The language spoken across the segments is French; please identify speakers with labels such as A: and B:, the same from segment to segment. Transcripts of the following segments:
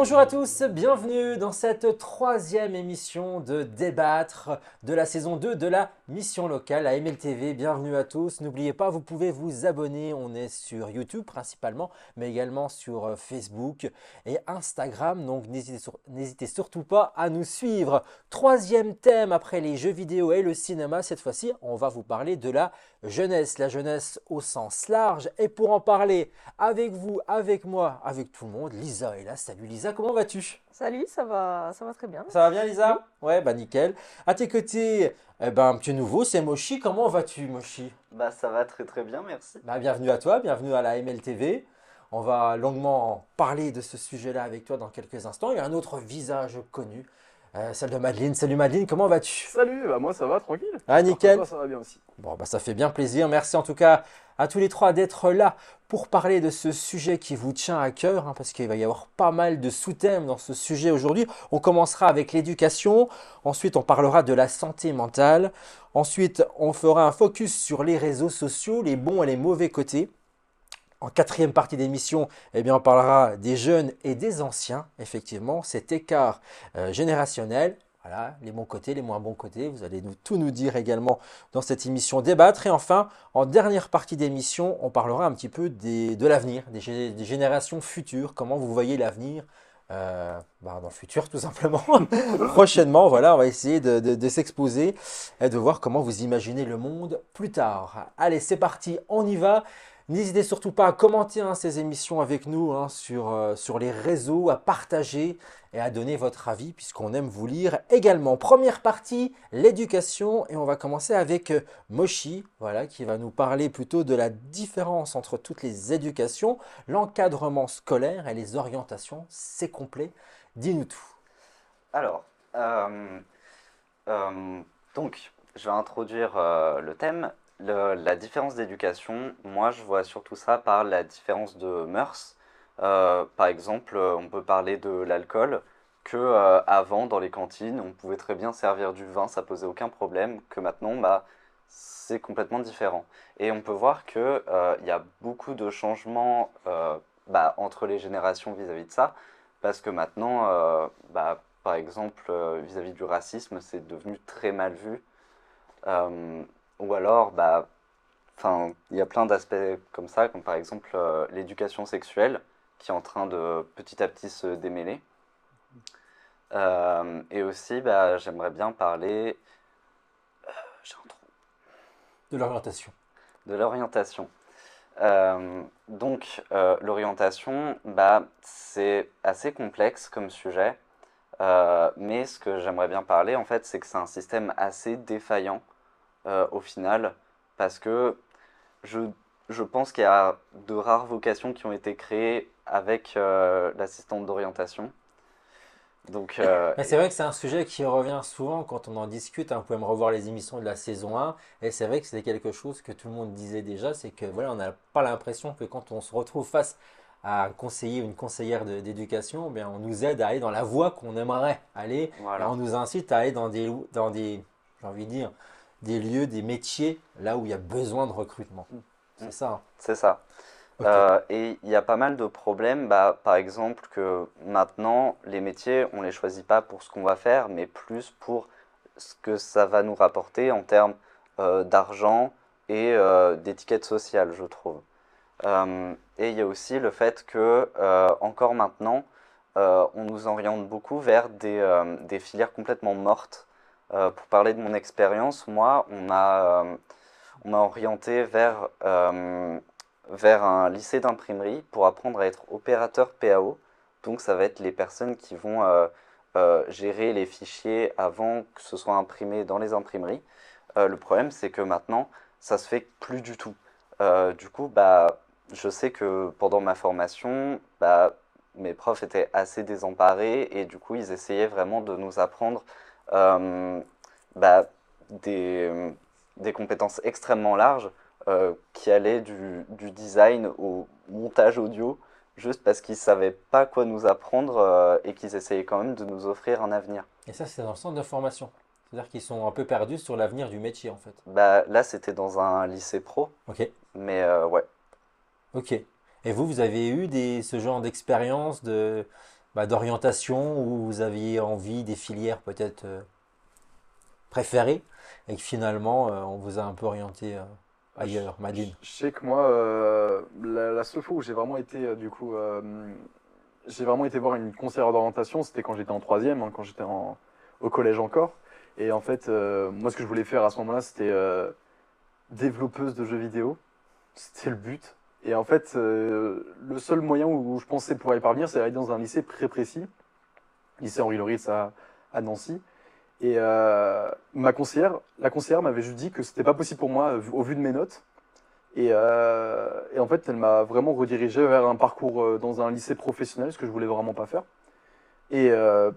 A: Bonjour à tous, bienvenue dans cette troisième émission de débattre de la saison 2 de la mission locale à MLTV. Bienvenue à tous, n'oubliez pas, vous pouvez vous abonner, on est sur YouTube principalement, mais également sur Facebook et Instagram, donc n'hésitez surtout pas à nous suivre. Troisième thème après les jeux vidéo et le cinéma, cette fois-ci, on va vous parler de la jeunesse au sens large. Et pour en parler avec vous, avec moi, avec tout le monde, Lisa est là. Salut Lisa, comment vas-tu?
B: Salut, ça va très bien,
A: Ça va
B: merci.
A: bien
B: Oui.
A: Lisa? Ouais, bah nickel. À tes côtés, un petit nouveau, c'est Moshi. Comment vas-tu Moshi?
C: Bah ça va très très bien, merci.
A: Bah, bienvenue à toi, bienvenue à la MLTV. On va longuement parler de ce sujet-là avec toi dans quelques instants. Il y a un autre visage connu, celle de Madeleine. Salut Madeleine, comment vas-tu?
D: Salut, bah moi ça va, tranquille.
A: Ah
D: J'espère que
A: nickel.
D: toi ça va bien aussi.
A: Bon, bah, ça fait bien plaisir. Merci en tout cas à tous les trois d'être là pour parler de ce sujet qui vous tient à cœur, hein, parce qu'il va y avoir pas mal de sous-thèmes dans ce sujet aujourd'hui. On commencera avec l'éducation, ensuite on parlera de la santé mentale, ensuite on fera un focus sur les réseaux sociaux, les bons et les mauvais côtés. En quatrième partie d'émission, eh bien, on parlera des jeunes et des anciens, effectivement, cet écart générationnel. Voilà, les bons côtés, les moins bons côtés. Vous allez tout nous dire également dans cette émission débattre. Et enfin, en dernière partie d'émission, on parlera un petit peu de l'avenir, des générations futures. Comment vous voyez l'avenir dans le futur, tout simplement. Prochainement, voilà, on va essayer de s'exposer et de voir comment vous imaginez le monde plus tard. Allez, c'est parti, on y va. N'hésitez surtout pas à commenter ces émissions avec nous sur les réseaux, à partager et à donner votre avis puisqu'on aime vous lire également. Première partie, l'éducation et on va commencer avec Moshi voilà, qui va nous parler plutôt de la différence entre toutes les éducations, l'encadrement scolaire et les orientations. C'est complet, dis-nous tout.
C: Alors, euh, donc je vais introduire le thème. La différence d'éducation, moi je vois surtout ça par la différence de mœurs. Par exemple, on peut parler de l'alcool, que avant dans les cantines, on pouvait très bien servir du vin, ça posait aucun problème, que maintenant, bah, c'est complètement différent. Et on peut voir que il y a beaucoup de changements bah, entre les générations vis-à-vis de ça, parce que maintenant, bah, par exemple, vis-à-vis du racisme, c'est devenu très mal vu. Euh, ou alors, bah, enfin, il y a plein d'aspects comme ça, comme par exemple l'éducation sexuelle, qui est en train de petit à petit se démêler. Et aussi, bah, j'aimerais bien parler, j'ai un trou,
A: De l'orientation.
C: de l'orientation. L'orientation, bah, c'est assez complexe comme sujet, mais ce que j'aimerais bien parler, en fait, c'est que c'est un système assez défaillant au final, parce que je, je pense qu'il y a de rares vocations qui ont été créées avec l'assistante d'orientation. Donc,
A: Mais c'est vrai que c'est un sujet qui revient souvent quand on en discute, hein. Vous pouvez me revoir les émissions de la saison 1. Et c'est vrai que c'est quelque chose que tout le monde disait déjà, c'est que voilà, on n'a pas l'impression que quand on se retrouve face à un conseiller ou une conseillère d'éducation, eh bien, on nous aide à aller dans la voie qu'on aimerait aller. Et
C: voilà.
A: on nous incite à aller dans des, j'ai envie de dire, des lieux, des métiers, là où il y a besoin de recrutement.
C: Mm.
A: C'est ça, hein.
C: C'est ça.
A: Ok.
C: Et il y a pas mal de problèmes, bah, par exemple que maintenant, les métiers, on ne les choisit pas pour ce qu'on va faire, mais plus pour ce que ça va nous rapporter en termes d'argent et d'étiquette sociale, je trouve. Et il y a aussi le fait que, encore maintenant, on nous oriente beaucoup vers des filières complètement mortes. Pour parler de mon expérience, moi, on m'a orienté vers un lycée d'imprimerie pour apprendre à être opérateur PAO. Donc ça va être les personnes qui vont gérer les fichiers avant que ce soit imprimé dans les imprimeries. Le problème, c'est que maintenant, ça se fait plus du tout. Du coup, bah, je sais que pendant ma formation, bah, mes profs étaient assez désemparés et du coup, ils essayaient vraiment de nous apprendre euh, bah, des, des compétences extrêmement larges qui allaient du design au montage audio, juste parce qu'ils ne savaient pas quoi nous apprendre et qu'ils essayaient quand même de nous offrir un avenir.
A: Et ça, c'est dans le centre de formation. C'est-à-dire qu'ils sont un peu perdus sur l'avenir du métier, en fait.
C: Bah, là, c'était dans un lycée pro,
A: Ok.
C: mais ouais.
A: Ok. Et vous avez eu ce genre d'expérience d'orientation où vous aviez envie des filières peut-être préférées et que finalement on vous a un peu orienté
D: Je,
A: ailleurs, Madine?
D: je sais que moi, la seule fois où j'ai vraiment été, j'ai vraiment été voir une conseillère d'orientation, c'était quand j'étais en troisième, hein, quand j'étais au collège encore. Et en fait, moi, ce que je voulais faire à ce moment-là, c'était développeuse de jeux vidéo. C'était le but. Et en fait, le seul moyen où je pensais pouvoir y parvenir, c'est d'aller dans un lycée très précis, lycée Henri Lauritz à Nancy. Et la conseillère m'avait juste dit que c'était pas possible pour moi au vu de mes notes. Et en fait, elle m'a vraiment redirigé vers un parcours dans un lycée professionnel, ce que je voulais vraiment pas faire. Et, euh,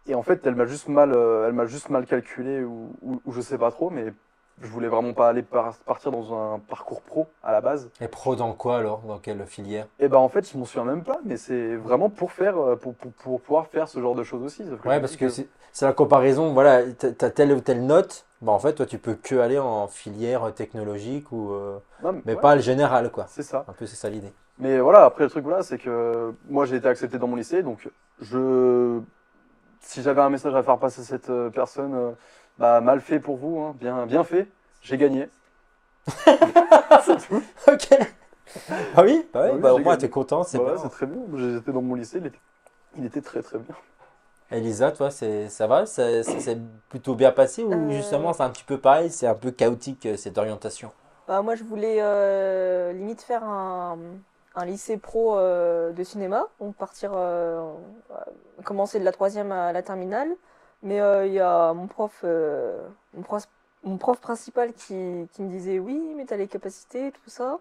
D: et en fait, elle m'a juste mal calculé ou je sais pas trop, mais je voulais vraiment pas aller partir dans un parcours pro à la base.
A: Et pro dans quoi alors? Dans quelle filière?
D: Et ben en fait, je m'en souviens même pas, mais c'est vraiment pour faire, pour pouvoir faire ce genre de choses aussi. Sauf que je
A: Ouais,
D: me
A: parce
D: dis
A: que
D: que
A: c'est la comparaison, voilà, t'as telle ou telle note, bah en fait, toi, tu peux que aller en filière technologique ou,
D: non, mais
A: mais
D: ouais,
A: pas le général, quoi.
D: c'est ça.
A: Un peu, c'est ça l'idée.
D: Mais voilà, après le truc voilà, c'est que moi j'ai été accepté dans mon lycée, donc je si j'avais un message à faire passer à cette personne, bah mal fait pour vous, hein, bien fait, j'ai gagné. C'est tout.
A: Ok. Ah oui, bah
D: Ah
A: ouais,
D: oui,
A: bah au
D: j'ai
A: moins, t'es
D: gagné.
A: content, c'est
D: Bah
A: bien.
D: ouais, c'est très bien. J'étais dans mon lycée, il était très très bien.
A: Elisa, toi, ça va? Ça s'est plutôt bien passé ou justement,
B: Euh,
A: c'est un petit peu pareil, c'est un peu chaotique, cette orientation?
B: Bah, moi, je voulais limite faire un lycée pro de cinéma, donc partir, commencer de la troisième à la terminale. Mais il y a mon prof, mon prof principal qui me disait oui, mais t'as les capacités, tout ça,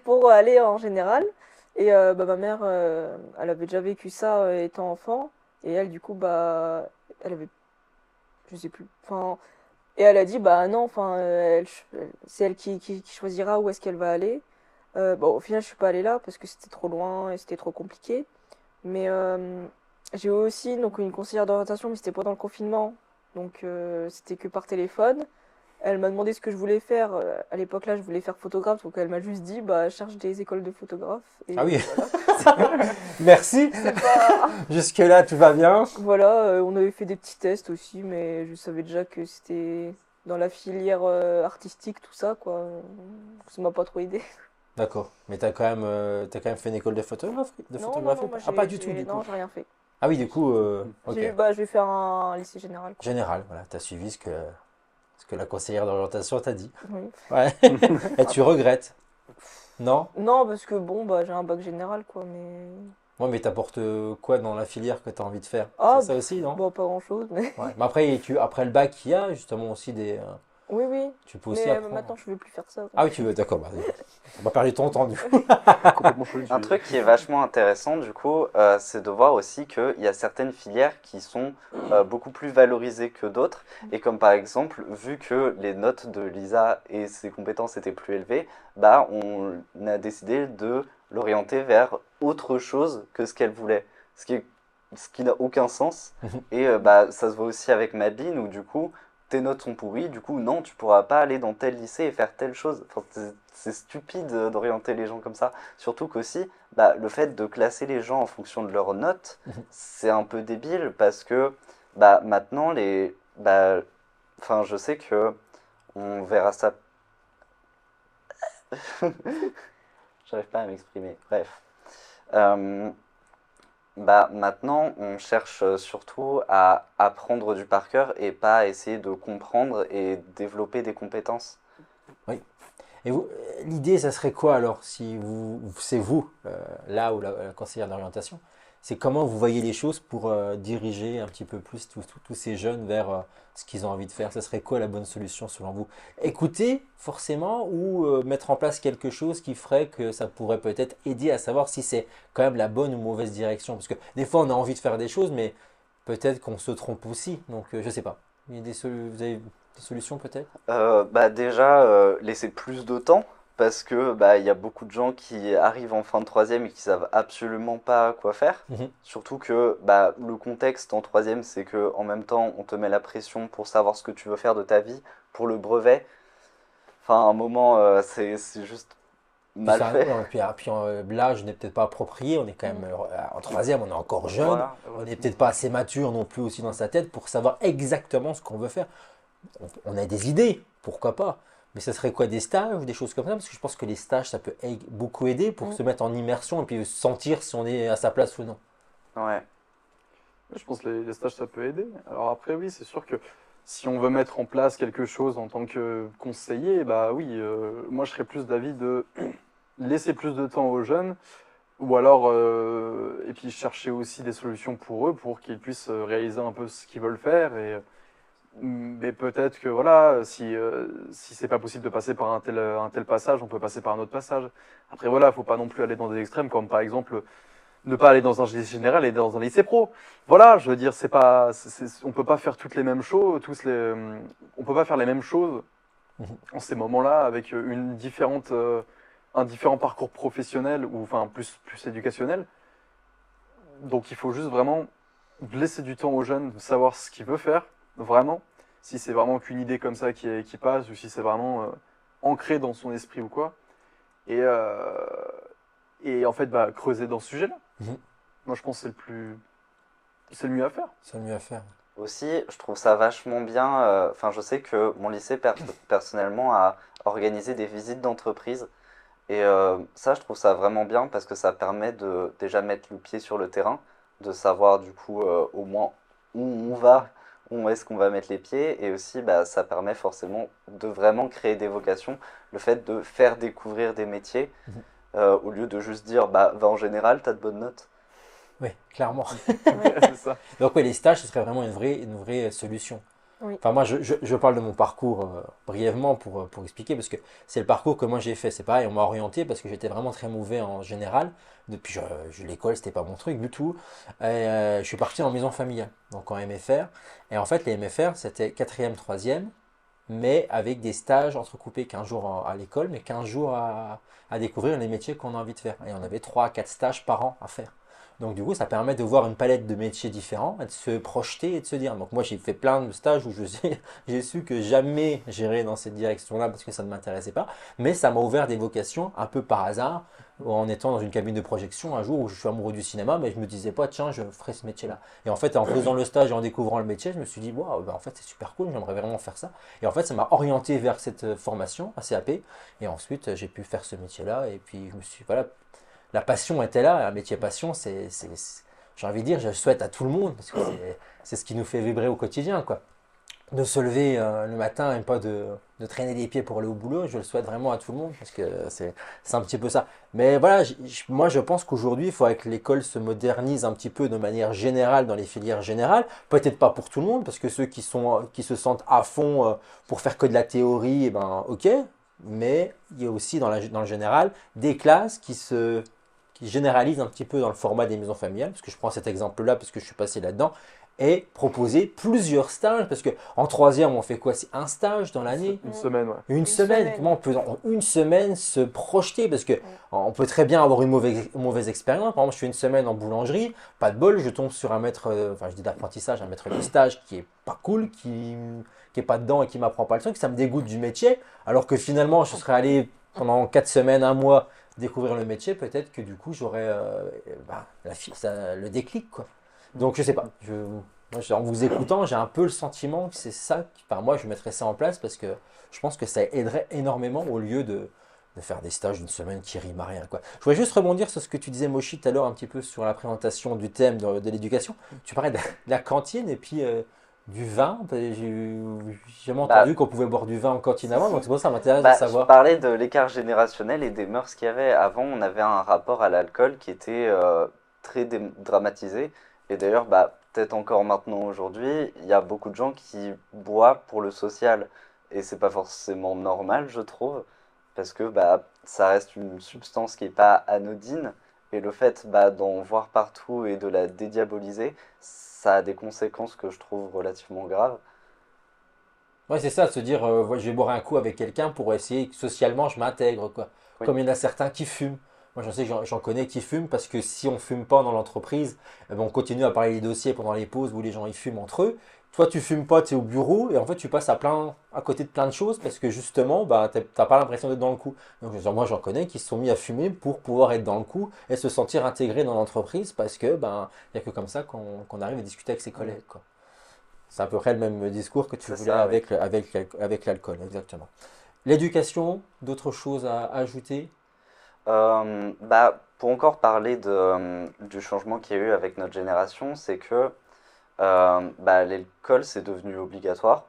B: pour aller en général. Et bah, ma mère, elle avait déjà vécu ça étant enfant. Et elle, du coup, bah, elle avait, je sais plus, enfin, et elle a dit, bah non, enfin, c'est elle qui choisira où est-ce qu'elle va aller. Bon, au final, je suis pas allée là parce que c'était trop loin et c'était trop compliqué. Mais j'ai eu aussi donc, une conseillère d'orientation, mais c'était pendant le confinement. Donc c'était que par téléphone. Elle m'a demandé ce que je voulais faire. À l'époque là, je voulais faire photographe, donc elle m'a juste dit, bah cherche des écoles de photographes.
A: Ah oui,
B: Et voilà.
A: merci.
B: C'est pas.
A: Jusque-là, tout va bien.
B: Voilà, on avait fait des petits tests aussi, mais je savais déjà que c'était dans la filière artistique, tout ça, quoi. Ça m'a pas trop aidé.
A: D'accord. Mais t'as quand même fait une école de
B: Non, non,
A: photographie
B: non,
A: ou
B: moi
A: pas? Ah, pas du tout, du
B: non,
A: coup.
B: j'ai rien fait.
A: Ah oui, du coup, ok.
B: Bah, je vais faire un lycée général, quoi.
A: Général, voilà, t'as suivi ce que la conseillère d'orientation t'a dit.
B: Oui.
A: Ouais. Et tu regrettes, non?
B: Non, parce que bon, bah, j'ai un bac général, quoi, mais.
A: Ouais, mais t'apportes quoi dans la filière que t'as envie de faire? C'est
B: Ah,
A: ça aussi, non?
B: bon, pas grand-chose, mais.
A: Ouais. Mais après, après le bac, il y a justement aussi
B: Oui, oui.
A: tu peux aussi
B: Mais
A: apprendre.
B: maintenant, je veux plus faire ça,
A: Ah
B: donc.
A: oui, tu veux, d'accord. Bah, on va perdre ton temps, du coup.
D: Complètement choisi.
C: Un truc qui est vachement intéressant, du coup, c'est de voir aussi qu'il y a certaines filières qui sont beaucoup plus valorisées que d'autres. Et comme par exemple, vu que les notes de Lisa et ses compétences étaient plus élevées, bah, on a décidé de l'orienter vers autre chose que ce qu'elle voulait. Ce qui n'a aucun sens. Et bah, ça se voit aussi avec Madeleine, où du coup, tes notes sont pourries, du coup, non, tu pourras pas aller dans tel lycée et faire telle chose. Enfin, c'est stupide d'orienter les gens comme ça. Surtout qu'aussi, bah, le fait de classer les gens en fonction de leurs notes, c'est un peu débile parce que bah, maintenant, enfin, je sais que on verra ça. J'arrive pas à m'exprimer. Bref. Euh, Bah, maintenant, on cherche surtout à apprendre du par cœur et pas à essayer de comprendre et développer des compétences.
A: Oui. Et vous, l'idée, ça serait quoi alors, si c'est vous, là, ou la conseillère d'orientation, c'est comment vous voyez les choses pour diriger un petit peu plus tous ces jeunes vers ce qu'ils ont envie de faire? Ça serait quoi la bonne solution selon vous? Écouter forcément ou mettre en place quelque chose qui ferait que ça pourrait peut-être aider à savoir si c'est quand même la bonne ou mauvaise direction? Parce que des fois, on a envie de faire des choses, mais peut-être qu'on se trompe aussi. Donc, je sais pas. Vous avez des solutions peut-être?
C: Bah déjà, laisser plus de temps, parce que bah, il y a beaucoup de gens qui arrivent en fin de troisième et qui savent absolument pas quoi faire.
A: Mhm.
C: Surtout que bah, le contexte en troisième, c'est que en même temps, on te met la pression pour savoir ce que tu veux faire de ta vie, pour le brevet. Enfin, à un moment, c'est juste mal fait.
A: Puis l'âge n'est peut-être pas approprié, on est quand même en troisième, on est encore jeune,
C: Voilà.
A: on n'est peut-être pas assez mature non plus aussi dans sa tête pour savoir exactement ce qu'on veut faire. On a des idées, pourquoi pas, mais ce serait quoi, des stages ou des choses comme ça? Parce que je pense que les stages, ça peut beaucoup aider pour se mettre en immersion et puis sentir si on est à sa place ou non.
C: Ouais.
D: Je pense que les stages, ça peut aider. Alors après, oui, c'est sûr que si on veut mettre en place quelque chose en tant que conseiller, bah oui, moi je serais plus d'avis de laisser plus de temps aux jeunes, ou alors, et puis chercher aussi des solutions pour eux, pour qu'ils puissent réaliser un peu ce qu'ils veulent faire. Mais peut-être que voilà, si c'est pas possible de passer par un tel passage, on peut passer par un autre passage. Après voilà, faut pas non plus aller dans des extrêmes, comme par exemple ne pas aller dans un lycée général et dans un lycée pro. Voilà, je veux dire, on peut pas faire toutes les mêmes choses, on peut pas faire les mêmes choses en ces moments-là avec un différent parcours professionnel ou enfin plus éducationnel. Donc il faut juste vraiment laisser du temps aux jeunes de savoir ce qu'ils veulent faire, vraiment. Si c'est vraiment qu'une idée comme ça qui passe ou si c'est vraiment ancré dans son esprit ou quoi. Et en fait, bah, creuser dans ce sujet-là.
A: Mhm.
D: Moi, je pense que c'est le mieux à faire.
A: C'est le mieux à faire.
C: Aussi, je trouve ça vachement bien. Enfin, je sais que mon lycée, personnellement, a organisé des visites d'entreprise. Et ça, je trouve ça vraiment bien parce que ça permet de déjà mettre le pied sur le terrain, de savoir du coup au moins où on va, où est-ce qu'on va mettre les pieds. Et aussi, bah, ça permet forcément de vraiment créer des vocations. Le fait de faire découvrir des métiers, au lieu de juste dire, bah, va en général, t'as de bonnes notes.
A: Oui, clairement.
D: C'est ça.
A: Donc oui, les stages, ce serait vraiment une vraie solution.
B: Oui.
A: Enfin, moi, je parle de mon parcours brièvement pour expliquer, parce que c'est le parcours que moi j'ai fait. C'est pareil, on m'a orienté parce que j'étais vraiment très mauvais en général. Depuis l'école, c'était pas mon truc du tout. Je suis parti en maison familiale, donc en MFR. Et en fait, les MFR, c'était 4e, 3e, mais avec des stages entrecoupés 15 jours à l'école, mais 15 jours à découvrir les métiers qu'on a envie de faire. Et on avait 3 à 4 stages par an à faire. Donc du coup, ça permet de voir une palette de métiers différents, et de se projeter et de se dire. Donc moi, j'ai fait plein de stages où j'ai su que jamais j'irais dans cette direction-là parce que ça ne m'intéressait pas. Mais ça m'a ouvert des vocations un peu par hasard, en étant dans une cabine de projection un jour où je suis amoureux du cinéma, mais je me disais pas, tiens, je ferai ce métier-là. Et en fait, en faisant le stage et en découvrant le métier, je me suis dit, waouh, ben en fait, c'est super cool, j'aimerais vraiment faire ça. Et en fait, ça m'a orienté vers cette formation, un CAP. Et ensuite, j'ai pu faire ce métier-là. Et puis, voilà, la passion était là. Un métier passion, j'ai envie de dire, je le souhaite à tout le monde, parce que c'est ce qui nous fait vibrer au quotidien, quoi. De se lever le matin et pas de traîner les pieds pour aller au boulot, je le souhaite vraiment à tout le monde, parce que c'est un petit peu ça. Mais voilà, moi je pense qu'aujourd'hui, il faudrait que l'école se modernise un petit peu de manière générale dans les filières générales. Peut-être pas pour tout le monde, parce que ceux qui se sentent à fond pour faire que de la théorie, eh ben ok. Mais il y a aussi dans le général des classes qui généralisent un petit peu dans le format des maisons familiales, parce que je prends cet exemple-là parce que je suis passé là-dedans, et proposer plusieurs stages, parce qu'en troisième, on fait quoi? C'est un stage dans l'année?
D: Une semaine, ouais.
A: Une semaine. Comment on peut en une semaine se projeter? Parce que on peut très bien avoir une mauvaise expérience. Par exemple, je fais une semaine en boulangerie, pas de bol, je tombe sur un maître, enfin je dis d'apprentissage, un maître de stage qui est pas cool, qui est pas dedans et qui m'apprend pas le truc, ça me dégoûte du métier, alors que finalement, je serais allé pendant 4 semaines, un mois, découvrir le métier, peut-être que du coup, j'aurais le déclic, quoi. Donc, je sais pas. En vous écoutant, j'ai un peu le sentiment que c'est ça. Enfin, moi, je mettrais ça en place parce que je pense que ça aiderait énormément au lieu de faire des stages d'une semaine qui riment à rien, quoi. Je voudrais juste rebondir sur ce que tu disais, Mochi, tout à l'heure, un petit peu sur la présentation du thème de l'éducation. Tu parlais de la cantine et puis du vin. J'ai jamais entendu qu'on pouvait boire du vin en cantine avant, donc c'est pour ça que ça m'intéresse de
C: Je
A: savoir.
C: parlais de l'écart générationnel et des mœurs qu'il y avait. Avant, on avait un rapport à l'alcool qui était très dramatisé. Et d'ailleurs, peut-être encore maintenant aujourd'hui, il y a beaucoup de gens qui boivent pour le social. Et c'est pas forcément normal, je trouve, parce que ça reste une substance qui n'est pas anodine. Et le fait d'en voir partout et de la dédiaboliser, ça a des conséquences que je trouve relativement graves.
A: Ouais, c'est ça, de se dire, ouais, je vais boire un coup avec quelqu'un pour essayer que socialement je m'intègre, quoi.
C: Oui.
A: Comme il y en a certains qui fument. Moi, j'en sais, j'en connais qui fument parce que si on fume pas dans l'entreprise, eh ben, on continue à parler des dossiers pendant les pauses où les gens ils fument entre eux. toi tu fumes pas, tu es au bureau et en fait tu passes à côté de plein de choses parce que justement, bah, t'as pas l'impression d'être dans le coup. Donc, genre, moi j'en connais qui se sont mis à fumer pour pouvoir être dans le coup et se sentir intégrés dans l'entreprise parce que ben, il n'y a que comme ça qu'on arrive à discuter avec ses collègues, quoi. C'est à peu près le même discours que tu
C: C'est
A: voulais
C: ça, oui.
A: avec l'alcool, exactement. L'éducation, d'autres choses à ajouter?
C: Pour encore parler du changement qu'il y a eu avec notre génération, c'est que l'école c'est devenu obligatoire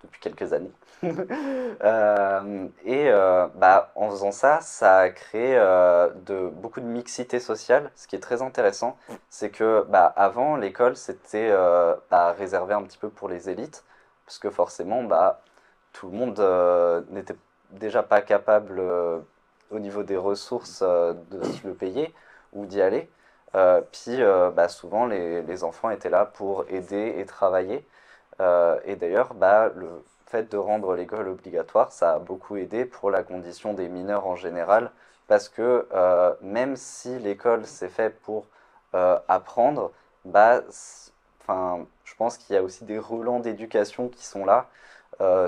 C: depuis quelques années. En faisant ça, ça a créé beaucoup de mixité sociale. Ce qui est très intéressant, c'est que avant, l'école c'était réservé un petit peu pour les élites, parce que forcément, tout le monde n'était déjà pas capable au niveau des ressources de se le payer ou d'y aller. Souvent, les enfants étaient là pour aider et travailler. Et d'ailleurs, le fait de rendre l'école obligatoire, ça a beaucoup aidé pour la condition des mineurs en général, parce que même si l'école c'est fait pour apprendre, je pense qu'il y a aussi des relents d'éducation qui sont là,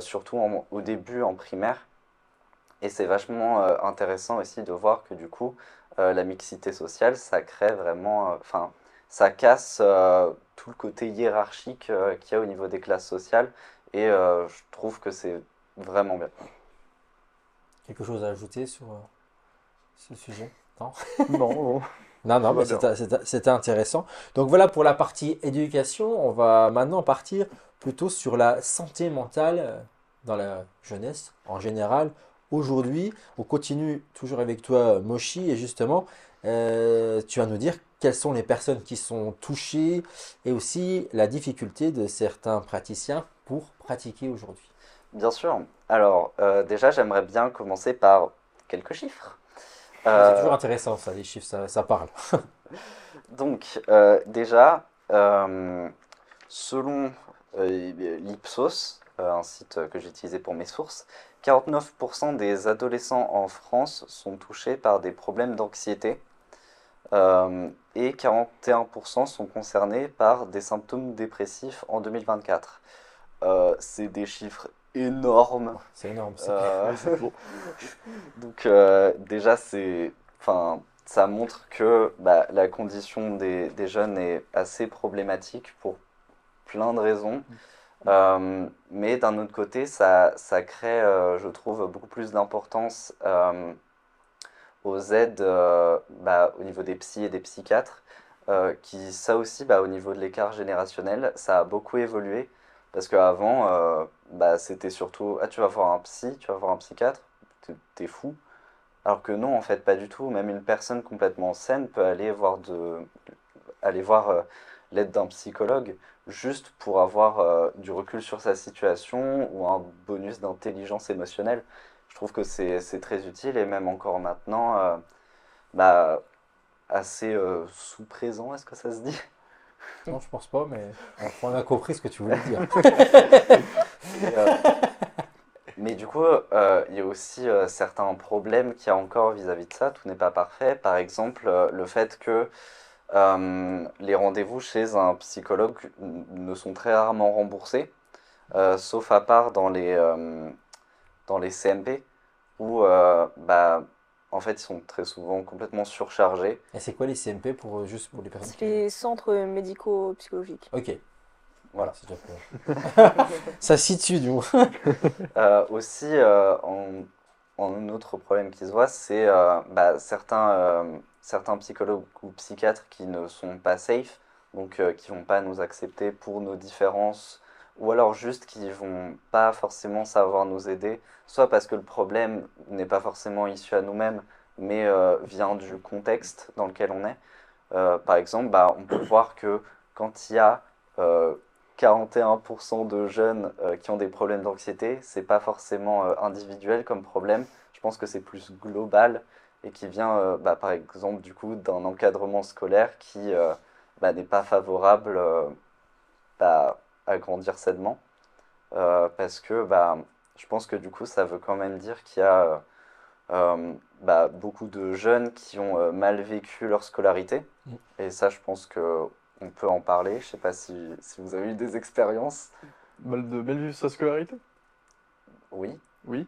C: surtout au début en primaire. Et c'est vachement intéressant aussi de voir que du coup, la mixité sociale, ça crée vraiment, ça casse tout le côté hiérarchique qu'il y a au niveau des classes sociales. Et je trouve que c'est vraiment bien.
A: Quelque chose à ajouter sur ce sujet? Non?
D: Non,
A: Non, non,
D: tout va
A: mais
D: bien.
A: c'était intéressant. Donc voilà pour la partie éducation. On va maintenant partir plutôt sur la santé mentale dans la jeunesse en général. Aujourd'hui, on continue toujours avec toi, Moshi, et justement, tu vas nous dire quelles sont les personnes qui sont touchées et aussi la difficulté de certains praticiens pour pratiquer aujourd'hui.
C: Bien sûr. Alors, déjà, j'aimerais bien commencer par quelques chiffres.
A: Ouais, c'est toujours
C: Euh,
A: intéressant ça, les chiffres, ça parle.
C: Déjà, selon l'Ipsos, un site que j'ai utilisé pour mes sources, 49% des adolescents en France sont touchés par des problèmes d'anxiété et 41% sont concernés par des symptômes dépressifs en 2024. C'est des chiffres énormes.
A: C'est énorme, c'est clair.
C: Euh, donc déjà, ça montre que la condition des jeunes est assez problématique pour plein de raisons. Mais d'un autre côté, ça crée, je trouve, beaucoup plus d'importance aux aides au niveau des psys et des psychiatres, ça aussi, au niveau de l'écart générationnel, ça a beaucoup évolué. Parce qu'avant, c'était surtout, ah, tu vas voir un psy, tu vas voir un psychiatre, t'es fou. Alors que non, en fait, pas du tout. Même une personne complètement saine peut aller voir l'aide d'un psychologue juste pour avoir du recul sur sa situation ou un bonus d'intelligence émotionnelle. Je trouve que c'est très utile et même encore maintenant, bah, assez sous-présent, est-ce que ça se dit?
A: Non, je pense pas, mais on a compris ce que tu voulais dire.
C: Et, mais du coup, il y a aussi certains problèmes qu'il y a encore vis-à-vis de ça. Tout n'est pas parfait. Par exemple, le fait que les rendez-vous chez un psychologue ne sont très rarement remboursés, sauf à part dans les CMP, où en fait, ils sont très souvent complètement surchargés.
A: Et c'est quoi les CMP pour juste pour les personnes
B: C'est
A: qui...
B: les centres médico-psychologiques.
A: Ok,
C: Voilà.
A: c'est déjà fait. Ça situe du moins.
C: Aussi, un autre problème qui se voit, c'est certains psychologues ou psychiatres qui ne sont pas safe, donc qui vont pas nous accepter pour nos différences, ou alors juste qui vont pas forcément savoir nous aider, soit parce que le problème n'est pas forcément issu à nous-mêmes, mais vient du contexte dans lequel on est. Par exemple, on peut voir que quand il y a 41% de jeunes qui ont des problèmes d'anxiété, c'est pas forcément individuel comme problème. Je pense que c'est plus global et qui vient, par exemple, du coup, d'un encadrement scolaire qui n'est pas favorable à grandir sainement. Parce que je pense que du coup, ça veut quand même dire qu'il y a beaucoup de jeunes qui ont mal vécu leur scolarité.
A: Mm.
C: Et ça, je pense qu'il on peut en parler. Je sais pas si vous avez eu des expériences.
D: Mal vivre sa scolarité?
C: Oui.
D: Oui.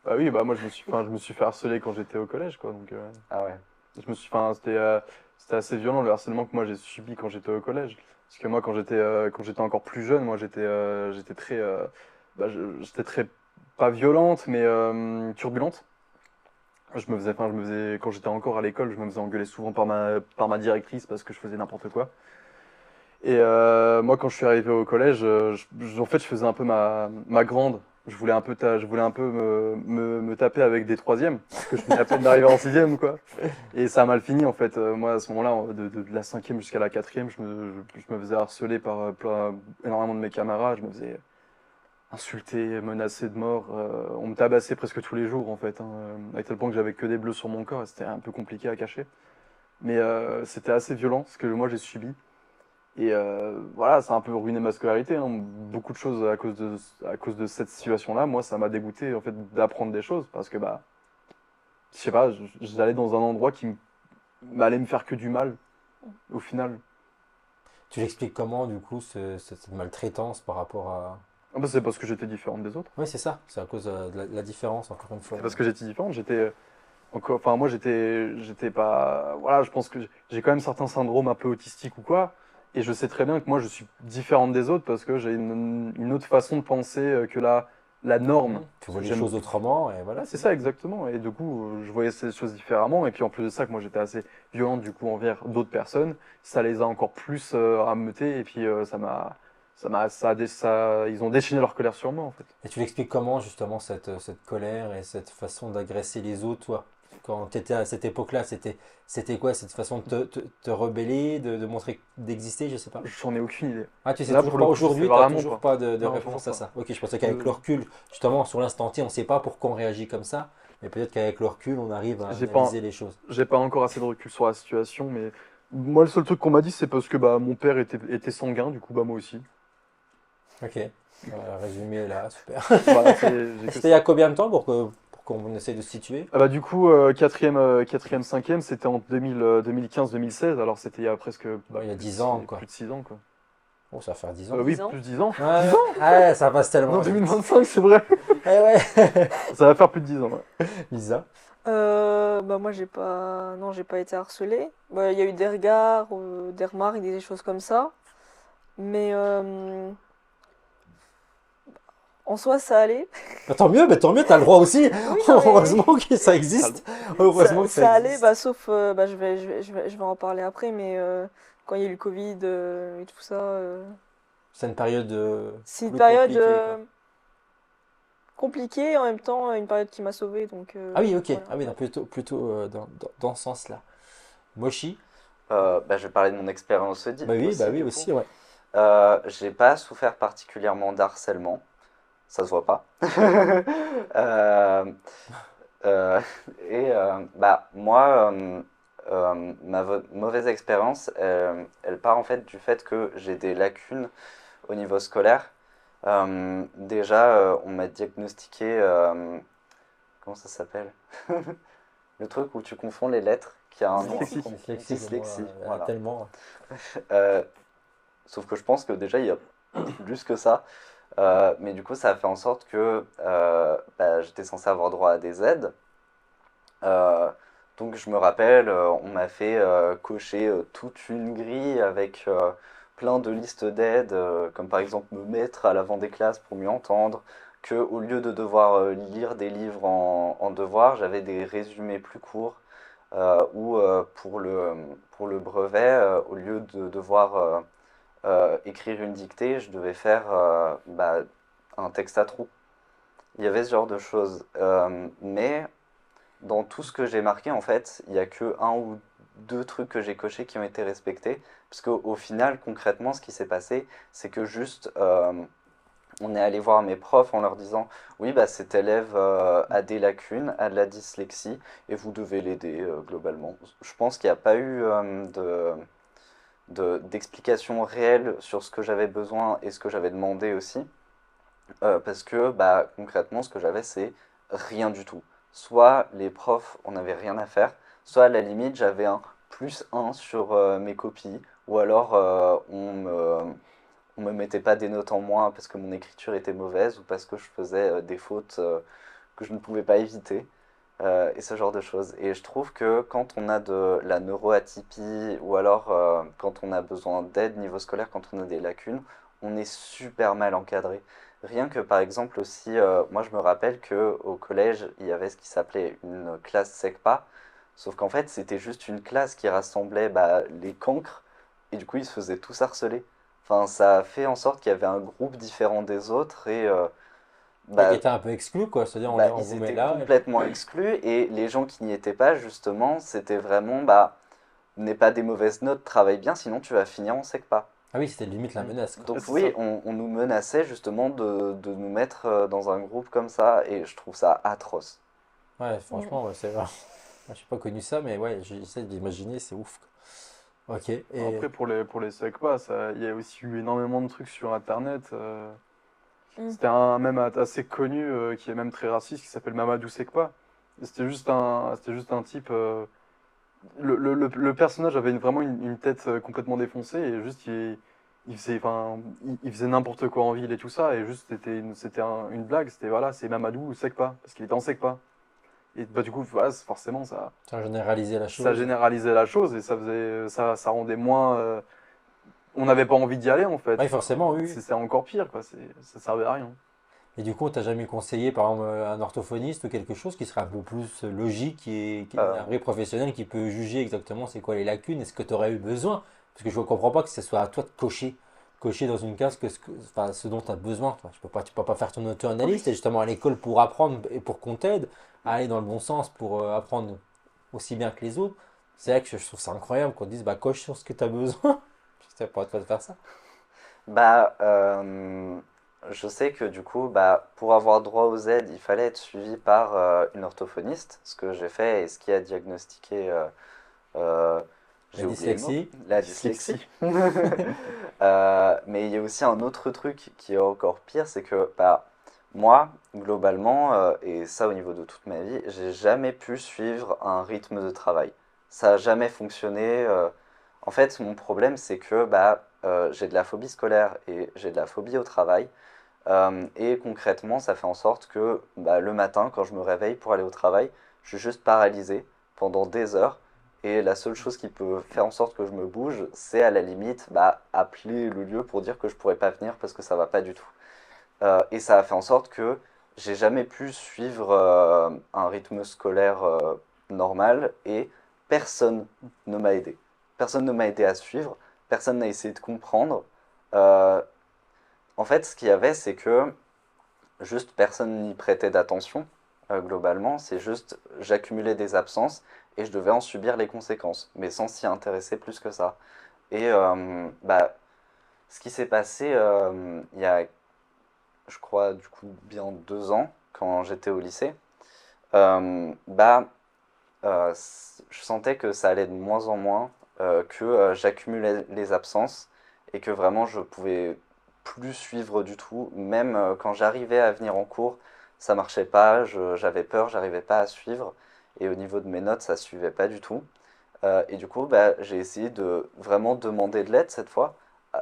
D: Bah oui, bah moi je me suis fait harceler quand j'étais au collège, quoi. Donc
C: Ah ouais.
D: c'était assez violent le harcèlement que moi j'ai subi quand j'étais au collège. Parce que moi quand j'étais encore plus jeune, moi j'étais très j'étais très pas violente mais turbulente. Je me faisais quand j'étais encore à l'école, je me faisais engueuler souvent par ma directrice parce que je faisais n'importe quoi. Et moi, quand je suis arrivé au collège, en fait, je faisais un peu ma grande. Je voulais un peu me taper avec des troisièmes, parce que je venais à peine d'arriver en sixième, quoi. Et ça a mal fini, en fait. Moi, à ce moment-là, de la cinquième jusqu'à la quatrième, je me faisais harceler par énormément de mes camarades. Je me faisais insulter, menacer de mort. On me tabassait presque tous les jours, en fait, hein, à tel point que j'avais que des bleus sur mon corps, et c'était un peu compliqué à cacher. Mais c'était assez violent, ce que moi j'ai subi. Et voilà, ça a un peu ruiné ma scolarité, hein. Beaucoup de choses à cause de cette situation-là. Moi, ça m'a dégoûté en fait d'apprendre des choses parce que bah, je sais pas, j'allais dans un endroit allait me faire que du mal au final.
A: Tu l'expliques comment, du coup, cette maltraitance par rapport à...
D: Ah bah, c'est parce que j'étais différente des autres.
A: Oui, c'est ça. C'est à cause de la différence, encore une fois.
D: C'est parce que j'étais différente. Enfin moi j'étais pas, voilà, je pense que j'ai quand même certains syndromes un peu autistiques ou quoi. Et je sais très bien que moi je suis différente des autres parce que j'ai une autre façon de penser que la norme.
A: Tu vois les
D: J'aime.
A: choses autrement, et voilà,
D: Ouais, c'est
A: c'est ça.
D: ça exactement. Et du coup, je voyais ces choses différemment. Et puis en plus de ça, que moi j'étais assez violente du coup envers d'autres personnes, ça les a encore plus rameutés. Et puis ils ont déchaîné leur colère sur moi en fait.
A: Et tu l'expliques comment, justement, cette colère et cette façon d'agresser les autres, toi? Quand tu étais à cette époque-là, c'était quoi? Cette façon de te rebeller, de montrer d'exister, je sais pas.
D: J'en ai aucune idée.
A: Ah, tu sais
D: Là
A: toujours
D: pour
A: pas
D: le coup, je sais
A: aujourd'hui, t'as
D: vraiment
A: toujours
D: pas.
A: pas de
D: Non, toujours
A: réponse à
D: pas.
A: ça. Ok, je pensais qu'avec le
D: Euh,
A: recul, justement, sur l'instant T, on sait pas pourquoi on réagit comme ça, mais peut-être qu'avec le recul, on arrive à
D: j'ai pas,
A: analyser les choses.
D: j'ai pas encore assez de recul sur la situation, mais moi le seul truc qu'on m'a dit, c'est parce que bah mon père était sanguin, du coup bah moi aussi.
A: Ok, résumé là, super.
D: Voilà, j'ai que
A: C'était il y a
D: ça.
A: combien de temps pour qu'on essaye de se situer?
D: Ah bah du coup, quatrième, cinquième, c'était en 2015-2016, alors c'était il y a presque
A: Ouais, il y a
D: plus de
A: 10 ans, quoi.
D: plus de 6 ans, quoi.
A: Oh, ça va faire 10 ans.
D: Oui,
B: 10 ans.
D: plus de 10 ans.
A: Ouais,
D: 10 ans?
A: ouais, ça passe
D: On est
A: tellement
D: en
A: vite.
D: 2025, c'est vrai.
A: Eh ouais,
D: Ça va faire plus de 10 ans, ouais.
A: Lisa.
B: Bah moi j'ai pas été harcelée. Bah, il y a eu des regards, des remarques, des choses comme ça. Mais en soi ça allait.
A: Bah, tant mieux, t'as le droit aussi.
B: Oui, non, mais
A: Heureusement que ça existe. Heureusement que ça
B: ça allait,
A: existe.
B: bah, sauf, bah, je vais en parler après, mais quand il y a eu le Covid et tout ça,
A: C'est une période
B: c'est une
A: plus
B: période
A: compliquée, quoi.
B: compliquée et en même temps une période qui m'a sauvée, donc
A: Ah oui, ok.
B: voilà.
A: Ah oui, non, plutôt dans ce sens-là. Moshi?
C: Bah, je vais parler de mon expérience
A: Bah
C: aussi,
A: oui
C: du coup.
A: aussi, ouais.
C: J'ai pas souffert particulièrement d'harcèlement, ça se voit pas. Euh, euh, bah, moi, mauvaise expérience, elle part en fait du fait que j'ai des lacunes au niveau scolaire. Déjà, on m'a diagnostiqué, comment ça s'appelle? Le truc où tu confonds les lettres, qui a un nom.
D: Dyslexie.
C: Dyslexie, voilà.
A: Tellement.
C: Euh, Sauf que je pense que déjà il y a plus que ça. Mais du coup, ça a fait en sorte que bah, j'étais censé avoir droit à des aides. Euh, donc je me rappelle, on m'a fait cocher toute une grille avec plein de listes d'aides, comme par exemple me mettre à l'avant des classes pour mieux entendre, que au lieu de devoir lire des livres en devoir, j'avais des résumés plus courts, ou pour le brevet, au lieu de devoir écrire une dictée, je devais faire bah, un texte à trous. Il y avait ce genre de choses. Mais dans tout ce que j'ai marqué, en fait, il n'y a que un ou deux trucs que j'ai cochés qui ont été respectés. Parce qu'au final, concrètement, ce qui s'est passé, c'est que juste, on est allé voir mes profs en leur disant, oui, bah, cet élève a des lacunes, a de la dyslexie, et vous devez l'aider globalement. Je pense qu'il n'y a pas eu d'explications réelles sur ce que j'avais besoin et ce que j'avais demandé aussi. Parce que bah, concrètement, ce que j'avais, c'est rien du tout. Soit les profs, on n'avait rien à faire, soit à la limite, j'avais un +1 sur mes copies, ou alors on me mettait pas des notes en moins parce que mon écriture était mauvaise ou parce que je faisais des fautes que je ne pouvais pas éviter. Et ce genre de choses. Et je trouve que quand on a de la neuroatypie ou alors quand on a besoin d'aide niveau scolaire, quand on a des lacunes, on est super mal encadré. Rien que par exemple aussi, moi je me rappelle que au collège, il y avait ce qui s'appelait une classe SECPA, sauf qu'en fait c'était juste une classe qui rassemblait les cancres et du coup ils se faisaient tous harceler. Enfin, ça a fait en sorte qu'il y avait un groupe différent des autres et
A: Ouais, qui
C: bah,
A: était un peu exclu, quoi. C'est-à-dire, on
C: ils
A: vous met
C: étaient
A: là.
C: complètement exclus et les gens qui n'y étaient pas, justement, c'était vraiment, n'aie pas des mauvaises notes, travaille bien, sinon tu vas finir en SECPA.
A: Ah oui, c'était limite la
D: Mm.
A: menace, quoi.
C: Donc
D: C'est ça.
C: oui, on nous menaçait justement de nous mettre dans un groupe comme ça et je trouve ça atroce.
A: Ouais,
B: Mm.
A: franchement, ouais, c'est vrai. Moi, j'ai pas connu ça, mais ouais, j'essaie d'imaginer, c'est ouf, quoi. Ok, et
D: Après, pour les SECPA, il y a aussi eu énormément de trucs sur Internet.
B: Mm.
D: C'était un même assez connu, qui est même très raciste, qui s'appelle Mamadou Sekpa. Et c'était juste un type. Le personnage avait vraiment une tête complètement défoncée et juste il faisait, enfin, il faisait n'importe quoi en ville et tout ça. Et juste c'était une blague. C'était voilà, c'est Mamadou Sekpa parce qu'il était en Sekpa. Et bah du coup, voilà, forcément
A: ça a généralisé la
D: ça
A: chose.
D: généralisait la chose et ça rendait moins. On n'avait pas envie d'y aller en fait.
A: Oui, forcément, oui, oui.
D: C'est encore pire quoi. Ça servait à rien.
A: Et du coup, on t'a jamais conseillé, par exemple, un orthophoniste ou quelque chose qui serait un peu plus logique qui est
C: Euh,
A: un vrai professionnel qui peut juger exactement c'est quoi les lacunes et ce que tu aurais eu besoin. Parce que je ne comprends pas que ce soit à toi de cocher dans une case enfin, ce dont tu as besoin. Toi. Tu peux pas faire ton auto-analyse. Tu es justement à l'école pour apprendre et pour qu'on t'aide à aller dans le bon sens pour apprendre aussi bien que les autres. C'est vrai que je trouve ça incroyable qu'on te dise bah, coche sur ce que tu as besoin. Je sais pas à toi de faire ça.
C: Bah, euh, je sais que du coup, pour avoir droit aux aides, il fallait être suivi par une orthophoniste, ce que j'ai fait et ce qui a diagnostiqué, euh,
A: La
C: j'ai oublié le mot,
A: dyslexie.
C: la dyslexie.
D: Dyslexie.
C: Mais il y a aussi un autre truc qui est encore pire, c'est que moi, globalement, et ça au niveau de toute ma vie, j'ai jamais pu suivre un rythme de travail. Ça n'a jamais fonctionné. En fait, mon problème, c'est que j'ai de la phobie scolaire et j'ai de la phobie au travail. Et concrètement, ça fait en sorte que le matin, quand je me réveille pour aller au travail, je suis juste paralysé pendant des heures. Et la seule chose qui peut faire en sorte que je me bouge, c'est à la limite appeler le lieu pour dire que je pourrais pas venir parce que ça va pas du tout. Et ça a fait en sorte que j'ai jamais pu suivre un rythme scolaire normal et personne ne m'a aidé. Personne ne m'a aidé à suivre, personne n'a essayé de comprendre. Euh, En fait, ce qu'il y avait, c'est que juste personne n'y prêtait d'attention, globalement. C'est juste j'accumulais des absences et je devais en subir les conséquences, mais sans s'y intéresser plus que ça. Et ce qui s'est passé il y a, je crois, du coup, bien 2 ans, quand j'étais au lycée, euh, bah, je sentais que ça allait de moins en moins, que j'accumulais les absences et que vraiment je pouvais plus suivre du tout. Même quand j'arrivais à venir en cours, ça marchait pas, j'avais peur, j'arrivais pas à suivre. Et au niveau de mes notes, ça suivait pas du tout. Et du coup, j'ai essayé de vraiment demander de l'aide cette fois,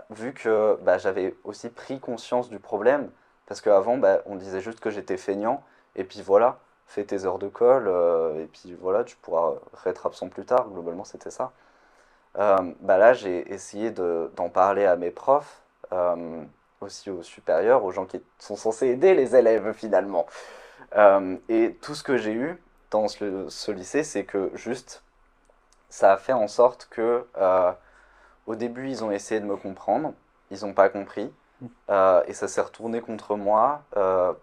C: vu que j'avais aussi pris conscience du problème. Parce qu'avant, on disait juste que j'étais feignant, et puis voilà, fais tes heures de colle, et puis voilà, tu pourras être absent plus tard. Globalement, c'était ça. Là, j'ai essayé d'en parler à mes profs, aussi aux supérieurs, aux gens qui sont censés aider les élèves finalement. Et tout ce que j'ai eu dans ce lycée, c'est que juste ça a fait en sorte que au début ils ont essayé de me comprendre, ils n'ont pas compris. Et ça s'est retourné contre moi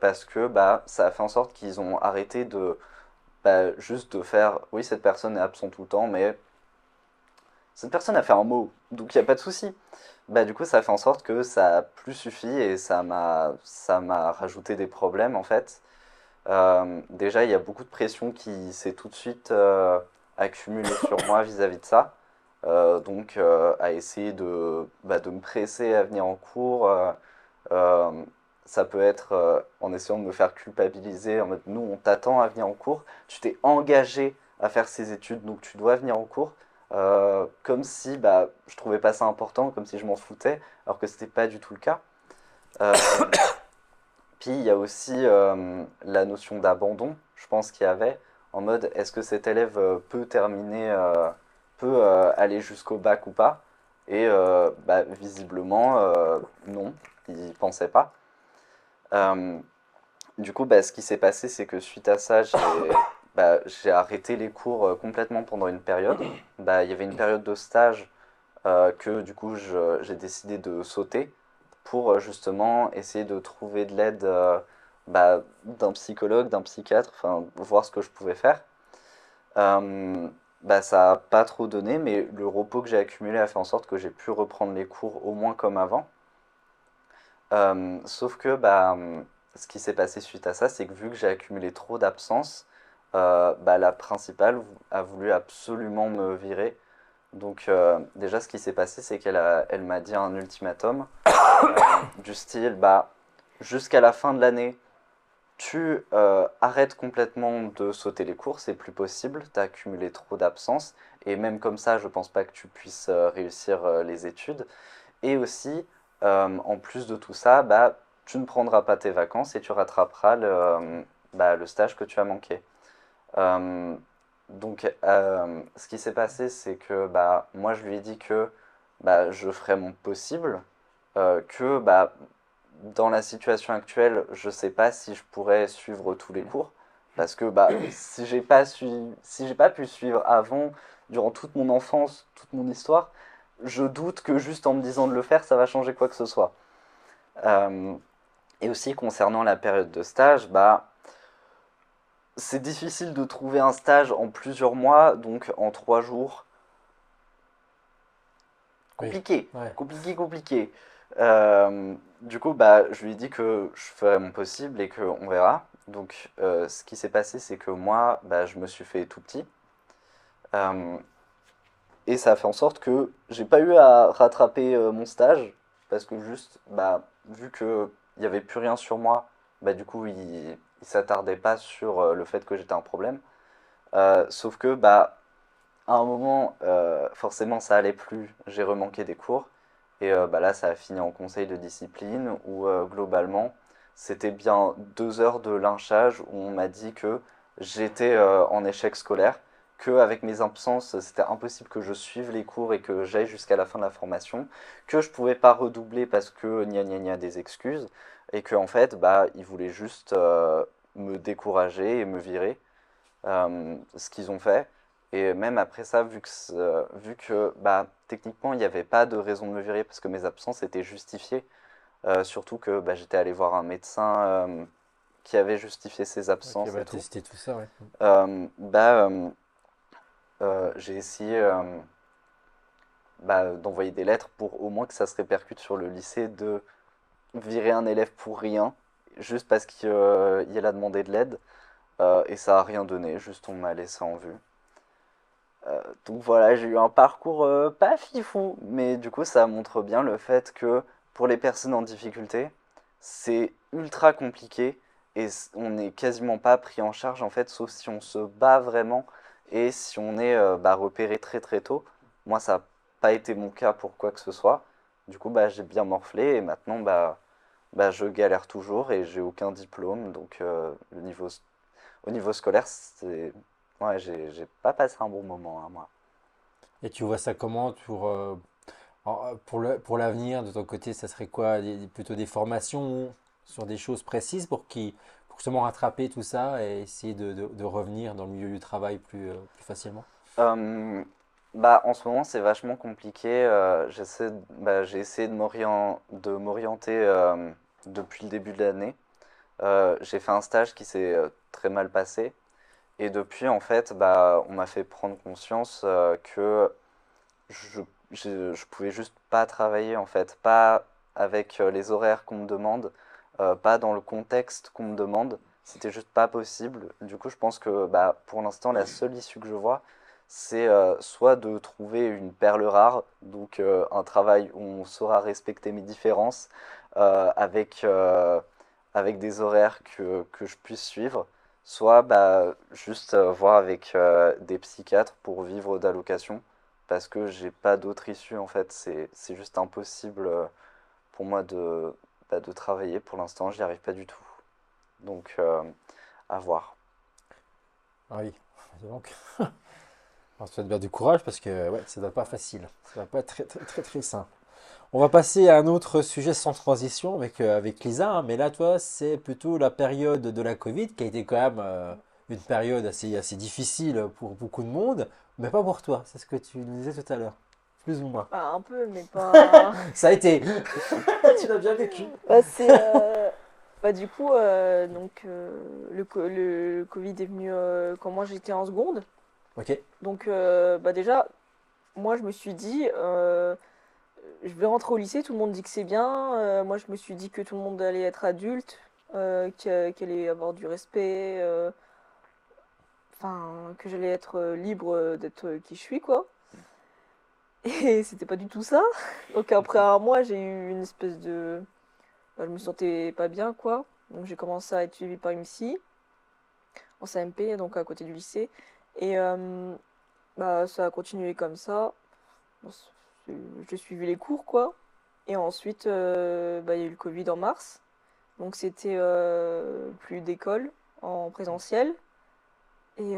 C: parce que ça a fait en sorte qu'ils ont arrêté de juste de faire oui cette personne est absente tout le temps mais cette personne a fait un mot donc il n'y a pas de souci. Du coup ça a fait en sorte que ça a plus suffi et ça m'a rajouté des problèmes en fait. Déjà il y a beaucoup de pression qui s'est tout de suite accumulée sur moi vis-à-vis de ça. Donc à essayer de me presser à venir en cours. Euh, Ça peut être en essayant de me faire culpabiliser, en mode nous on t'attend à venir en cours, tu t'es engagé à faire ces études donc tu dois venir en cours, comme si bah, je trouvais pas ça important, comme si je m'en foutais, alors que c'était pas du tout le cas. Euh, Puis il y a aussi la notion d'abandon, je pense qu'il y avait, en mode est-ce que cet élève peut terminer, peut aller jusqu'au bac ou pas? Et bah, visiblement, non, il pensait pas. Euh, du coup, bah, ce qui s'est passé, c'est que suite à ça, j'ai arrêté les cours complètement pendant une période. Bah, il y avait une période de stage que du coup j'ai décidé de sauter pour justement essayer de trouver de l'aide bah, d'un psychologue, d'un psychiatre, enfin voir ce que je pouvais faire. Bah, ça n'a pas trop donné, mais le repos que j'ai accumulé a fait en sorte que j'ai pu reprendre les cours au moins comme avant. Sauf que bah, ce qui s'est passé suite à ça, c'est que vu que j'ai accumulé trop d'absences, bah, la principale a voulu absolument me virer. Donc déjà ce qui s'est passé c'est elle m'a dit un ultimatum du style bah jusqu'à la fin de l'année tu arrêtes complètement de sauter les cours, c'est plus possible, tu as accumulé trop d'absences et même comme ça je pense pas que tu puisses réussir les études et aussi en plus de tout ça bah tu ne prendras pas tes vacances et tu rattraperas bah, le stage que tu as manqué. Euh, ce qui s'est passé, c'est que bah, moi, je lui ai dit que bah, je ferais mon possible, que bah, dans la situation actuelle, je ne sais pas si je pourrais suivre tous les cours, parce que bah, si j'ai pas pu suivre avant, durant toute mon enfance, toute mon histoire, je doute que juste en me disant de le faire, ça va changer quoi que ce soit. Euh, et aussi concernant la période de stage, bah, c'est difficile de trouver un stage en plusieurs mois, donc en 3 jours.
A: Oui,
C: Compliqué,
A: ouais.
C: compliqué, compliqué. Du coup, bah, je lui ai dit que je ferais mon possible et qu'on verra. Donc, ce qui s'est passé, c'est que moi, bah, je me suis fait tout petit. Euh, et ça a fait en sorte que j'ai pas eu à rattraper mon stage. Parce que juste, bah, vu qu'il n'y avait plus rien sur moi, bah, du coup, il s'attardait pas sur le fait que j'étais un problème. Sauf que, bah, à un moment, forcément, ça allait plus. J'ai remanqué des cours. Et bah, là, ça a fini en conseil de discipline où, globalement, c'était bien 2 heures de lynchage où on m'a dit que j'étais en échec scolaire, qu'avec mes absences, c'était impossible que je suive les cours et que j'aille jusqu'à la fin de la formation, que je pouvais pas redoubler parce que gna gna gna des excuses, et que en fait, bah, ils voulaient juste me décourager et me virer ce qu'ils ont fait. Et même après ça, vu que bah, techniquement, il n'y avait pas de raison de me virer parce que mes absences étaient justifiées, surtout que bah, j'étais allé voir un médecin qui avait justifié ses
A: Ok,
C: absences
A: bah,
C: et tout,
A: tester tout ça, ouais.
C: bah, j'ai essayé bah, d'envoyer des lettres pour au moins que ça se répercute sur le lycée de virer un élève pour rien, juste parce qu'il a demandé de l'aide, et ça n'a rien donné, juste on m'a laissé en vue. Donc voilà, j'ai eu un parcours pas fifou, mais du coup ça montre bien le fait que pour les personnes en difficulté, c'est ultra compliqué et on n'est quasiment pas pris en charge en fait, sauf si on se bat vraiment et si on est bah, repéré très très tôt. Moi ça n'a pas été mon cas pour quoi que ce soit. Du coup bah, j'ai bien morflé et maintenant bah, je galère toujours et j'ai aucun diplôme. Donc au niveau scolaire, ouais, j'ai pas passé un bon moment, hein, moi.
A: Et tu vois ça comment pour l'avenir, de ton côté, ça serait quoi? Plutôt des formations sur des choses précises pour justement rattraper tout ça et essayer de revenir dans le milieu du travail plus facilement?
C: Euh, Bah, en ce moment, c'est vachement compliqué. J'ai essayé de m'orienter depuis le début de l'année. J'ai fait un stage qui s'est très mal passé. Et depuis, en fait, bah, on m'a fait prendre conscience que je, je pouvais juste pas travailler, en fait. Pas avec les horaires qu'on me demande, pas dans le contexte qu'on me demande. C'était juste pas possible. Du coup, je pense que bah, pour l'instant, la seule issue que je vois, c'est soit de trouver une perle rare, donc un travail où on saura respecter mes différences, avec des horaires que je puisse suivre, soit bah, juste voir avec des psychiatres pour vivre d'allocation. parce que j'ai pas d'autre issue en fait. C'est juste impossible pour moi de travailler. Pour l'instant, j'y arrive pas du tout. Donc, à voir.
A: Ah oui, donc, on te souhaite bien du courage parce que ouais, ça doit pas facile. Ça va pas être très, très, très, très simple. On va passer à un autre sujet sans transition avec Lisa, hein. Mais là, toi, c'est plutôt la période de la Covid qui a été quand même une période assez difficile pour beaucoup de monde, mais pas pour toi. C'est ce que tu nous disais tout à l'heure, plus ou moins.
B: Bah, un peu, mais pas.
A: Ça a été. Tu l'as bien vécu.
B: Bah, bah, du coup, donc, le Covid est venu quand moi j'étais en seconde.
A: Ok.
B: Donc, bah, déjà, moi je me suis dit, je vais rentrer au lycée, tout le monde dit que c'est bien. Moi je me suis dit que tout le monde allait être adulte, qu'il allait avoir du respect, enfin, que j'allais être libre d'être qui je suis, quoi. Et c'était pas du tout ça. Donc, après un mois, j'ai eu une espèce de. Bah, je me sentais pas bien, quoi. Donc, j'ai commencé à être suivie par une psy en CMP, donc à côté du lycée. Et bah, ça a continué comme ça. Bon, j'ai suivi les cours, quoi. Et ensuite, bah, il y a eu le Covid en mars. Donc, c'était plus d'école en présentiel. Et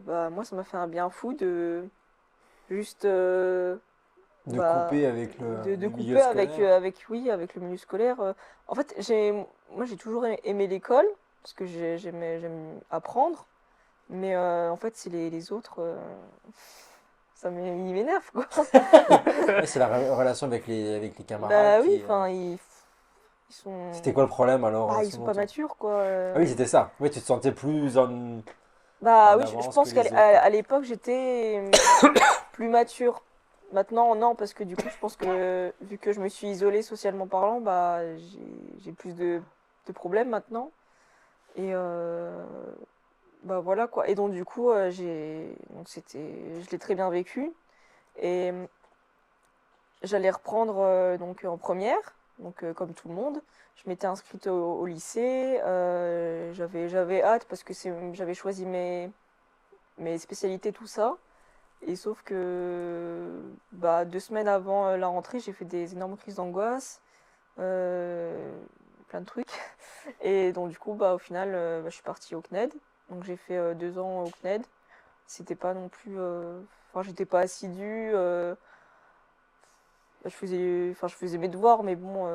B: bah, moi, ça m'a fait un bien fou de juste
A: De
B: bah,
A: couper avec
B: de
A: le milieu
B: couper avec,
A: scolaire.
B: oui, avec le milieu scolaire. En fait, moi, j'ai toujours aimé l'école parce que j'aime apprendre. Mais en fait, c'est les autres, ils m'énervent, quoi.
A: Ouais, c'est la relation avec les camarades
B: Bah oui,
A: qui.
B: enfin, ils
A: C'était
B: sont,
A: quoi le problème alors
B: bah, ils sont
A: selon
B: pas
A: toi?
B: matures, quoi.
A: Ah oui, c'était ça. Oui, tu te sentais plus
B: Bah
A: en
B: oui, je
A: avance que
B: pense qu'à
A: les autres, quoi.
B: à l'époque, j'étais plus mature. Maintenant, non, parce que du coup, je pense que vu que je me suis isolée socialement parlant, bah, j'ai plus de problèmes maintenant. Et bah voilà quoi. Et donc du coup, je l'ai très bien vécu. Et j'allais reprendre donc en première, donc comme tout le monde. Je m'étais inscrite au lycée. J'avais hâte parce que j'avais choisi mes spécialités, tout ça. Et sauf que bah, 2 semaines avant la rentrée, j'ai fait des énormes crises d'angoisse, euh, plein de trucs. Et donc du coup, bah, au final, bah, je suis partie au CNED. Donc j'ai fait 2 ans au CNED. C'était pas non plus... Enfin, j'étais pas assidue. Je faisais mes devoirs, mais bon,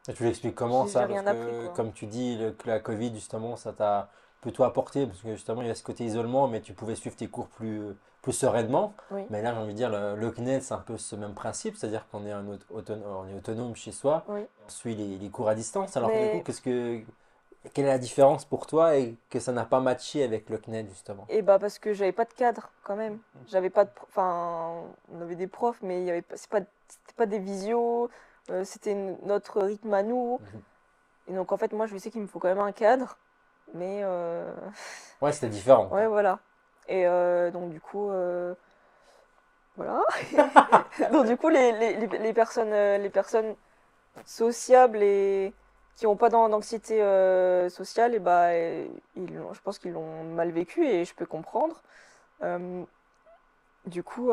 A: Et tu l'expliques comment
B: j'ai
A: ça? Parce
B: rien appris,
A: que
B: quoi.
A: comme tu dis, que la Covid, justement, ça t'a plutôt apporté, parce que justement, il y a ce côté isolement, mais tu pouvais suivre tes cours plus sereinement.
B: Oui,
A: Mais là, j'ai envie de dire, le CNED, c'est un peu ce même principe, c'est-à-dire qu'on est, on est autonome chez soi,
B: oui.
A: on suit les cours à distance. Alors du coup,
B: Mais
A: quelle est la différence pour toi et que ça n'a pas matché avec le CNED, justement?
B: et bah parce que j'avais pas de cadre quand même. J'avais pas de, enfin, on avait des profs, mais il y avait pas, c'était pas des visios. C'était notre rythme à nous.
A: Mhm.
B: Et donc en fait, moi, je sais qu'il me faut quand même un cadre, mais
A: Ouais, c'était différent,
B: ouais,
A: quoi.
B: voilà. Et donc du coup, voilà. Donc du coup, les personnes sociables et qui n'ont pas d'anxiété sociale, et bah, je pense qu'ils l'ont mal vécu et je peux comprendre. Euh, du coup,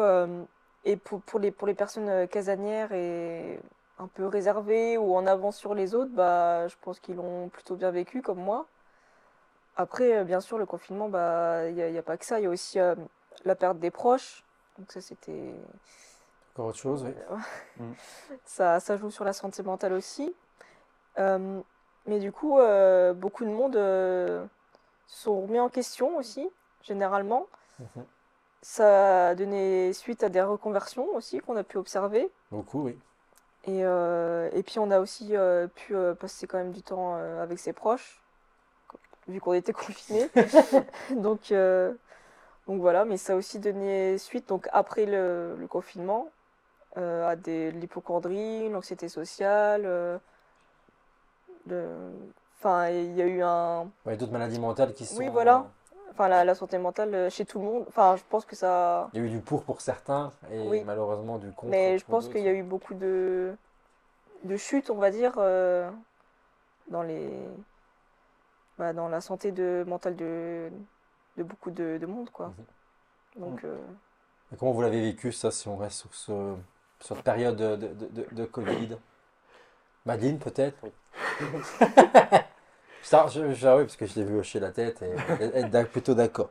B: et pour les personnes casanières et un peu réservées ou en avance sur les autres, bah, je pense qu'ils l'ont plutôt bien vécu comme moi. Après, bien sûr, le confinement, bah, y a pas que ça, il y a aussi la perte des proches. Donc ça, c'était...
A: Encore autre chose, oui.
D: Mm.
B: Ça joue sur la santé mentale aussi. Euh, mais du coup, beaucoup de monde se sont remis en question aussi, généralement.
A: Mhm.
B: Ça a donné suite à des reconversions aussi qu'on a pu observer.
A: Beaucoup, oui.
B: Et puis on a aussi pu passer quand même du temps avec ses proches, vu qu'on était confinés. Donc, donc voilà, mais ça a aussi donné suite, donc après le confinement, à de l'hypochondrie, l'anxiété sociale. Le- Enfin, il y a eu un...
A: Ouais, d'autres maladies mentales qui
B: Oui,
A: sont.
B: voilà. Enfin, la santé mentale chez tout le monde. Enfin, je pense que ça...
A: Il y a eu du pour certains et
B: Oui,
A: malheureusement du contre
B: mais je
A: pour
B: pense qu'il
A: d'autres.
B: y a eu beaucoup de chutes, on va dire, dans bah, dans la santé mentale de beaucoup de monde, quoi.
A: Mhm.
B: Donc,
A: Et comment vous l'avez vécu, ça, si on reste sur cette période de Covid? Madeleine, peut-être?
C: Oui.
A: Ça, oui, parce que je l'ai vu hocher la tête et être plutôt d'accord.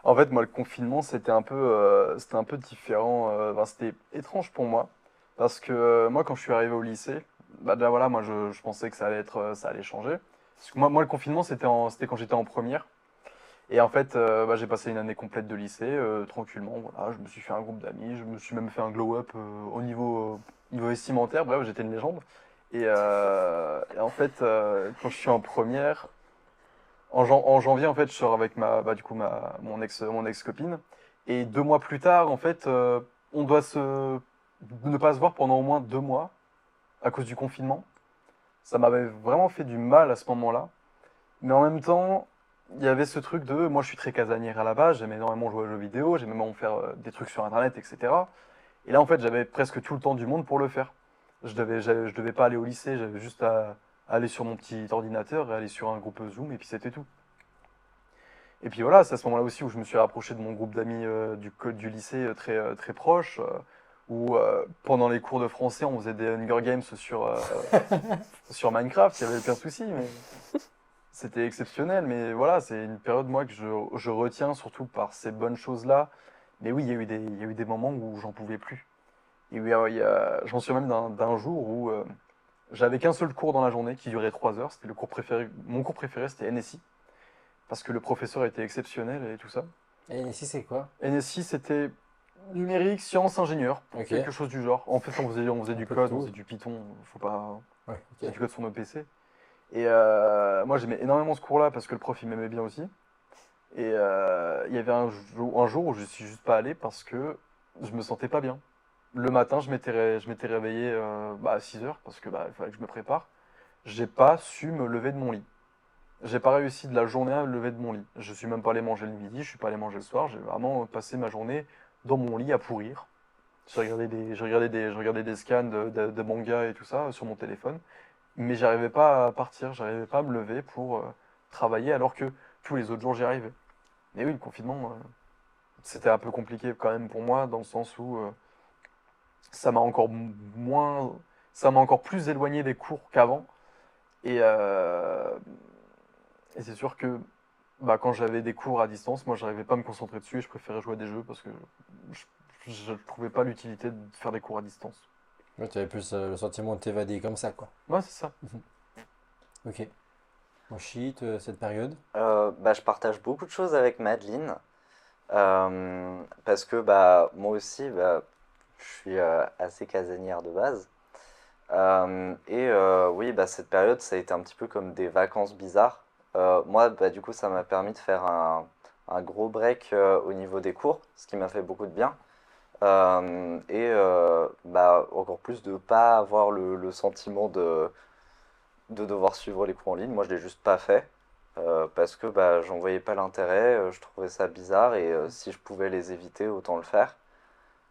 D: En fait, moi, le confinement, c'était un peu différent. Enfin, c'était étrange pour moi. Parce que moi, quand je suis arrivé au lycée, bah, déjà, voilà, moi, je pensais que ça allait changer. Parce que moi, le confinement, c'était quand j'étais en première. Et en fait, bah, j'ai passé une année complète de lycée, tranquillement. Voilà, je me suis fait un groupe d'amis, je me suis même fait un glow-up niveau vestimentaire. Bref, j'étais une légende. Et en fait, quand je suis en première, en janvier, en fait, je sors avec mon ex-copine. Et 2 mois plus tard, en fait, on doit ne pas se voir pendant au moins 2 mois à cause du confinement. Ça m'avait vraiment fait du mal à ce moment-là. Mais en même temps, il y avait ce truc de, moi je suis très casanière à la base, j'aimais énormément jouer aux jeux vidéo, j'aimais énormément faire des trucs sur Internet, etc. Et là, en fait, j'avais presque tout le temps du monde pour le faire. Je devais pas aller au lycée, j'avais juste à aller sur mon petit ordinateur et aller sur un groupe Zoom, et puis c'était tout. Et puis voilà, c'est à ce moment-là aussi où je me suis rapproché de mon groupe d'amis du lycée très proche, où pendant les cours de français, on faisait des Hunger Games sur Minecraft, il n'y avait aucun souci, mais c'était exceptionnel. Mais voilà, c'est une période, moi, que je retiens surtout par ces bonnes choses-là. Mais oui, il y a eu des moments où j'en pouvais plus. J'en suis même d'un jour où j'avais qu'un seul cours dans la journée qui durait 3 heures. C'était le cours préféré, mon cours préféré, c'était NSI parce que le professeur était exceptionnel et tout ça.
A: Et ici, c'est quoi?
D: NSI, c'était numérique, sciences, ingénieur,
A: Ok,
D: quelque chose du genre. En fait, on faisait
A: un
D: du
A: peu de
D: code, on
A: tout.
D: faisait du Python, faut pas,
A: Ouais,
D: on faisait
A: ok.
D: du code sur nos PC. Et moi, j'aimais énormément ce cours-là parce que le prof, il m'aimait bien aussi. Et il y avait un jour où je suis juste pas allé parce que je me sentais pas bien. Le matin, je m'étais réveillé à 6 heures parce que il fallait que je me prépare. J'ai pas su me lever de mon lit. J'ai pas réussi de la journée à me lever de mon lit. Je suis même pas allé manger le midi, je suis pas allé manger le soir. J'ai vraiment passé ma journée dans mon lit à pourrir. Je regardais des scans de mangas et tout ça sur mon téléphone. Mais j'arrivais pas à partir, j'arrivais pas à me lever pour travailler alors que tous les autres jours j'y arrivais. Mais oui, le confinement, c'était un peu compliqué quand même pour moi dans le sens où ça m'a encore moins, ça m'a encore plus éloigné des cours qu'avant. Et, euh, et c'est sûr que bah, quand j'avais des cours à distance, moi j'arrivais pas à me concentrer dessus et je préférais jouer à des jeux parce que je trouvais pas l'utilité de faire des cours à distance.
A: Ouais, tu avais plus le sentiment de t'évader comme ça, quoi.
D: Ouais, c'est ça.
A: Mhm. Ok. Moi, shit, cette période.
C: Bah, je partage beaucoup de choses avec Madeleine. Parce que moi aussi, je suis assez casanière de base. Oui, cette période, ça a été un petit peu comme des vacances bizarres. Moi, du coup, ça m'a permis de faire un gros break au niveau des cours, ce qui m'a fait beaucoup de bien. Encore plus de pas avoir le sentiment de devoir suivre les cours en ligne. Moi, je l'ai juste pas fait parce que j'en voyais pas l'intérêt, je trouvais ça bizarre et si je pouvais les éviter, autant le faire.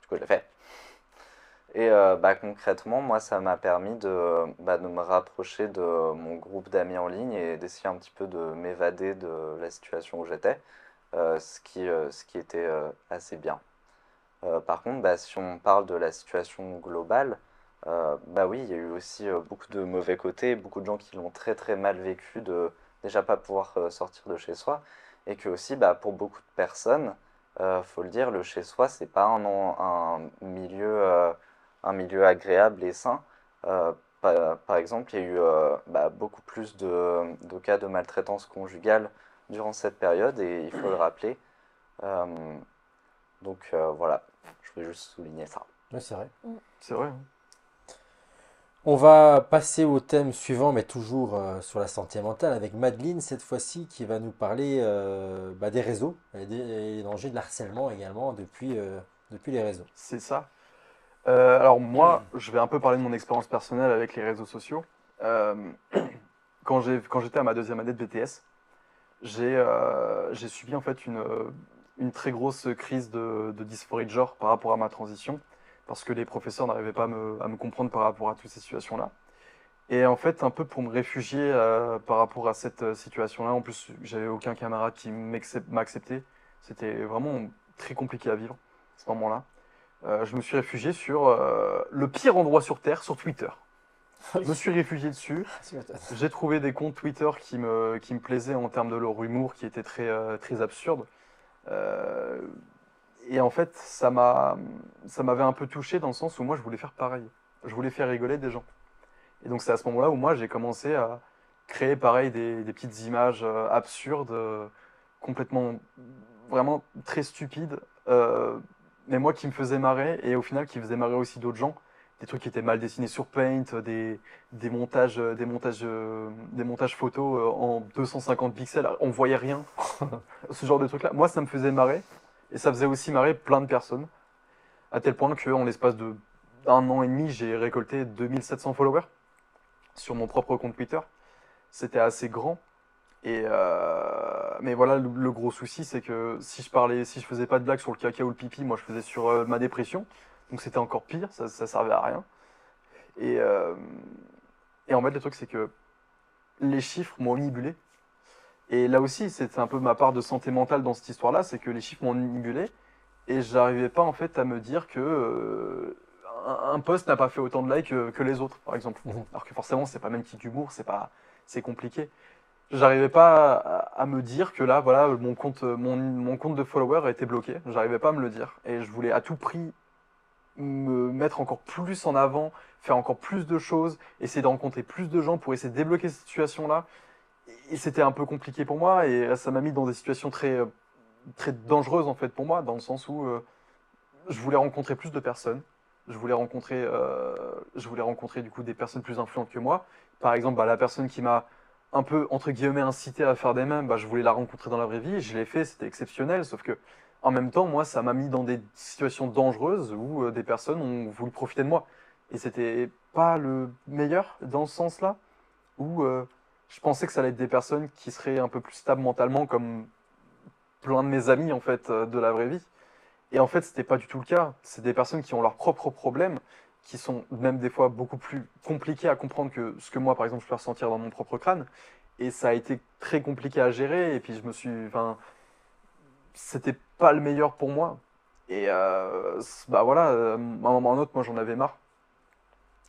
C: Du coup, je l'ai fait. Et concrètement, moi, ça m'a permis de me rapprocher de mon groupe d'amis en ligne et d'essayer un petit peu de m'évader de la situation où j'étais, ce qui était assez bien. Par contre, si on parle de la situation globale, oui, il y a eu aussi beaucoup de mauvais côtés, beaucoup de gens qui l'ont très très mal vécu de déjà pas pouvoir sortir de chez soi, et que aussi, pour beaucoup de personnes, faut le dire, le chez soi, c'est pas un milieu agréable et sain. Par exemple, il y a eu beaucoup plus de cas de maltraitance conjugale durant cette période, et il faut le rappeler. Euh, voilà, je voulais juste souligner ça.
A: Ouais, c'est vrai.
D: C'est vrai, hein.
A: On va passer au thème suivant, mais toujours sur la santé mentale, avec Madeleine cette fois-ci qui va nous parler des réseaux et des dangers de l'harcèlement également depuis les réseaux.
D: C'est ça. Alors moi, je vais un peu parler de mon expérience personnelle avec les réseaux sociaux. Euh, quand j'étais à ma deuxième année de BTS, j'ai subi en fait une très grosse crise de dysphorie de genre par rapport à ma transition, parce que les professeurs n'arrivaient pas à me comprendre par rapport à toutes ces situations-là. Et en fait, un peu pour me réfugier par rapport à cette situation-là, en plus, j'avais aucun camarade qui m'a accepté. C'était vraiment très compliqué à vivre. ce moment-là. Je me suis réfugié sur le pire endroit sur Terre, sur Twitter. Je me suis réfugié dessus. J'ai trouvé des comptes Twitter qui me plaisaient en termes de leur humour, qui étaient très absurdes. Euh, et en fait, ça m'avait un peu touché dans le sens où moi, je voulais faire pareil. Je voulais faire rigoler des gens. Et donc, c'est à ce moment-là où moi, j'ai commencé à créer pareil des petites images absurdes, complètement, vraiment très stupides, mais moi qui me faisais marrer et au final qui faisait marrer aussi d'autres gens. Des trucs qui étaient mal dessinés sur Paint, des montages photos en 250 pixels, on voyait rien. Ce genre de trucs-là. Moi, ça me faisait marrer et ça faisait aussi marrer plein de personnes. À tel point qu'en l'espace de un an et demi, j'ai récolté 2700 followers sur mon propre compte Twitter. C'était assez grand. Mais voilà, le gros souci, c'est que si je faisais pas de blagues sur le caca ou le pipi, moi je faisais sur ma dépression. Donc c'était encore pire, ça servait à rien. Et, euh, et en fait, le truc, c'est que les chiffres m'ont omnibulé. Et là aussi, c'était un peu ma part de santé mentale dans cette histoire-là, c'est que les chiffres m'ont omnibulé. Et j'arrivais pas en fait à me dire que un post n'a pas fait autant de likes que les autres, par exemple.
A: Mhm.
D: Alors que forcément, c'est pas le même type d'humour, c'est compliqué. J'arrivais pas à me dire que là, voilà, mon compte de followers a été bloqué. J'arrivais pas à me le dire. Et je voulais à tout prix me mettre encore plus en avant, faire encore plus de choses, essayer de rencontrer plus de gens pour essayer de débloquer cette situation-là. Et c'était un peu compliqué pour moi et ça m'a mis dans des situations très dangereuses en fait pour moi, dans le sens où je voulais rencontrer plus de personnes. Je voulais rencontrer du coup des personnes plus influentes que moi. Par exemple, bah, la personne qui m'a un peu, entre guillemets, incité à faire des mèmes, bah, je voulais la rencontrer dans la vraie vie. Je l'ai fait, c'était exceptionnel. Sauf que, en même temps, moi, ça m'a mis dans des situations dangereuses où des personnes ont voulu profiter de moi. Et c'était pas le meilleur dans ce sens-là, où je pensais que ça allait être des personnes qui seraient un peu plus stables mentalement, comme plein de mes amis, en fait, de la vraie vie. Et en fait, c'était pas du tout le cas. C'est des personnes qui ont leurs propres problèmes, qui sont même des fois beaucoup plus compliqués à comprendre que ce que moi, par exemple, je peux ressentir dans mon propre crâne. Et ça a été très compliqué à gérer. Et puis enfin, c'était pas le meilleur pour moi. Et bah voilà, à un moment ou à un autre, moi, j'en avais marre.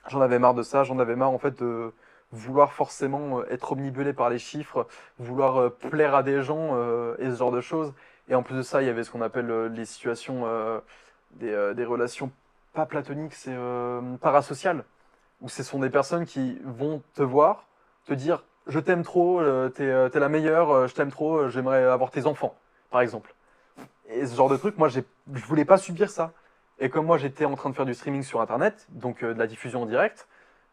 D: J'en avais marre de ça. J'en avais marre en fait de vouloir forcément être omnibulé par les chiffres, vouloir plaire à des gens et ce genre de choses. Et en plus de ça, il y avait ce qu'on appelle les situations, des relations pas platoniques, c'est parasociales, où ce sont des personnes qui vont te voir, te dire je t'aime trop, t'es la meilleure, je t'aime trop, j'aimerais avoir tes enfants, par exemple. Et ce genre de truc, moi, je voulais pas subir ça. Et comme moi, j'étais en train de faire du streaming sur Internet, donc de la diffusion en direct,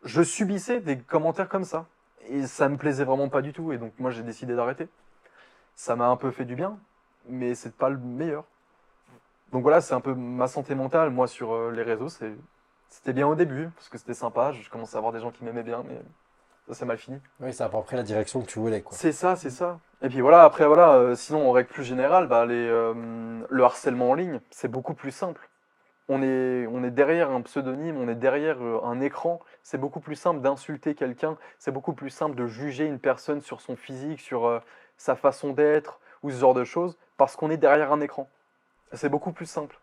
D: je subissais des commentaires comme ça. Et ça me plaisait vraiment pas du tout. Et donc, moi, j'ai décidé d'arrêter. Ça m'a un peu fait du bien, mais c'est pas le meilleur. Donc voilà, c'est un peu ma santé mentale, moi, sur les réseaux. C'était bien au début, parce que c'était sympa. Je commençais à avoir des gens qui m'aimaient bien, mais ça s'est mal fini.
A: Oui, ça a pas pris la direction que tu voulais, quoi.
D: C'est ça, c'est ça. Et puis voilà, après, voilà, sinon, en règle plus générale, bah, le harcèlement en ligne, c'est beaucoup plus simple. On est derrière un pseudonyme, on est derrière un écran. C'est beaucoup plus simple d'insulter quelqu'un, c'est beaucoup plus simple de juger une personne sur son physique, sur sa façon d'être ou ce genre de choses, parce qu'on est derrière un écran. C'est beaucoup plus simple.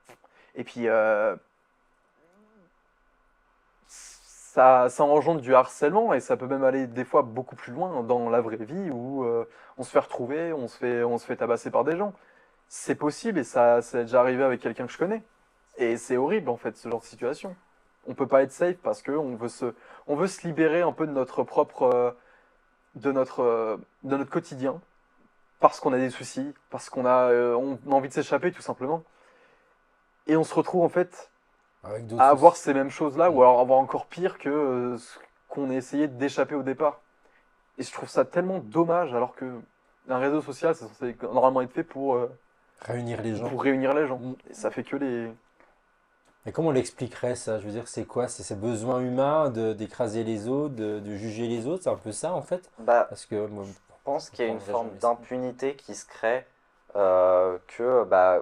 D: Et puis, ça engendre du harcèlement et ça peut même aller des fois beaucoup plus loin dans la vraie vie où on se fait retrouver, on se fait tabasser par des gens. C'est possible et ça est déjà arrivé avec quelqu'un que je connais. Et c'est horrible en fait ce genre de situation. On peut pas être safe parce que on veut se libérer un peu de notre propre, de notre quotidien, parce qu'on a des soucis, parce on a envie de s'échapper tout simplement. Et on se retrouve en fait
A: Avec d'autres
D: à avoir
A: soucis.
D: ces mêmes choses-là, ou alors avoir encore pire que ce qu'on a essayé d'échapper au départ. Et je trouve ça tellement dommage, alors que un réseau social, c'est censé normalement être fait
A: Réunir les gens.
D: pour réunir les gens.
A: Mm.
D: Et ça fait que les...
A: Mais comment on l'expliquerait ça? Je veux dire, c'est quoi? C'est ces besoins humains d'écraser les autres, de juger les autres? C'est un peu ça en fait?
C: Bah,
A: Parce que moi,
C: je pense qu'il y a une
A: comprendrais
C: forme
A: jamais ça.
C: d'impunité qui se crée, que bah,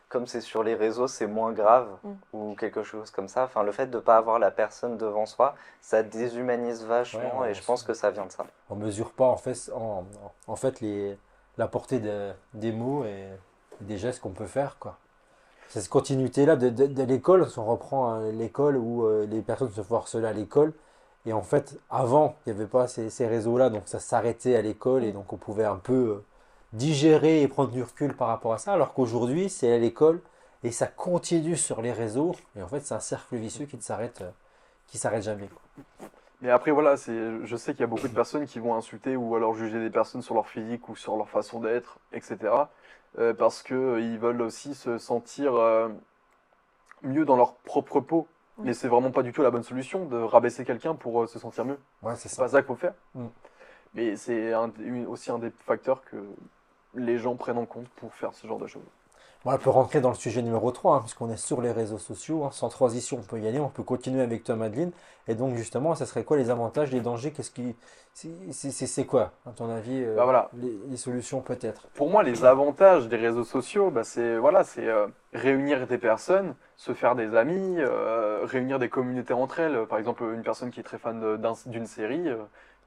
C: comme c'est sur les réseaux, c'est moins grave
B: Mm.
C: ou quelque chose comme ça. Enfin, le fait de ne pas avoir la personne devant soi, ça déshumanise
A: Ouais,
C: vachement et je pense que ça vient de ça.
A: on mesure pas en fait la portée des mots et des gestes qu'on peut faire, quoi. C'est cette continuité-là de l'école, si on reprend l'école où les personnes se font harceler à l'école. Et en fait, avant, il n'y avait pas ces réseaux-là, donc ça s'arrêtait à l'école et
B: Mm.
A: donc on pouvait un peu digérer et prendre du recul par rapport à ça. Alors qu'aujourd'hui, c'est à l'école et ça continue sur les réseaux. Et en fait, c'est un cercle vicieux qui s'arrête jamais, quoi.
D: Mais après, voilà, je sais qu'il y a beaucoup de personnes qui vont insulter ou alors juger des personnes sur leur physique ou sur leur façon d'être, etc. Parce qu'ils veulent aussi se sentir mieux dans leur propre peau.
B: Mm.
D: Mais c'est vraiment pas du tout la bonne solution de rabaisser quelqu'un pour se sentir mieux.
A: Ouais, c'est
D: C'est
A: ça.
D: pas ça qu'il faut faire.
A: Mm.
D: Mais c'est aussi un des facteurs que les gens prennent en compte pour faire ce genre de choses.
A: Bon, on peut rentrer dans le sujet numéro 3, hein, puisqu'on est sur les réseaux sociaux, hein. Sans transition, on peut y aller, on peut continuer avec toi, Madeleine. Et donc, justement, ça serait quoi les avantages, les dangers? C'est quoi, à ton avis,
D: Bah voilà.
A: les solutions peut-être?
D: Pour moi, les avantages des réseaux sociaux, bah c'est voilà, c'est réunir des personnes, se faire des amis, réunir des communautés entre elles. Par exemple, une personne qui est très fan d'une série,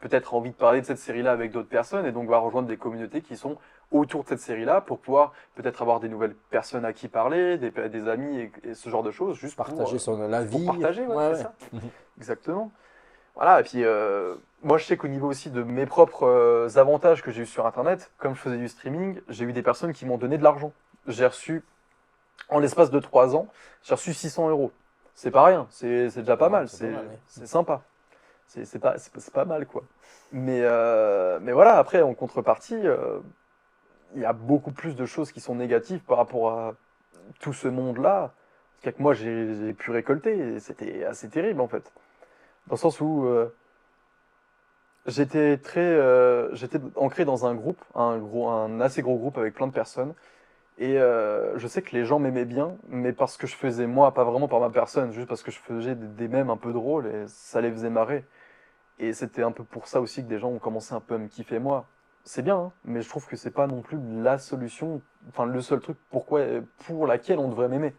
D: peut-être envie de parler de cette série-là avec d'autres personnes et donc va rejoindre des communautés qui sont autour de cette série-là pour pouvoir peut-être avoir des nouvelles personnes à qui parler, des amis et ce genre de choses, juste
A: Partager son avis.
D: pour partager, ouais,
A: Ouais,
D: c'est
A: ouais.
D: ça.
A: Mhm.
D: Exactement. Voilà, et puis moi je sais qu'au niveau aussi de mes propres avantages que j'ai eu sur Internet, comme je faisais du streaming, j'ai eu des personnes qui m'ont donné de l'argent. J'ai reçu, en l'espace de 3 ans, j'ai reçu 600 euros. C'est pas rien, c'est déjà pas
A: Ouais,
D: mal,
A: c'est pas mal, ouais.
D: c'est sympa. C'est pas mal quoi. Mais voilà, après en contrepartie, il y a beaucoup plus de choses qui sont négatives par rapport à tout ce monde-là, que moi j'ai pu récolter, et c'était assez terrible en fait. Dans le sens où j'étais ancré dans un groupe, un assez gros groupe avec plein de personnes. Et je sais que les gens m'aimaient bien, mais parce que je faisais moi, pas vraiment par ma personne, juste parce que je faisais des mèmes un peu drôles et ça les faisait marrer. Et c'était un peu pour ça aussi que des gens ont commencé un peu à me kiffer moi. C'est bien, hein, mais je trouve que c'est pas non plus la solution, enfin le seul truc pour laquelle on devrait m'aimer.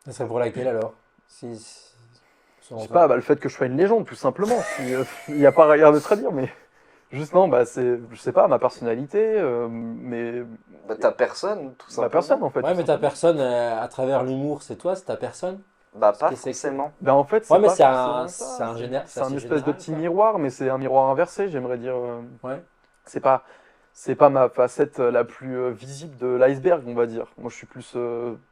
A: Ça serait pour laquelle alors?
D: Je
A: Selon
D: sais pas,
A: toi?
D: bah, le fait que je sois une légende, tout simplement. Il n'y a pas rien d'autre à dire, mais juste non, bah je sais pas, ma personnalité, mais
C: Bah, t'as personne, tout
D: ma personne
C: simplement.
D: en fait,
A: Ouais,
D: tout
A: mais ta
D: simplement.
A: personne, à travers l'humour, c'est toi, c'est ta personne?
C: Bah,
A: Ce
C: pas
A: que c'est que...
C: forcément.
D: Ben en fait,
A: Ouais,
D: c'est
A: mais
D: pas forcément
A: c'est
D: ça.
A: un
D: C'est
A: c'est
D: un
A: assez
D: espèce de
A: général,
D: petit
A: quoi.
D: miroir, mais c'est un miroir inversé, j'aimerais dire.
A: Ouais.
D: C'est pas, c'est pas ma facette la plus visible de l'iceberg, on va dire. Moi, je suis plus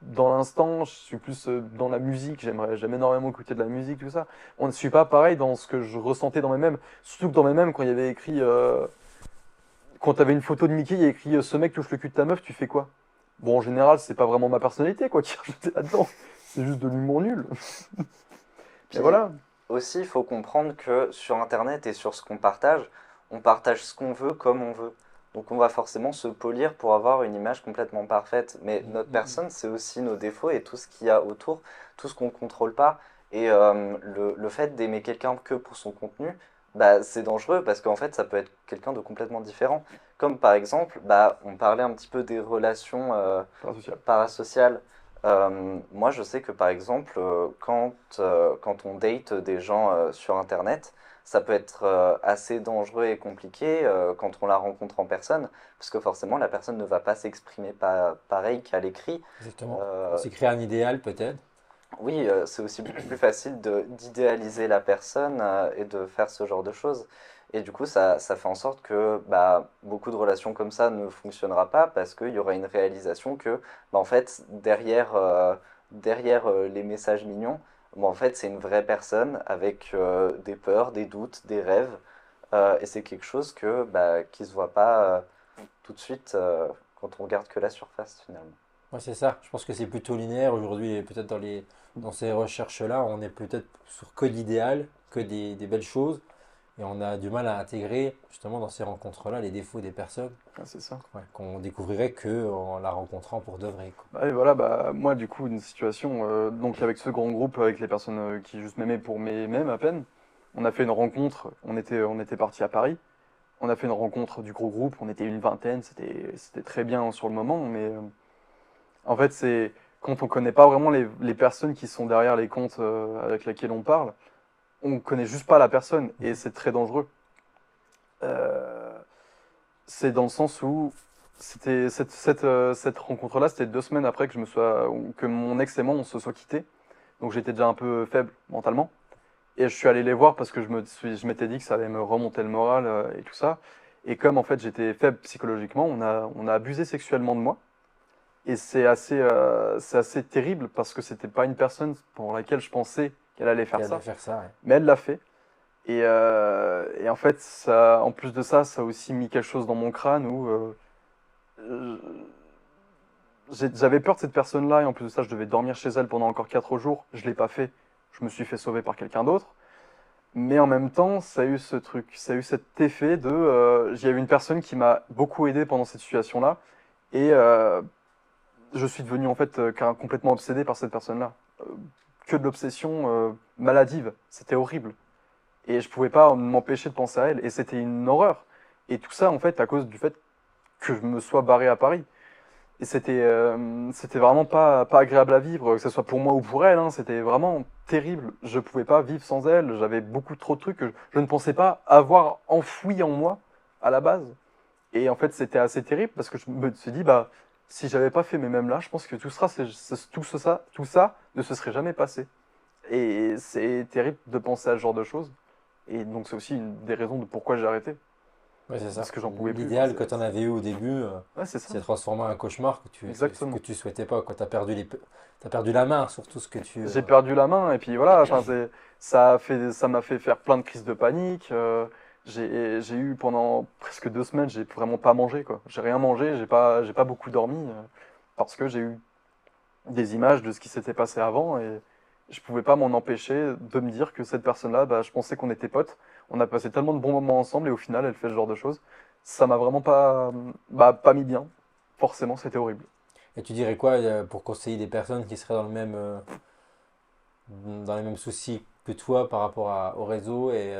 D: dans l'instant, je suis plus dans la musique. J'aime énormément écouter de la musique, tout ça. On ne suis pas pareil dans ce que je ressentais dans mes mèmes. Surtout que dans mes mèmes, quand il y avait écrit, quand t'avais une photo de Mickey, il y a écrit ce mec touche le cul de ta meuf, tu fais quoi? Bon, en général, c'est pas vraiment ma personnalité, quoi, qui est rajoutée là-dedans. C'est juste de l'humour nul. Et
C: Puis
D: voilà.
C: aussi, il faut comprendre que sur Internet et sur ce qu'on partage, on partage ce qu'on veut comme on veut. Donc on va forcément se polir pour avoir une image complètement parfaite. Mais notre personne, c'est aussi nos défauts et tout ce qu'il y a autour, tout ce qu'on ne contrôle pas. Et le fait d'aimer quelqu'un que pour son contenu, bah, c'est dangereux parce qu'en fait, ça peut être quelqu'un de complètement différent. Comme par exemple, bah, on parlait un petit peu des relations
D: Parasocial.
C: parasocial. Moi, je sais que par exemple, quand on date des gens sur Internet, ça peut être assez dangereux et compliqué quand on la rencontre en personne, parce que forcément, la personne ne va pas s'exprimer pareil qu'à l'écrit.
A: Exactement. On
C: Euh,
A: s'est créé un idéal, peut-être.
C: oui, c'est aussi beaucoup plus facile d'idéaliser la personne et de faire ce genre de choses. Et du coup, ça fait en sorte que bah, beaucoup de relations comme ça ne fonctionnera pas parce qu'il y aura une réalisation que, bah, en fait, derrière les messages mignons, bah, en fait, c'est une vraie personne avec des peurs, des doutes, des rêves. Et c'est quelque chose qui ne se voit pas tout de suite quand on regarde que la surface, finalement.
A: Ouais, c'est ça. Je pense que c'est plutôt linéaire aujourd'hui. Et peut-être dans ces recherches-là, on est peut-être sur que l'idéal, que des belles choses. Et on a du mal à intégrer, justement, dans ces rencontres-là, les défauts des personnes,
D: Ah, c'est ça.
A: ouais, qu'on découvrirait que en la rencontrant pour de vrai, quoi.
D: Bah, et voilà, bah, moi, du coup, une situation, donc avec ce grand groupe, avec les personnes qui juste m'aimaient pour mes mèmes à peine, on a fait une rencontre, on était parti à Paris, on a fait une rencontre du gros groupe, on était une vingtaine, c'était très bien sur le moment, mais en fait, c'est quand on connaît pas vraiment les personnes qui sont derrière les comptes avec lesquels on parle, on connaît juste pas la personne, et c'est très dangereux. Euh, c'est dans le sens où c'était cette rencontre-là, c'était 2 semaines après que mon ex et moi on se soit quittés. Donc j'étais déjà un peu faible mentalement. Et je suis allé les voir parce que je m'étais dit que ça allait me remonter le moral et tout ça. Et comme en fait j'étais faible psychologiquement, on a abusé sexuellement de moi. Et c'est assez terrible parce que c'était pas une personne pour laquelle je pensais qu'elle allait
A: Qui
D: faire
A: allait
D: ça.
A: faire ça, ouais.
D: Mais elle l'a fait. Et en fait, en plus de ça, ça a aussi mis quelque chose dans mon crâne où euh, j'avais peur de cette personne-là. Et en plus de ça, je devais dormir chez elle pendant encore 4 jours. Je l'ai pas fait. Je me suis fait sauver par quelqu'un d'autre. Mais en même temps, ça a eu ce truc, ça a eu cet effet de. Il y a eu une personne qui m'a beaucoup aidé pendant cette situation-là. Et je suis devenu en fait complètement obsédé par cette personne-là. Que de l'obsession maladive. C'était horrible. Et je pouvais pas m'empêcher de penser à elle. Et c'était une horreur. Et tout ça, en fait, à cause du fait que je me sois barré à Paris. Et c'était vraiment pas agréable à vivre, que ce soit pour moi ou pour elle. Hein. C'était vraiment terrible. Je pouvais pas vivre sans elle. J'avais beaucoup trop de trucs que je ne pensais pas avoir enfouis en moi à la base. Et en fait, c'était assez terrible parce que je me suis dit, bah, si j'avais pas fait mes mêmes là, je pense que tout ça ne se serait jamais passé. Et c'est terrible de penser à ce genre de choses. Et donc, c'est aussi une des raisons de pourquoi j'ai arrêté.
A: Ouais, c'est ça.
D: Parce que j'en pouvais plus. Quoi.
A: L'idéal que tu en avais eu au début,
D: Ouais, c'est ça.
A: c'est transformé en un cauchemar que
D: Exactement.
A: tu souhaitais pas. Tu as perdu t'as perdu la main sur tout ce que
D: J'ai perdu la main et puis voilà, enfin, ça m'a fait faire plein de crises de panique. J'ai eu pendant presque 2 semaines, j'ai vraiment pas mangé quoi. J'ai rien mangé, j'ai pas beaucoup dormi parce que j'ai eu des images de ce qui s'était passé avant et je pouvais pas m'en empêcher de me dire que cette personne-là, bah, je pensais qu'on était potes. On a passé tellement de bons moments ensemble et au final, elle fait ce genre de choses. Ça m'a vraiment pas mis bien. Forcément, c'était horrible.
A: Et tu dirais quoi pour conseiller des personnes qui seraient dans les mêmes soucis que toi par rapport au réseau et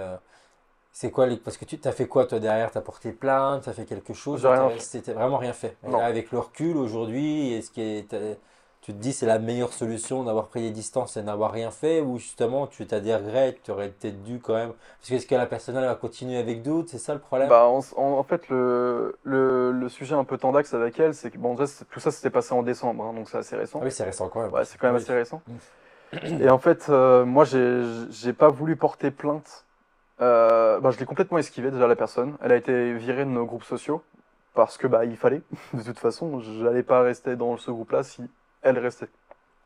A: c'est quoi parce que tu t'as fait quoi toi derrière? T'as porté plainte, t'as fait quelque chose
D: J'ai
A: ou
D: rien fait.
A: c'était vraiment rien fait? Et là
D: Non.
A: avec le recul aujourd'hui, tu te dis c'est la meilleure solution d'avoir pris des distances et n'avoir rien fait ou justement tu as des regrets, tu aurais peut-être dû quand même parce que est-ce que la personne elle va continuer avec d'autres, c'est ça le problème?
D: Bah, en fait, le sujet un peu tendax avec elle, c'est que bon, déjà, tout ça s'était passé en décembre, hein, donc c'est assez
A: Ah
D: récent.
A: oui, c'est récent quand même.
D: Ouais, c'est quand même
A: Oui.
D: assez récent. Et en fait, moi, j'ai pas voulu porter plainte. Bah, je l'ai complètement esquivé déjà la personne. Elle a été virée de nos groupes sociaux parce que bah il fallait. De toute façon, j'allais pas rester dans ce groupe-là si elle restait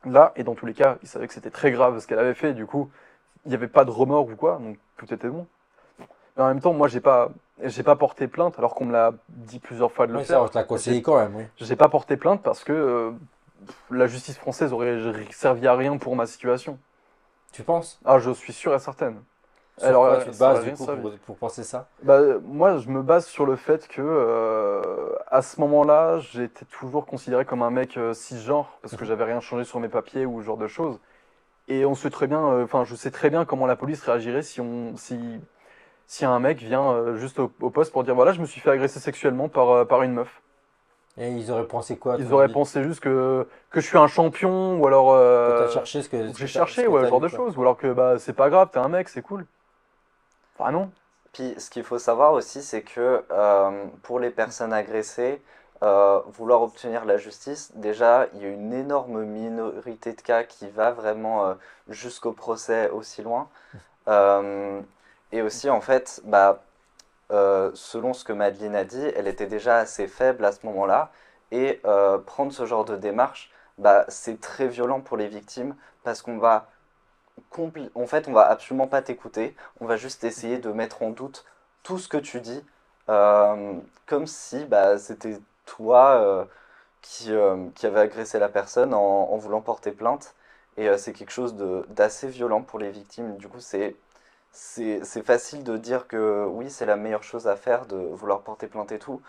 D: là. Et dans tous les cas, il savait que c'était très grave ce qu'elle avait fait. Du coup, il n'y avait pas de remords ou quoi, donc tout était bon. Mais en même temps, moi, j'ai pas porté plainte alors qu'on me l'a dit plusieurs fois de le
A: Oui, ça on
D: faire.
A: te l'a
D: J'ai,
A: conseillé quand même, oui.
D: j'ai pas porté plainte parce que la justice française aurait servi à rien pour ma situation.
A: Tu penses?
D: Ah, je suis sûr et certaine.
A: Sur
D: Alors,
A: quoi tu te
D: ça
A: bases
D: aurait
A: du
D: rien
A: coup
D: servi.
A: pour penser ça?
D: Bah, moi, je me base sur le fait que, à ce moment-là, j'étais toujours considéré comme un mec cisgenre, parce que j'avais rien changé sur mes papiers ou ce genre de choses. Et on sait très bien, enfin, je sais très bien comment la police réagirait si un mec vient juste au poste pour dire, voilà, je me suis fait agresser sexuellement par une meuf.
A: Et ils auraient pensé quoi à
D: Ils
A: ton
D: auraient
A: avis?
D: pensé juste que je suis un champion, ou alors
A: Que tu as cherché ce que,
D: ou que
A: ce
D: j'ai
A: que t'as, ce
D: cherché,
A: que
D: ouais, ce
A: t'as
D: genre
A: eu
D: de
A: quoi.
D: choses, ou alors que bah c'est pas grave, t'es un mec, c'est cool. Enfin non.
C: Puis ce qu'il faut savoir aussi, c'est que pour les personnes agressées, vouloir obtenir la justice, déjà, il y a une énorme minorité de cas qui va vraiment jusqu'au procès aussi loin. Euh, et aussi, en fait, bah, selon ce que Madeleine a dit, elle était déjà assez faible à ce moment-là. Et prendre ce genre de démarche, bah, c'est très violent pour les victimes parce qu'on va en fait, on va absolument pas t'écouter. On va juste essayer de mettre en doute tout ce que tu dis, comme si bah, c'était toi qui avait agressé la personne en voulant porter plainte. Et c'est quelque chose d'assez violent pour les victimes. Du coup, c'est facile de dire que oui, c'est la meilleure chose à faire de vouloir porter plainte et tout,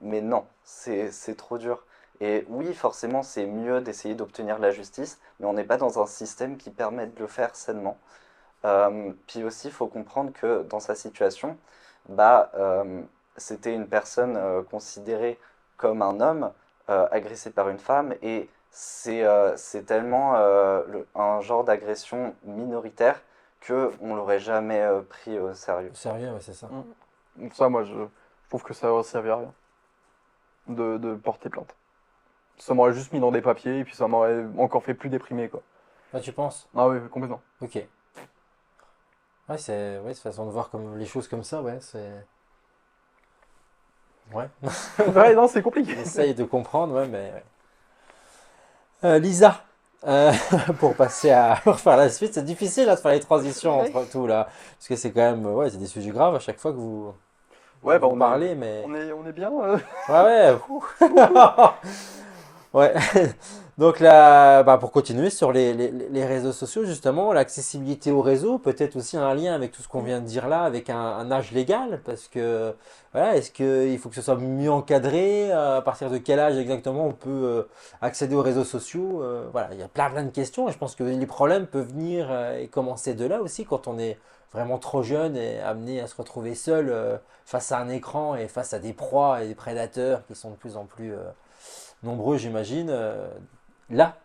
C: mais non, c'est trop dur. Et oui, forcément, c'est mieux d'essayer d'obtenir la justice, mais on n'est pas dans un système qui permet de le faire sainement. Puis aussi, il faut comprendre que dans sa situation, bah, c'était une personne considérée comme un homme agressé par une femme, et c'est tellement un genre d'agression minoritaire qu'on l'aurait jamais pris au sérieux.
A: Sérieux, ouais, c'est ça.
D: Donc ça, moi, je trouve que ça aurait servi à rien. de porter plainte. Ça m'aurait juste mis dans des papiers et puis ça m'aurait encore fait plus déprimer, quoi.
A: Ah, tu penses?
D: Ah oui, complètement.
A: Ok. Ouais, cette façon de voir comme, les choses comme ça, ouais, c'est... Ouais,
D: Ouais, non, c'est compliqué.
A: j'essaye de comprendre, ouais, mais... ouais. Lisa, pour passer à pour faire la suite, c'est difficile là, de faire les transitions
B: Oui.
A: entre tout là, parce que c'est quand même, ouais, c'est des sujets graves à chaque fois que
D: Ouais, bah
A: vous parlez, mais
D: on est bien.
A: ouais, ouais, ouh. Ouais. Donc là, bah, pour continuer sur les réseaux sociaux, justement, l'accessibilité au réseau, peut-être aussi un lien avec tout ce qu'on vient de dire là, avec un âge légal, parce que voilà, est-ce qu'il faut que ce soit mieux encadré? À partir de quel âge exactement on peut accéder aux réseaux sociaux? Voilà, il y a plein de questions et je pense que les problèmes peuvent venir et commencer de là aussi quand on est vraiment trop jeune et amené à se retrouver seul face à un écran et face à des proies et des prédateurs qui sont de plus en plus nombreux, j'imagine. Là,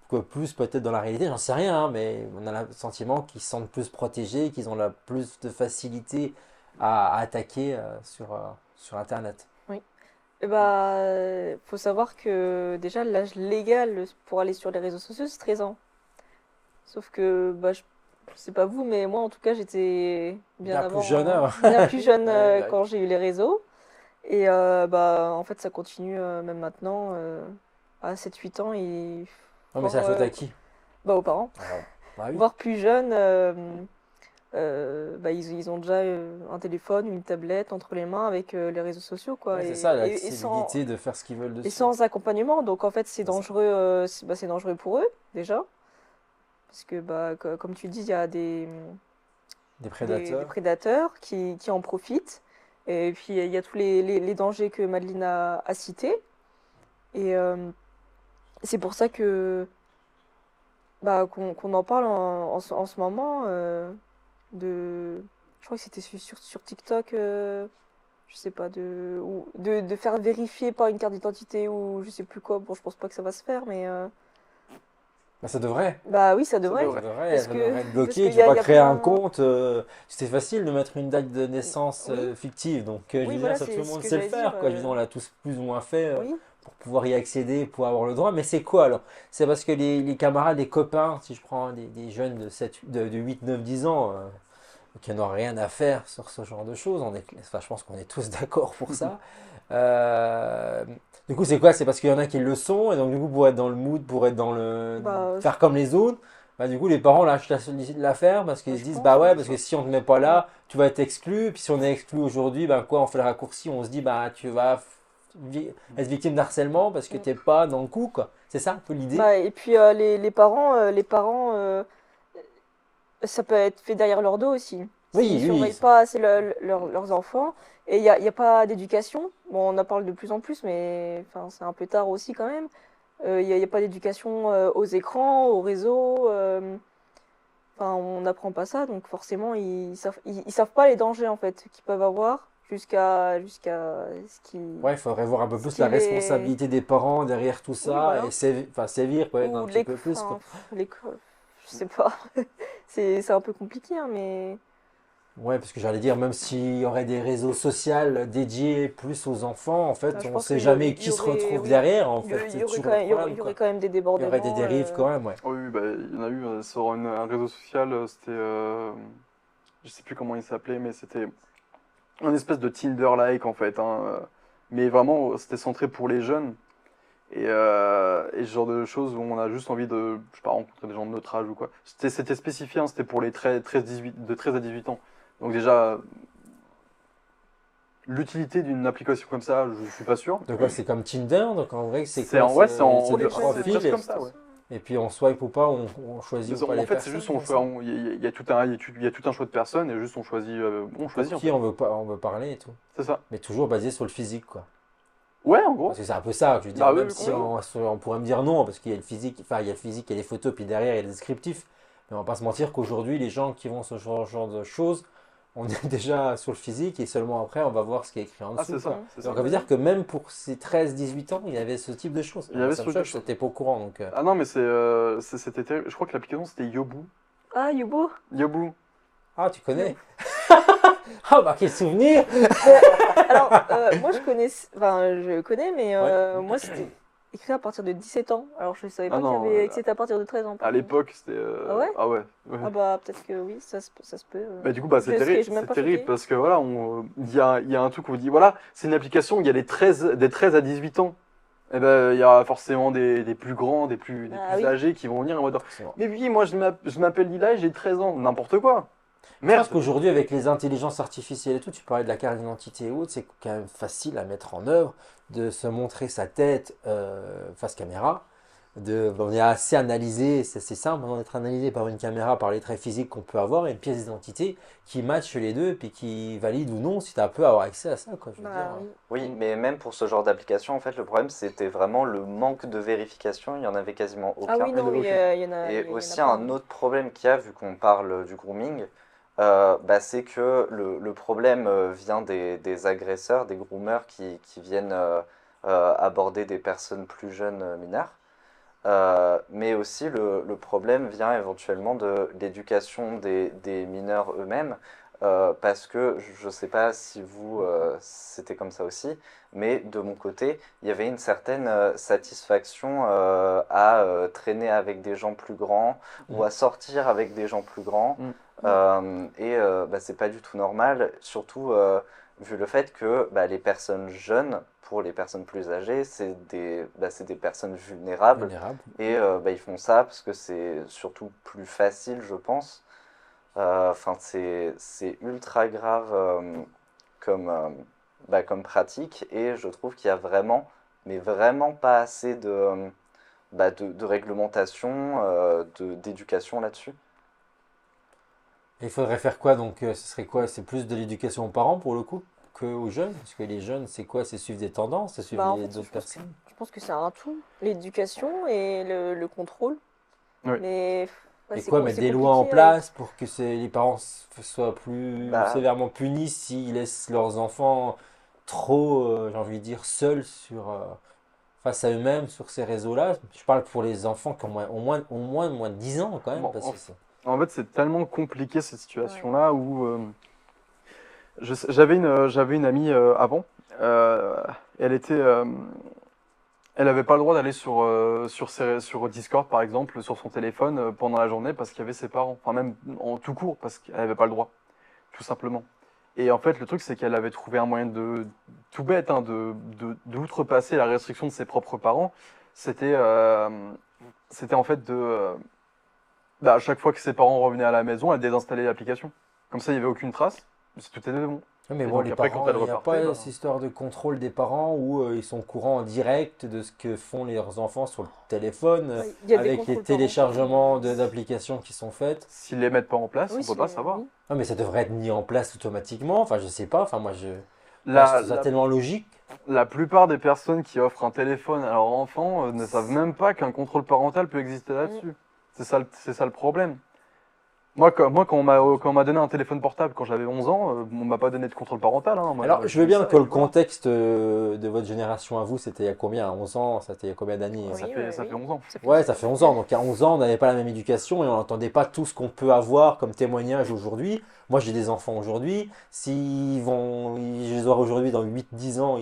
A: que plus peut-être dans la réalité, j'en sais rien, hein, mais on a le sentiment qu'ils se sentent plus protégés, qu'ils ont plus de facilité à attaquer sur Internet.
B: Oui. Et bah, faut savoir que déjà l'âge légal pour aller sur les réseaux sociaux, c'est 13 ans. Sauf que bah, je sais pas vous, mais moi en tout cas j'étais bien
A: Bien
B: avant,
A: plus jeune, hein.
B: bien plus jeune
A: Ouais, ouais.
B: quand j'ai eu les réseaux. Et bah en fait ça continue même maintenant à 7-8 ans et
A: Non, mais c'est la
B: voire,
A: faute à qui?
B: bah, aux parents,
A: Bah oui.
B: voire plus jeunes. Bah, ils ont déjà un téléphone, une tablette entre les mains avec les réseaux sociaux quoi
A: Ouais, c'est ça,
B: et sans
A: l'accessibilité de faire ce qu'ils veulent
B: et
A: dessus.
B: sans accompagnement. Donc en fait c'est
A: C'est ça.
B: dangereux, c'est dangereux pour eux déjà parce que bah comme tu dis il y a
A: Des
B: des
A: prédateurs.
B: prédateurs qui en profitent. Et puis il y a tous les dangers que Madeleine a cités. Et c'est pour ça que bah, qu'on en parle en ce moment de. Je crois que c'était sur TikTok, je sais pas, de faire vérifier par une carte d'identité ou je sais plus quoi. Bon, je pense pas que ça va se faire, mais
A: Bah, ça devrait.
B: bah oui, ça
D: Ça
B: devrait.
A: Ça
D: devrait.
A: devrait,
B: Parce
A: ça
B: que
A: devrait être
B: parce
A: bloqué.
B: qu'il
A: Tu peux pas
B: y a
A: créer un
B: plein.
A: compte. C'est facile de mettre une date de naissance
B: Oui,
A: fictive. Donc, je
B: oui,
A: veux dire,
B: voilà,
A: ça, tout
B: c'est
A: le
B: ce
A: monde
B: que
A: sait le
B: j'allais dire.
A: faire, quoi. Je veux dire, on l'a tous plus ou moins fait
B: Oui,
A: pour pouvoir y accéder, pour avoir le droit. Mais c'est quoi alors? C'est parce que les camarades, les copains, si je prends des jeunes de 8, 9, 10 ans, qui n'ont rien à faire sur ce genre de choses, enfin, je pense qu'on est tous d'accord pour ça. Euh, du coup, c'est quoi? C'est parce qu'il y en a qui le sont, et donc du coup, pour être dans le mood, pour être dans le...
B: bah,
A: faire comme les autres, bah, du coup, les parents lâchent l'affaire parce qu'ils se
B: je
A: disent,
B: pense,
A: bah ouais,
B: oui.
A: parce que si on te met pas
B: Mm.
A: là, tu vas être exclu, et puis si on est exclu aujourd'hui, ben quoi, on fait le raccourci, on se dit, bah tu vas être victime d'harcèlement parce que
B: Mm.
A: t'es pas dans le coup, quoi. C'est ça un peu l'idée?
B: Bah, et puis les parents, ça peut être fait derrière leur dos aussi. S'ils
A: Oui, oui,
B: surveillent pas assez leurs enfants et il y a pas d'éducation. Bon, on en parle de plus en plus, mais enfin, c'est un peu tard aussi quand même. Y a pas d'éducation aux écrans, aux réseaux. Enfin, on n'apprend pas ça, donc forcément ils savent pas les dangers en fait qu'ils peuvent avoir jusqu'à
A: ouais, il faudrait voir un peu
B: ce
A: plus la
B: qui les
A: responsabilité des parents derrière tout
B: oui
A: ça
B: voilà
A: et enfin, sévir quoi, un
B: ou
A: petit peu plus quoi.
B: enfin, je sais pas. C'est un peu compliqué hein, mais
A: Ouais, parce que j'allais dire, même s'il y aurait des réseaux sociaux dédiés plus aux enfants, en fait,
B: enfin, je
A: on
B: pense
A: sait
B: qu'il
A: jamais
B: y
A: qui se
B: aurait
A: retrouve
B: oui
A: derrière, en fait,
B: il
A: c'est
B: y aurait
A: toujours
B: quand
A: le
B: même
A: problème,
B: il y aurait
A: quoi.
B: quand même des
A: Il y aurait des
B: débordements
A: dérives quand même, ouais.
D: Oui, oui, bah, il y en a eu sur un réseau social, c'était. Je sais plus comment il s'appelait, mais c'était un espèce de Tinder-like en fait, hein, mais vraiment, c'était centré pour les jeunes. Et ce genre de choses où on a juste envie de, je sais pas, rencontrer des gens de notre âge ou quoi. C'était spécifié, hein, c'était pour les 18, de 13 à 18 ans. Donc déjà, l'utilité d'une application comme ça, je suis pas sûr.
A: Donc, ouais, c'est comme Tinder, donc en vrai, c'est
D: C'est
A: quoi?
D: en, ouais,
A: C'est
B: pour
A: des
B: les jeunes
D: c'est
A: profils,
D: presque
A: et,
D: comme ça, ouais.
A: et puis on swipe ou pas, on choisit ou
D: Mais
A: pas
D: en
A: les
D: fait, c'est
A: personnes,
D: juste on
A: c'est
D: choix,
A: ça?
D: il y a tout un, il y a tout un choix de personnes et juste on
A: Pour
D: choisit en
A: qui
D: fait.
A: on veut parler et tout.
D: C'est ça.
A: Mais toujours basé sur le physique, quoi.
D: Ouais, en
A: Parce
D: gros.
A: que c'est un peu ça, je veux dire,
D: Ah oui,
A: même
D: oui,
A: si
D: complètement.
A: on pourrait me dire non, parce qu'il y a le physique, enfin, il y a le physique, il y a les photos, puis derrière, il y a le descriptif. Mais on va pas se mentir qu'aujourd'hui, les gens qui vont sur ce genre de choses, on est déjà sur le physique et seulement après, on va voir ce qui est écrit en
D: Ah,
A: dessous,
D: c'est ça,
A: quoi.
B: Mm.
D: c'est
A: Donc,
D: ça.
A: ça veut dire que même pour ces 13, 18 ans, il y avait ce type de choses.
D: Il y
A: Moi,
D: avait
A: ça
D: ce
A: me
D: genre de
A: choque,
D: choses.
A: j'étais pas au courant, donc...
D: Ah non, mais c'était terrible. Je crois que l'application c'était Yobu.
B: ah Yubo
D: Yobu.
A: Ah, tu connais? Ah bah quel souvenir!
B: Alors, moi je connais, mais moi c'était écrit à partir de 17 ans. Alors je savais
D: Ah
B: pas
D: non,
B: que c'était à partir de 13 ans. par
D: à
B: contre.
D: l'époque, c'était.
B: Ah ouais?
D: Ah ouais. Ouais.
B: Ah bah peut-être que oui, ça se peut.
D: Bah, du coup, bah, c'est terrible,
B: J'ai même
D: c'est
B: pas
D: terrible
B: choqué.
D: parce que voilà, il y a un truc où on dit voilà, c'est une application, il y a des 13 à 18 ans. Et ben, il y a forcément des plus grands, des
B: Ah
D: plus
B: oui.
D: âgés qui vont venir en mode
A: Forcément.
D: mais oui, moi je m'appelle Lila et j'ai 13 ans. N'importe quoi.
A: Je pense
D: Merde.
A: qu'aujourd'hui, avec les intelligences artificielles et tout, tu parlais de la carte d'identité et autres, c'est quand même facile à mettre en œuvre de se montrer sa tête face caméra. On est assez analysé, c'est simple, on est analysé par une caméra, par les traits physiques qu'on peut avoir et une pièce d'identité qui matche les deux et puis qui valide ou non si tu as peu avoir accès à ça. Quoi, je veux
B: Bah
A: dire.
B: oui.
C: Oui, mais même pour ce genre d'application, en fait, le problème, c'était vraiment le manque de vérification. Il y en avait quasiment
B: Ah
C: aucun.
B: oui, non,
D: Ok.
B: oui, il y en a.
C: Et
B: Il y en a
C: aussi,
B: pas.
C: un autre problème qu'il y a, vu qu'on parle du grooming, bah, c'est que le problème vient des agresseurs, des groomers qui viennent aborder des personnes plus jeunes mineures. Mais aussi, le problème vient éventuellement de l'éducation des mineurs eux-mêmes. Parce que je ne sais pas si vous, c'était comme ça aussi, mais de mon côté, il y avait une certaine satisfaction à traîner avec des gens plus grands ou à sortir avec des gens plus grands.
D: Mm.
C: Bah, c'est pas du tout normal, surtout vu le fait que bah, les personnes jeunes, pour les personnes plus âgées, c'est des personnes vulnérables.
A: Vulnérable.
C: Et bah, ils font ça parce que c'est surtout plus facile, je pense. Enfin, c'est ultra grave comme, bah, comme pratique et je trouve qu'il y a vraiment, mais vraiment pas assez de réglementation, d'éducation là-dessus.
A: Et il faudrait faire quoi donc ce serait quoi? C'est plus de l'éducation aux parents pour le coup que aux jeunes? Parce que les jeunes, c'est quoi? C'est suivre des tendances, c'est suivre
B: Bah en
A: les
B: fait,
A: autres personnes.
B: je pense que c'est un tout, l'éducation et le contrôle.
D: Oui.
B: Mais ouais,
A: Et quoi, mettre
B: c'est
A: des lois en
B: compliqué avec.
A: place pour que les parents soient plus
C: Bah,
A: sévèrement punis s'ils laissent leurs enfants trop, j'ai envie de dire, seuls face à eux-mêmes sur ces réseaux-là. Je parle pour les enfants qui ont moins de 10 ans quand même.
D: Bon,
A: Parce que c'est...
D: en fait, c'est tellement compliqué cette
B: Ouais.
D: situation-là où j'avais une amie avant. euh, elle était, elle avait pas le droit d'aller sur Discord par exemple, sur son téléphone pendant la journée parce qu'il y avait ses parents. Enfin même en tout court parce qu'elle avait pas le droit, tout simplement. Et en fait, le truc c'est qu'elle avait trouvé un moyen de tout bête hein, d'outrepasser la restriction de ses propres parents. C'était c'était en fait bah, à chaque fois que ses parents revenaient à la maison, elle désinstallait l'application. Comme ça, il n'y avait aucune trace. Tout était bon.
A: Ouais, mais
D: Et
A: bon,
D: donc
A: les
D: après, quand
A: parents,
D: elle
A: il n'y a
D: repartait,
A: pas
D: bah,
A: cette histoire de contrôle des parents où ils sont au courant en direct de ce que font leurs enfants sur le téléphone,
B: Ouais, il y a des
A: avec les
B: contrôles
A: téléchargements
B: parentaux.
A: d'applications qui sont faites.
D: s'ils les mettent pas en place,
B: Oui,
D: on peut pas savoir.
B: oui.
A: Non, mais ça devrait être mis en place automatiquement. Enfin, je sais pas. Enfin, moi, je
D: La,
A: trouve ça
D: la,
A: tellement logique.
D: la plupart des personnes qui offrent un téléphone à leur enfant ne savent même pas qu'un contrôle parental peut exister là-dessus. C'est ça le problème. Moi, quand on m'a donné un téléphone portable quand j'avais 11 ans, on m'a pas donné de contrôle parental. Hein. Moi,
A: Alors, je veux
D: j'ai eu
A: bien
D: ça,
A: que
D: et
A: le
D: puis voilà.
A: contexte de votre génération à vous, c'était il y a combien? À 11 ans? C'était il y a combien d'années?
B: Oui,
D: Ça fait 11 ans.
A: Ouais, ça fait 11 ans. Donc, à 11 ans, on n'avait pas la même éducation et on n'entendait pas tout ce qu'on peut avoir comme témoignage aujourd'hui. Moi, j'ai des enfants aujourd'hui. Je les vois aujourd'hui dans 8-10 ans,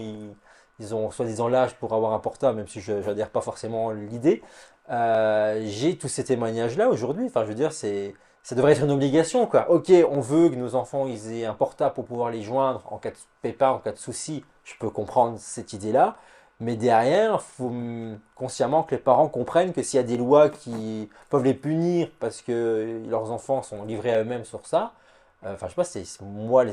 A: ils ont soi-disant l'âge pour avoir un portable, même si je n'adhère pas forcément à l'idée. J'ai tous ces témoignages-là aujourd'hui. Enfin, je veux dire, ça devrait être une obligation, quoi. Ok, on veut que nos enfants ils aient un portable pour pouvoir les joindre en cas de pépin, en cas de souci. Je peux comprendre cette idée-là. Mais derrière, il faut consciemment que les parents comprennent que s'il y a des lois qui peuvent les punir parce que leurs enfants sont livrés à eux-mêmes sur ça, enfin, je sais pas, moi,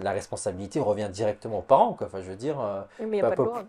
A: la responsabilité revient directement aux parents, quoi. Enfin, je veux dire,
B: Oui, mais il n'y a pas de loi.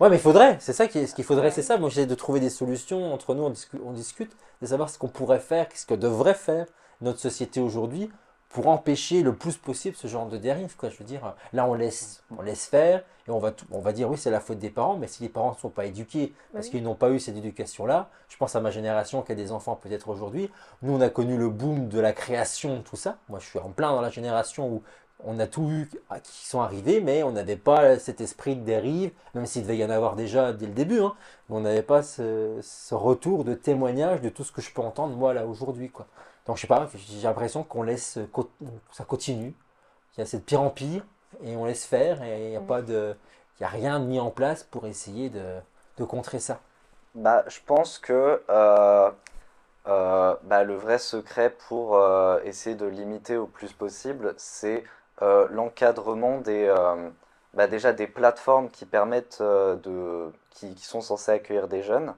A: ouais, mais il faudrait, c'est ça ce qu'il faudrait,
B: Ouais.
A: c'est ça. Moi, j'essaie de trouver des solutions entre nous, on discute, de savoir ce qu'on pourrait faire, ce que devrait faire notre société aujourd'hui pour empêcher le plus possible ce genre de dérive, quoi. Je veux dire, là, on laisse faire et on va dire oui, c'est la faute des parents, mais si les parents ne sont pas éduqués parce
B: Oui.
A: qu'ils n'ont pas eu cette éducation-là, je pense à ma génération qui a des enfants peut-être aujourd'hui. Nous, on a connu le boom de la création, tout ça. Moi, je suis en plein dans la génération où on a tout eu qui sont arrivés, mais on n'avait pas cet esprit de dérive, même s'il devait y en avoir déjà dès le début, hein, mais on n'avait pas ce retour de témoignage de tout ce que je peux entendre moi là aujourd'hui, quoi. Donc je sais pas, j'ai l'impression qu'on laisse ça continue c'est de pire en pire et on laisse faire et il n'y a
B: Mm.
A: y a rien de mis en place pour essayer de contrer ça.
C: Bah, je pense que bah, le vrai secret pour essayer de limiter au plus possible, c'est l'encadrement bah, déjà des plateformes qui permettent qui sont censées accueillir des jeunes,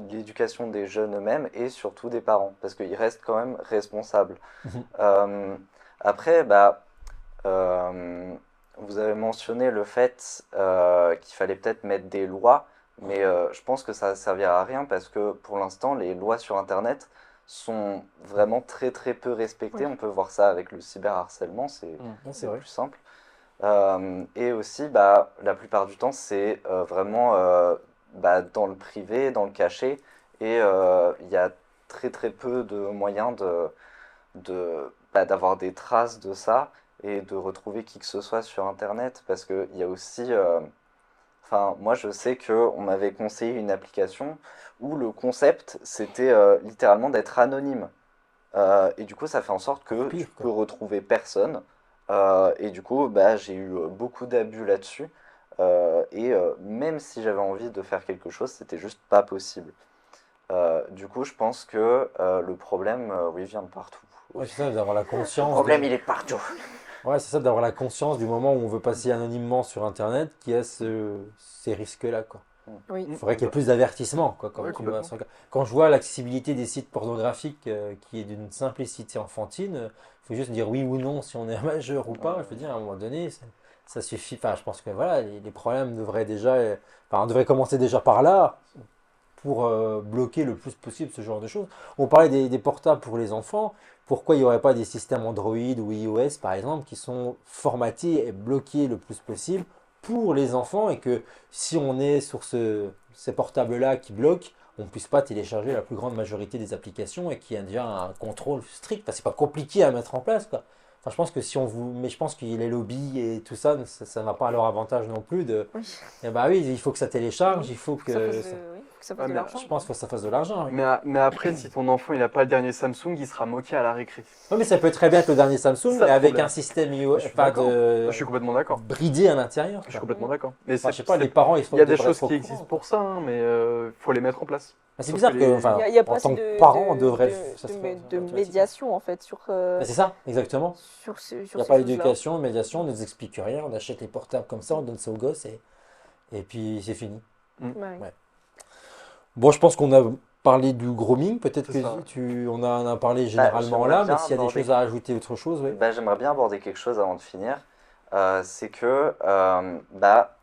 C: l'éducation des jeunes eux-mêmes et surtout des parents, parce qu'ils restent quand même responsables.
A: Mhm.
C: Euh, Après, bah, euh, vous avez mentionné le fait qu'il fallait peut-être mettre des lois, mais je pense que ça ne servira à rien parce que pour l'instant, les lois sur Internet sont vraiment très très peu respectées.
B: Oui.
C: On peut voir ça avec le cyberharcèlement,
A: Non, c'est
C: le
A: vrai.
C: plus simple. Et aussi, bah, la plupart du temps, c'est vraiment bah, dans le privé, dans le caché, et il y a très très peu de moyens bah, d'avoir des traces de ça et de retrouver qui que ce soit sur Internet, parce qu'il y a aussi, enfin, moi je sais qu'on m'avait conseillé une application où le concept c'était littéralement d'être anonyme. Et du coup, ça fait en sorte
A: Encore
C: que tu
A: pire,
C: peux
A: quoi.
C: retrouver personne. Et du coup, bah, j'ai eu beaucoup d'abus là-dessus. Et même si j'avais envie de faire quelque chose, c'était juste pas possible. Du coup, je pense que le problème, oui, vient de partout.
A: Ouais,
C: Oui.
A: c'est ça, d'avoir la
C: Le
A: conscience
C: problème, il est partout.
A: ouais, c'est ça, d'avoir la conscience du moment où on veut passer anonymement sur Internet, qui a ces risques-là, quoi.
B: Oui.
A: Il faudrait qu'il y ait plus d'avertissement, quoi, comme
D: Ouais,
A: tu vois.
D: complètement.
A: Quand je vois l'accessibilité des sites pornographiques qui est d'une simplicité enfantine, il faut juste dire oui ou non si on est majeur ou pas. Je veux dire, à un moment donné, ça suffit. Enfin, je pense que voilà, les problèmes devraient déjà, enfin, on devrait commencer déjà par là pour bloquer le plus possible ce genre de choses. On parlait des portables pour les enfants. Pourquoi il n'y aurait pas des systèmes Android ou iOS, par exemple, qui sont formatés et bloqués le plus possible pour les enfants et que si on est sur ces portables-là qui bloquent, on ne puisse pas télécharger la plus grande majorité des applications et qu'il y ait déjà un contrôle strict. Enfin, c'est pas compliqué à mettre en place, quoi. Enfin, je pense que si on vous, mais je pense que les lobbies et tout ça, ça n'a pas à leur avantage non plus de.
B: Oui.
A: Eh bah oui, il faut que ça télécharge,
B: Oui.
A: il faut
B: Faut que ça fasse
A: que
B: de, oui, faut que ça fasse
D: Ouais,
B: de
D: mais
B: l'argent,
A: je pense
B: quoi.
A: qu'il faut que ça fasse de l'argent, oui.
D: mais après, si ton enfant il a pas le dernier Samsung, il sera moqué à la récré.
A: Oui, mais ça peut très bien être le dernier
D: C'est
A: Samsung,
D: ça
A: mais
D: le
A: avec un
D: problème.
A: système
D: Je suis
A: pas
D: d'accord. Je
A: de
D: suis complètement d'accord.
A: bridé à l'intérieur,
D: Je suis
A: quoi.
D: complètement
B: Mm.
D: d'accord. Mais
A: Enfin, je sais pas, les parents,
D: il y a des
A: devraient
D: choses
A: être au
D: qui
A: courant,
D: existent
A: quoi.
D: pour ça, hein, mais faut les mettre en place.
A: Mais c'est
D: Sauf que
A: bizarre que,
B: Il
A: enfin,
B: n'y a pas
A: en
B: assez
A: tant que parent, on devrait ça se faire
B: de
A: automatiquement.
B: médiation, en fait,
A: Mais c'est ça, exactement. Il
B: sur
A: n'y a
B: ces
A: pas
B: choses-là.
A: d'éducation, de médiation, on ne nous explique rien, on achète les portables comme ça, on donne ça aux gosses et puis c'est fini.
D: Mm.
B: Ouais.
A: Ouais. Bon, je pense qu'on a parlé du grooming, peut-être
D: C'est ça.
A: que on en a parlé
C: Bah,
A: généralement là, mais s'il y a des choses à ajouter, autre chose, oui.
C: bah, j'aimerais bien aborder quelque chose avant de finir. C'est que bah,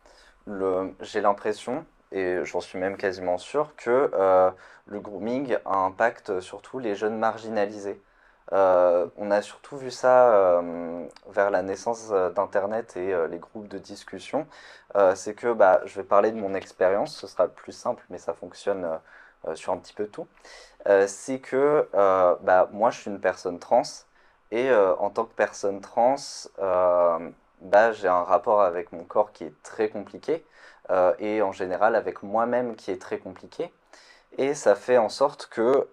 C: j'ai l'impression, et j'en suis même quasiment sûr, que le grooming impacte surtout les jeunes marginalisés. On a surtout vu ça vers la naissance d'Internet et les groupes de discussion. C'est que bah, je vais parler de mon expérience, ce sera le plus simple, mais ça fonctionne sur un petit peu tout. C'est que bah, moi je suis une personne trans et en tant que personne trans, bah, j'ai un rapport avec mon corps qui est très compliqué et en général avec moi-même qui est très compliqué. Et ça fait en sorte que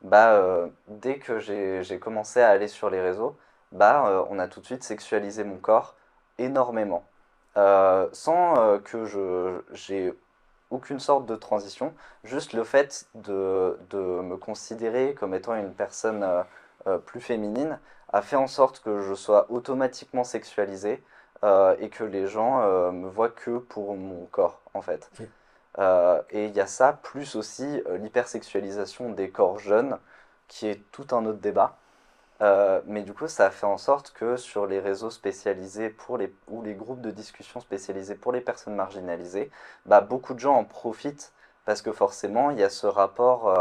C: bah, dès que j'ai commencé à aller sur les réseaux, bah, on a tout de suite sexualisé mon corps énormément. Sans que j'ai aucune sorte de transition, juste le fait de me considérer comme étant une personne plus féminine a fait en sorte que je sois automatiquement sexualisé et que les gens me voient que pour mon corps en fait.
A: Ok.
C: Et il y a ça, plus aussi l'hypersexualisation des corps jeunes, qui est tout un autre débat. Mais du coup, ça a fait en sorte que sur les réseaux spécialisés ou les groupes de discussion spécialisés pour les personnes marginalisées, bah, beaucoup de gens en profitent parce que forcément, il y a ce rapport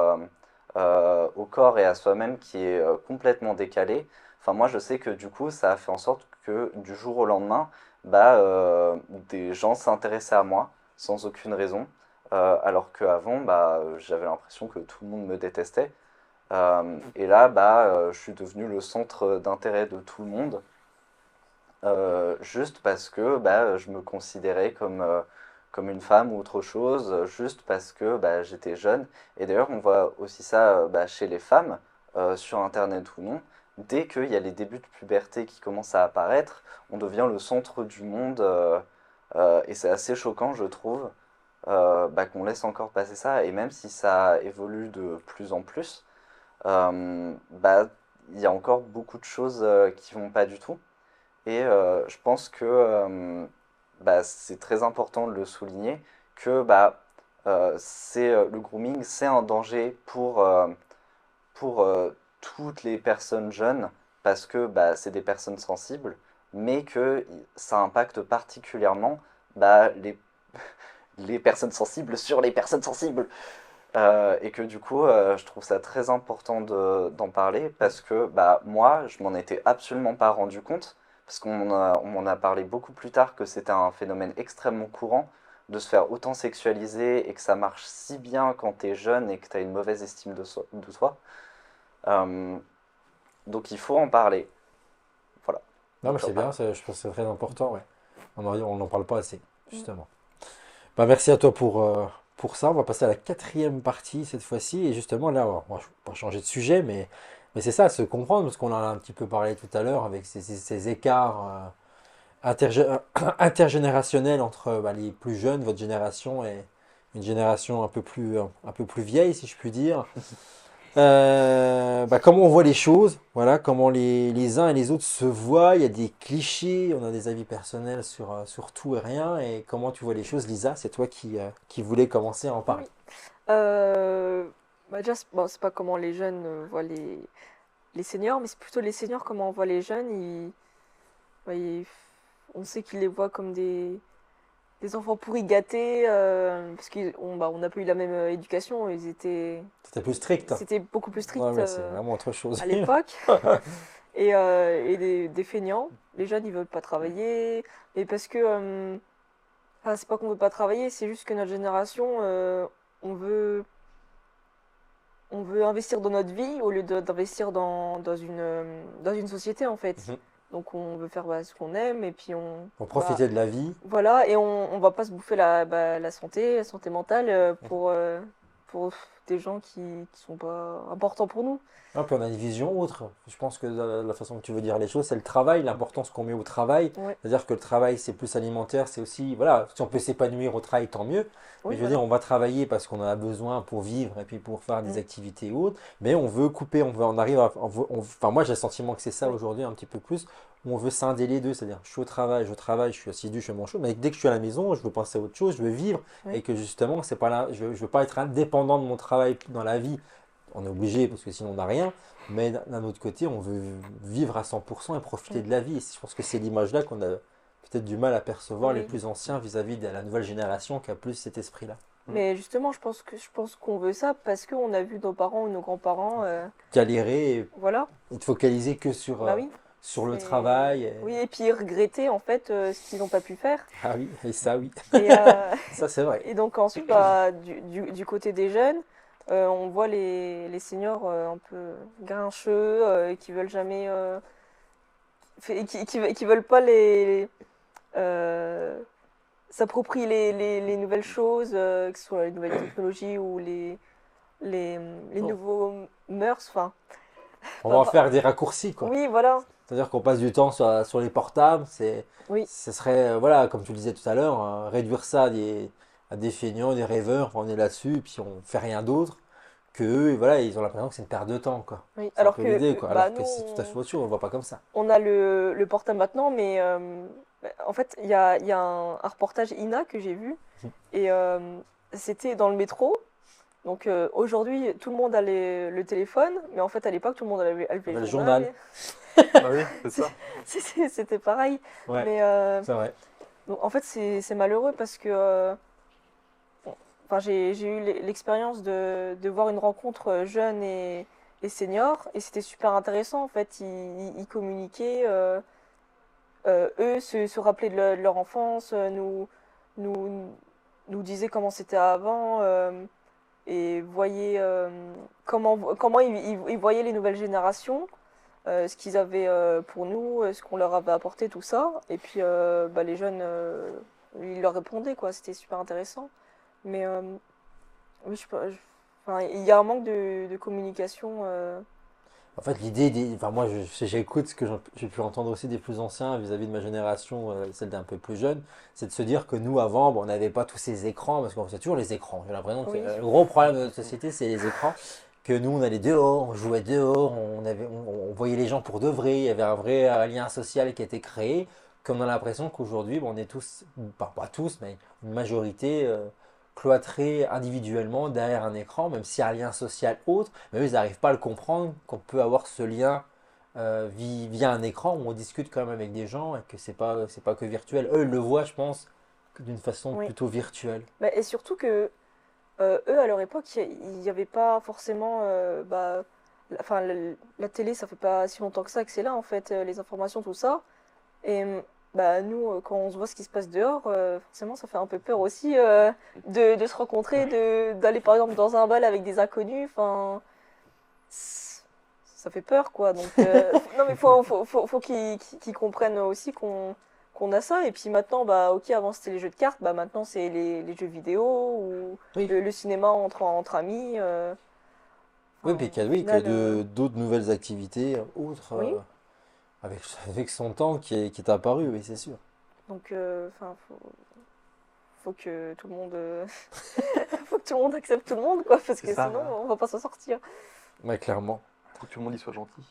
C: au corps et à soi-même qui est complètement décalé. Enfin, moi, je sais que du coup, ça a fait en sorte que du jour au lendemain, bah, des gens s'intéressaient à moi sans aucune raison, alors qu'avant, bah, j'avais l'impression que tout le monde me détestait. Et là, bah, je suis devenu le centre d'intérêt de tout le monde, juste parce que bah, je me considérais comme une femme ou autre chose, juste parce que bah, j'étais jeune. Et d'ailleurs, on voit aussi ça bah, chez les femmes, sur Internet ou non. dès qu'il y a les débuts de puberté qui commencent à apparaître, on devient le centre du monde et c'est assez choquant, je trouve, qu'on laisse encore passer ça. Et même si ça évolue de plus en plus, il y a encore beaucoup de choses qui vont pas du tout. Et je pense que c'est très important de le souligner que le grooming, c'est un danger pour toutes les personnes jeunes parce que c'est des personnes sensibles, mais que ça impacte particulièrement les, les personnes sensibles sur les personnes sensibles. Et que du coup, je trouve ça très important d'en parler parce que moi, je m'en étais absolument pas rendu compte parce on m'en a parlé beaucoup plus tard que c'était un phénomène extrêmement courant de se faire autant sexualiser et que ça marche si bien quand t'es jeune et que t'as une mauvaise estime de toi. Donc il faut en parler. Voilà.
A: Non, mais
C: Donc,
A: c'est bien, je pense que c'est très important, ouais. On n'en parle pas assez, justement. Bah, merci à toi pour ça. On va passer à la quatrième partie cette fois-ci. Et justement, là, on va pas changer de sujet, mais c'est ça, se comprendre, parce qu'on en a un petit peu parlé tout à l'heure avec ces écarts intergénérationnels entre les plus jeunes, votre génération, et une génération un peu plus vieille, si je puis dire. Comment on voit les choses, voilà, comment les uns et les autres se voient, il y a des clichés, on a des avis personnels sur tout et rien, et comment tu vois les choses, Lisa, c'est toi qui voulais commencer à en parler.
B: Oui. Déjà, c'est pas comment les jeunes voient les seniors, mais c'est plutôt les seniors comment on voit les jeunes. On sait qu'ils les voient comme des enfants pourris gâtés, parce on n'a pas eu la même éducation.
A: C'était plus strict.
B: C'était beaucoup plus
A: Ouais,
B: strict
A: mais c'est vraiment autre chose.
B: à l'époque. Et des feignants. Les jeunes, ils veulent pas travailler. Mais parce que, enfin, c'est pas qu'on veut pas travailler, c'est juste que notre génération, on veut, on veut investir dans notre vie au lieu d'investir dans une société, en fait.
A: Mhm.
B: Donc, on veut faire ce qu'on aime et puis
A: Pour profiter de la vie.
B: voilà, et on va pas se bouffer la santé mentale pour des gens qui sont pas importants pour nous.
A: Ah, puis on a une vision autre. Je pense que la façon que tu veux dire les choses, c'est le travail, l'importance qu'on met au travail.
B: Ouais.
A: C'est-à-dire que le travail, c'est plus alimentaire, c'est aussi, voilà, si on peut s'épanouir au travail, tant mieux.
B: Oui,
A: Mais je veux dire, on va travailler parce qu'on en a besoin pour vivre et puis pour faire des
B: Mm.
A: activités autres. Mais on veut couper, on arrive à, enfin, moi, j'ai le sentiment que c'est ça
B: Oui.
A: aujourd'hui un petit peu plus. Où on veut scinder les deux, c'est-à-dire je suis au travail, je suis assidu, je fais mon show, mais dès que je suis à la maison, je veux penser à autre chose, je veux vivre
B: Oui.
A: et que justement, c'est pas là, je veux pas être indépendant de mon travail dans la vie. On est obligé parce que sinon on n'a rien, mais d'un autre côté, on veut vivre à 100% et profiter
B: Mm.
A: de la vie. Et je pense que c'est l'image-là qu'on a peut-être du mal à percevoir les
B: Oui.
A: plus anciens vis-à-vis de la nouvelle génération qui a plus cet esprit-là.
B: Mais justement, je pense qu'on veut ça parce qu'on a vu nos parents ou nos grands-parents,
A: Galérer
B: voilà.
A: et te focaliser que
B: Bah oui.
A: sur le
B: C'est-
A: travail.
B: Oui, et puis regretter en fait ce qu'ils n'ont pas pu faire.
A: Ah oui, et ça oui,
B: Et,
A: ça c'est vrai.
B: et donc ensuite, du côté des jeunes, on voit les seniors un peu grincheux, qui veulent jamais, qui veulent pas euh, s'approprier les nouvelles choses, que ce soit les nouvelles technologies ou les, les
A: Oh.
B: nouveaux mœurs. Enfin,
A: On va faire des raccourcis quoi.
B: oui, voilà.
A: C'est-à-dire qu'on passe du temps sur les portables,
B: Oui,
A: ce serait, voilà, comme tu le disais tout à l'heure, réduire ça à des feignants, des rêveurs, enfin, on est là-dessus, et puis on fait rien d'autre que eux, et voilà, ils ont l'impression que c'est une perte de temps, quoi.
B: oui.
A: C'est un
B: Alors
A: peu
B: que
A: l'idée, quoi. Alors que
B: nous,
A: c'est tout à fait autre chose, on ne voit pas comme ça.
B: on a le portable maintenant, mais en fait, il y a un reportage INA que j'ai vu, et c'était dans le métro. Donc aujourd'hui, tout le monde a le téléphone, mais en fait, à l'époque, tout le monde avait
A: Le
B: le
A: journal.
D: Ah oui, c'est ça.
B: C'était pareil.
A: Ouais,
B: Mais
A: c'est vrai.
B: donc, en fait, c'est malheureux parce que enfin, j'ai eu l'expérience de voir une rencontre jeune et senior, et c'était super intéressant. En fait, ils communiquaient, eux se rappelaient de leur enfance, nous, nous disaient comment c'était avant, et voyaient comment ils voyaient les nouvelles générations. Ce qu'ils avaient pour nous, ce qu'on leur avait apporté, tout ça. Et puis les jeunes, ils leur répondaient, quoi. C'était super intéressant. Mais oui, enfin, il y a un manque de communication.
A: En fait, l'idée, enfin, moi, j'écoute ce que j'ai pu entendre aussi des plus anciens vis-à-vis de ma génération, celle d'un peu plus jeune, c'est de se dire que nous, avant, bon, on n'avait pas tous ces écrans, parce qu'on faisait toujours les écrans. J'ai l'impression que
B: Oui,
A: le gros problème de notre société, c'est les écrans. Que nous, on allait dehors, on jouait dehors, on voyait les gens pour de vrai, il y avait un vrai lien social qui était créé. Comme on a l'impression qu'aujourd'hui, bon, on est tous, pas tous, mais une majorité cloîtrés individuellement derrière un écran, même s'il y a un lien social autre, mais eux, ils n'arrivent pas à le comprendre, qu'on peut avoir ce lien via un écran où on discute quand même avec des gens et que c'est pas que virtuel. Eux, ils le voient, je pense, d'une façon
B: oui.
A: plutôt virtuelle.
B: Bah, et surtout que eux, à leur époque, il n'y avait pas forcément. Enfin, la télé, ça fait pas si longtemps que ça que c'est là, en fait, les informations, tout ça. Et bah, nous, quand on se voit ce qui se passe dehors, forcément, ça fait un peu peur aussi de se rencontrer, d'aller par exemple dans un bal avec des inconnus. Enfin, ça fait peur, quoi. Donc, non, mais faut qu'ils comprennent aussi qu'on a ça. Et puis maintenant, bah, ok, avant c'était les jeux de cartes, bah maintenant c'est les jeux vidéo ou
A: Oui,
B: le cinéma entre amis.
A: oui,
B: Enfin,
A: puis
B: au
A: oui,
B: final,
A: d'autres nouvelles activités autres
B: oui.
A: avec, avec son temps qui est apparu, oui, c'est sûr.
B: Donc, enfin, faut que tout le monde, faut que tout le monde accepte tout le monde, quoi, parce
D: C'est
B: que
D: ça.
B: sinon, on va pas s'en sortir.
A: Ouais, clairement.
D: Faut que tout le monde y soit gentil.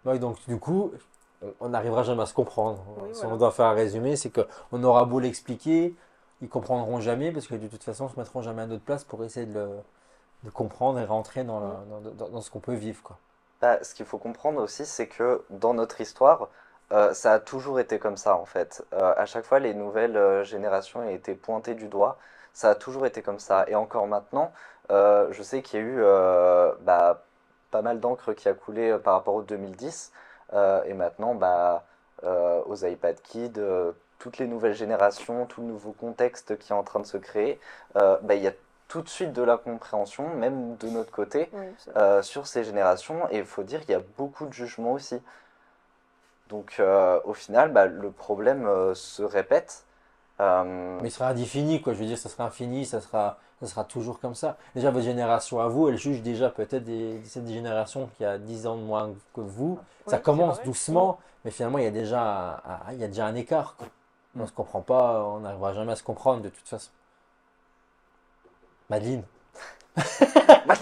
A: Ouais, donc du coup, on n'arrivera jamais à se comprendre.
B: Oui,
A: Si on
B: voilà.
A: doit faire un résumé, c'est qu'on aura beau l'expliquer, ils comprendront jamais parce que de toute façon, ils se mettront jamais à notre place pour essayer de comprendre et rentrer dans,
B: Mm.
A: dans ce qu'on peut vivre, quoi.
C: Bah, ce qu'il faut comprendre aussi, c'est que dans notre histoire, ça a toujours été comme ça en fait. À chaque fois, les nouvelles générations ont été pointées du doigt. Ça a toujours été comme ça. Et encore maintenant, je sais qu'il y a eu pas mal d'encre qui a coulé par rapport au 2010. Et maintenant, aux iPad Kids, toutes les nouvelles générations, tout le nouveau contexte qui est en train de se créer, il y a tout de suite de la compréhension, même de notre côté
B: Oui, ça.
C: sur ces générations et il faut dire qu'il y a beaucoup de jugements aussi. Donc au final, le problème se répète.
A: Mais il sera indéfini, quoi. Je veux dire, ça sera infini, ça sera toujours comme ça. Déjà, votre génération à vous, elle juge déjà peut-être cette génération qui a 10 ans de moins que vous. Ça
B: Oui, c'est
A: commence
B: vrai.
A: doucement, mais finalement, il y a déjà un écart, quoi. On
D: Mm.
A: se comprend pas, on n'arrivera jamais à se comprendre de toute façon. Madeleine,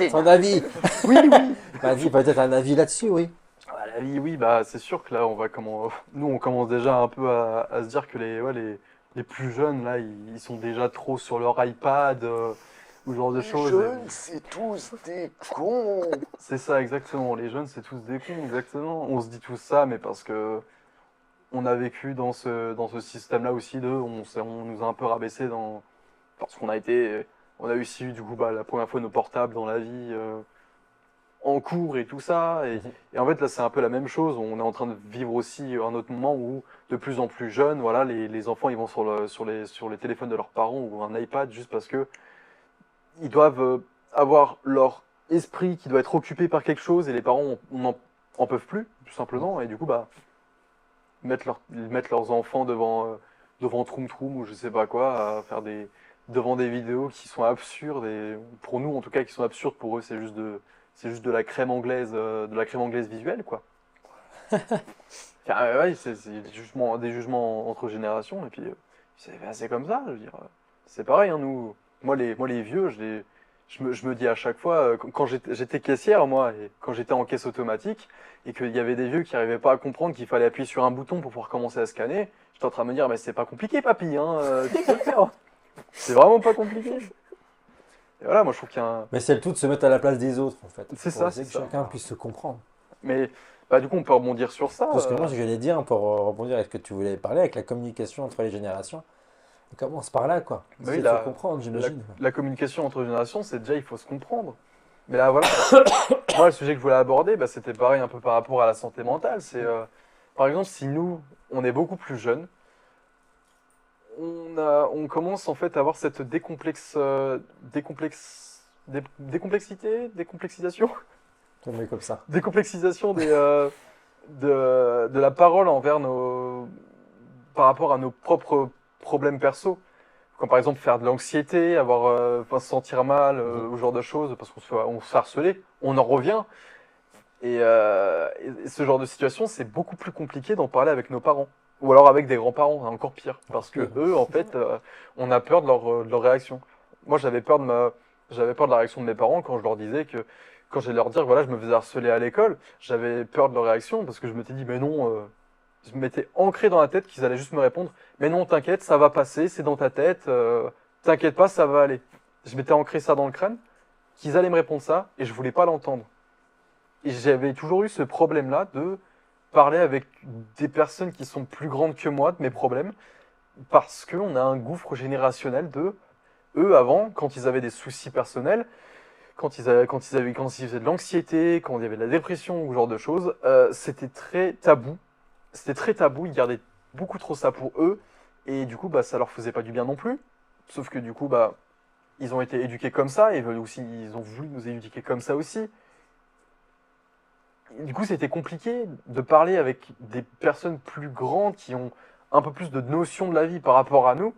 A: son avis.
D: Oui, oui.
A: Vas-y, peut-être un avis là-dessus, oui.
D: Ah, la vie, oui, bah c'est sûr que là, nous, on commence déjà un peu à se dire que les plus jeunes, là, ils sont déjà trop sur leur iPad, ou ce genre de choses.
C: c'est tous des cons.
D: C'est ça, exactement. Les jeunes, c'est tous des cons, exactement. On se dit tous ça, mais parce que on a vécu dans ce système-là aussi on nous a un peu rabaissé parce on a aussi eu du coup la première fois nos portables dans la vie en cours et tout ça.
A: Mhm.
D: Et en fait là c'est un peu la même chose. On est en train de vivre aussi un autre moment où de plus en plus jeunes, voilà, les enfants ils vont sur les téléphones de leurs parents ou un iPad juste parce que ils doivent avoir leur esprit qui doit être occupé par quelque chose et les parents en peuvent plus tout simplement et du coup mettre leurs enfants devant Troom Troom ou je sais pas quoi, devant des vidéos qui sont absurdes et pour nous en tout cas qui sont absurdes, pour eux c'est juste de la crème anglaise visuelle quoi. Enfin, ouais, c'est des jugements entre générations et puis c'est comme ça, je veux dire. C'est pareil, hein, moi les vieux, je me dis à chaque fois, quand j'étais caissière, moi, et quand j'étais en caisse automatique, et qu'il y avait des vieux qui n'arrivaient pas à comprendre qu'il fallait appuyer sur un bouton pour pouvoir commencer à scanner, j'étais en train de me dire, mais c'est pas compliqué, papy, hein, tu sais le faire. C'est vraiment pas compliqué. Et voilà, moi je trouve qu'il y a un.
A: Mais c'est le tout de se mettre à la place des autres, en fait.
D: C'est
A: Pour
D: ça,
A: essayer
D: c'est
A: que
D: ça.
A: chacun puisse se comprendre.
D: Mais bah, du coup, on peut rebondir sur ça.
A: Parce que moi, ce que j'allais dire, pour rebondir avec ce que tu voulais parler, avec la communication entre les générations, on commence par là, quoi.
D: Bah
A: Essayer
D: oui,
A: de se comprendre, j'imagine.
D: la communication entre générations, c'est déjà, il faut se comprendre. Mais là, voilà. Moi, le sujet que je voulais aborder, bah, c'était pareil un peu par rapport à la santé mentale. Par exemple, si nous, on est beaucoup plus jeunes, on commence en fait à avoir cette décomplexisation,
A: On met comme ça.
D: décomplexisation de la parole par rapport à nos propres problèmes perso. Comme par exemple faire de l'anxiété, se sentir mal, ce genre de choses, parce on se fait harceler, on en revient. Et ce genre de situation, c'est beaucoup plus compliqué d'en parler avec nos parents. Ou alors avec des grands-parents, encore pire. Parce que eux, en fait, on a peur de leur réaction. Moi, j'avais peur de la réaction de mes parents quand je leur disais que, quand j'allais leur dire, voilà, je me faisais harceler à l'école, j'avais peur de leur réaction parce que je m'étais dit, mais non, je m'étais ancré dans la tête qu'ils allaient juste me répondre, mais non, t'inquiète, ça va passer, c'est dans ta tête, t'inquiète pas, ça va aller. Je m'étais ancré ça dans le crâne, qu'ils allaient me répondre ça, et je voulais pas l'entendre. Et j'avais toujours eu ce problème-là de parler avec des personnes qui sont plus grandes que moi de mes problèmes, parce qu'on a un gouffre générationnel de eux avant, quand ils avaient des soucis personnels, quand ils faisaient de l'anxiété, quand il y avait de la dépression ou ce genre de choses, c'était très tabou. C'était très tabou, ils gardaient beaucoup trop ça pour eux, et du coup, bah, ça leur faisait pas du bien non plus. Sauf que du coup, bah, ils ont été éduqués comme ça, et ils ont voulu nous éduquer comme ça aussi. Du coup, c'était compliqué de parler avec des personnes plus grandes qui ont un peu plus de notion de la vie par rapport à nous,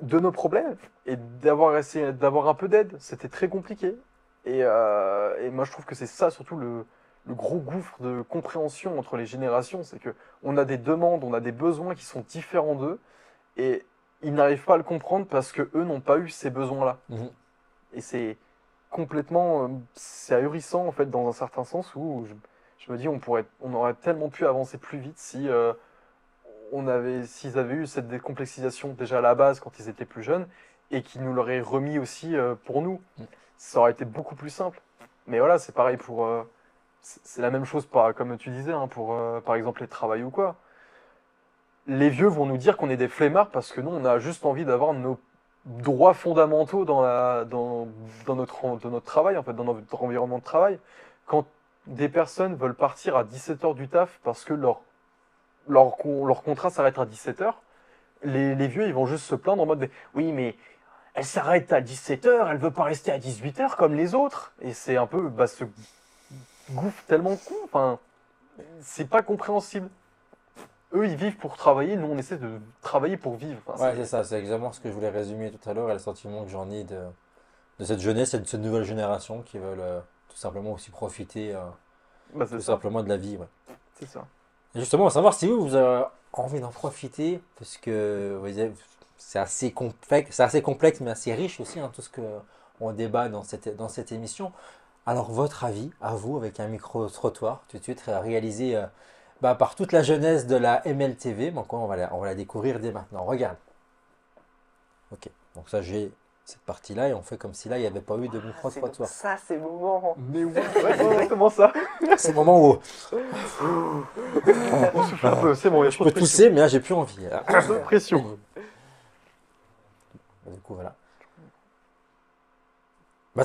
D: de nos problèmes, et d'avoir un peu d'aide. C'était très compliqué. Et moi, je trouve que c'est ça surtout le gros gouffre de compréhension entre les générations, c'est que on a des demandes, on a des besoins qui sont différents d'eux, et ils n'arrivent pas à le comprendre parce que eux n'ont pas eu ces besoins-là.
A: Mhm.
D: Et c'est complètement, c'est ahurissant en fait dans un certain sens où je me dis on aurait tellement pu avancer plus vite si s'ils avaient eu cette décomplexisation déjà à la base quand ils étaient plus jeunes et qu'ils nous l'auraient remis aussi pour nous.
A: Mm.
D: Ça aurait été beaucoup plus simple. Mais voilà, c'est pareil pour, c'est la même chose comme tu disais hein, pour par exemple les travails ou quoi. Les vieux vont nous dire qu'on est des flemmards parce que nous on a juste envie d'avoir nos droits fondamentaux dans notre travail, en fait, dans notre environnement de travail. Quand des personnes veulent partir à 17h du taf parce que leur contrat s'arrête à 17h, les vieux, ils vont juste se plaindre en mode oui, mais elle s'arrête à 17h, elle veut pas rester à 18h comme les autres. Et c'est un peu ce gouffre tellement con, enfin, c'est pas compréhensible. Eux, ils vivent pour travailler, nous, on essaie de travailler pour vivre. Enfin,
A: Ouais, c'est ça, c'est exactement ce que je voulais résumer tout à l'heure et le sentiment que j'en ai de cette jeunesse et de cette nouvelle génération qui veulent tout simplement aussi profiter
D: c'est
A: tout
D: ça,
A: simplement de la vie. Ouais.
D: c'est ça.
A: Et justement, on va savoir si vous avez envie d'en profiter, parce que vous voyez, c'est assez complexe, mais assez riche aussi, hein, tout ce qu'on débat dans cette émission. Alors, votre avis, à vous, avec un micro-trottoir, tout de suite réalisé par toute la jeunesse de la MLTV. Donc, on va la découvrir dès maintenant. Regarde. Ok, donc ça, j'ai cette partie-là, et on fait comme si là, il n'y avait pas eu de micro-trottoir.
C: Ça, c'est le moment.
D: Mais ouais, c'est exactement ça.
A: C'est le moment où
D: On souffle un peu, c'est bon, il y a
A: je
D: trop
A: peux
D: de pression.
A: tousser, mais là, j'ai plus envie.
D: Trop de pression.
A: Du coup, voilà.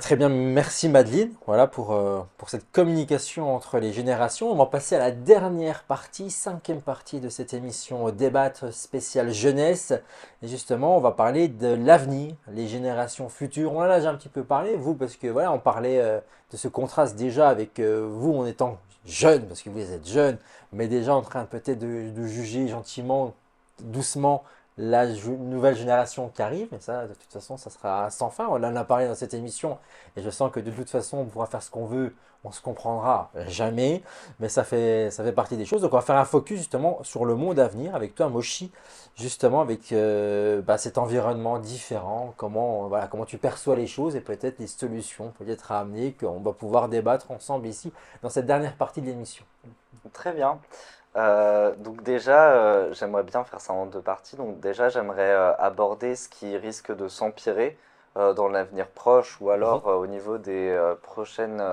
A: Très bien, merci Madeleine, voilà pour cette communication entre les générations. On va passer à la dernière partie, cinquième partie de cette émission Débattre spéciale jeunesse. Et justement, on va parler de l'avenir, les générations futures. On en a déjà un petit peu parlé, vous, parce que voilà, on parlait de ce contraste déjà avec vous en étant jeune, parce que vous êtes jeune, mais déjà en train peut-être de juger gentiment, doucement la nouvelle génération qui arrive, et ça, de toute façon, ça sera sans fin. On en a parlé dans cette émission, et je sens que de toute façon, on pourra faire ce qu'on veut, on se comprendra jamais, mais ça fait partie des choses. Donc, on va faire un focus justement sur le monde à venir avec toi, Moshi, justement avec cet environnement différent, comment tu perçois les choses et peut-être les solutions peut-être à amener, qu'on va pouvoir débattre ensemble ici dans cette dernière partie de l'émission.
C: Très bien. Donc déjà, j'aimerais bien faire ça en deux parties. Donc déjà, j'aimerais aborder ce qui risque de s'empirer dans l'avenir proche ou alors au niveau des prochaines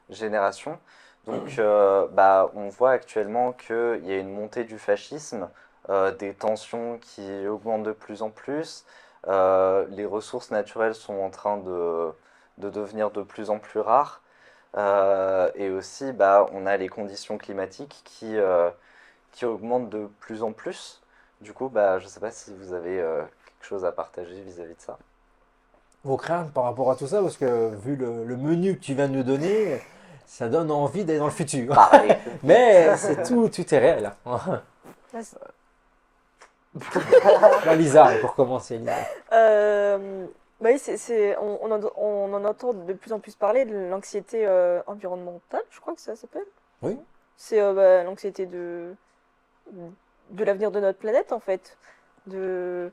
C: générations. Donc on voit actuellement qu'il y a une montée du fascisme, des tensions qui augmentent de plus en plus. Les ressources naturelles sont en train de devenir de plus en plus rares. Et aussi, on a les conditions climatiques qui augmentent de plus en plus. Du coup, je ne sais pas si vous avez quelque chose à partager vis-à-vis de ça.
A: Vos craintes par rapport à tout ça, parce que vu le menu que tu viens de nous donner, ça donne envie d'aller dans le futur. Mais c'est tout est réel. Lisa, pour commencer. Lisa.
B: Oui, on en entend de plus en plus parler de l'anxiété environnementale, je crois que ça s'appelle.
A: Oui.
B: Donc c'était de l'avenir de notre planète en fait. De,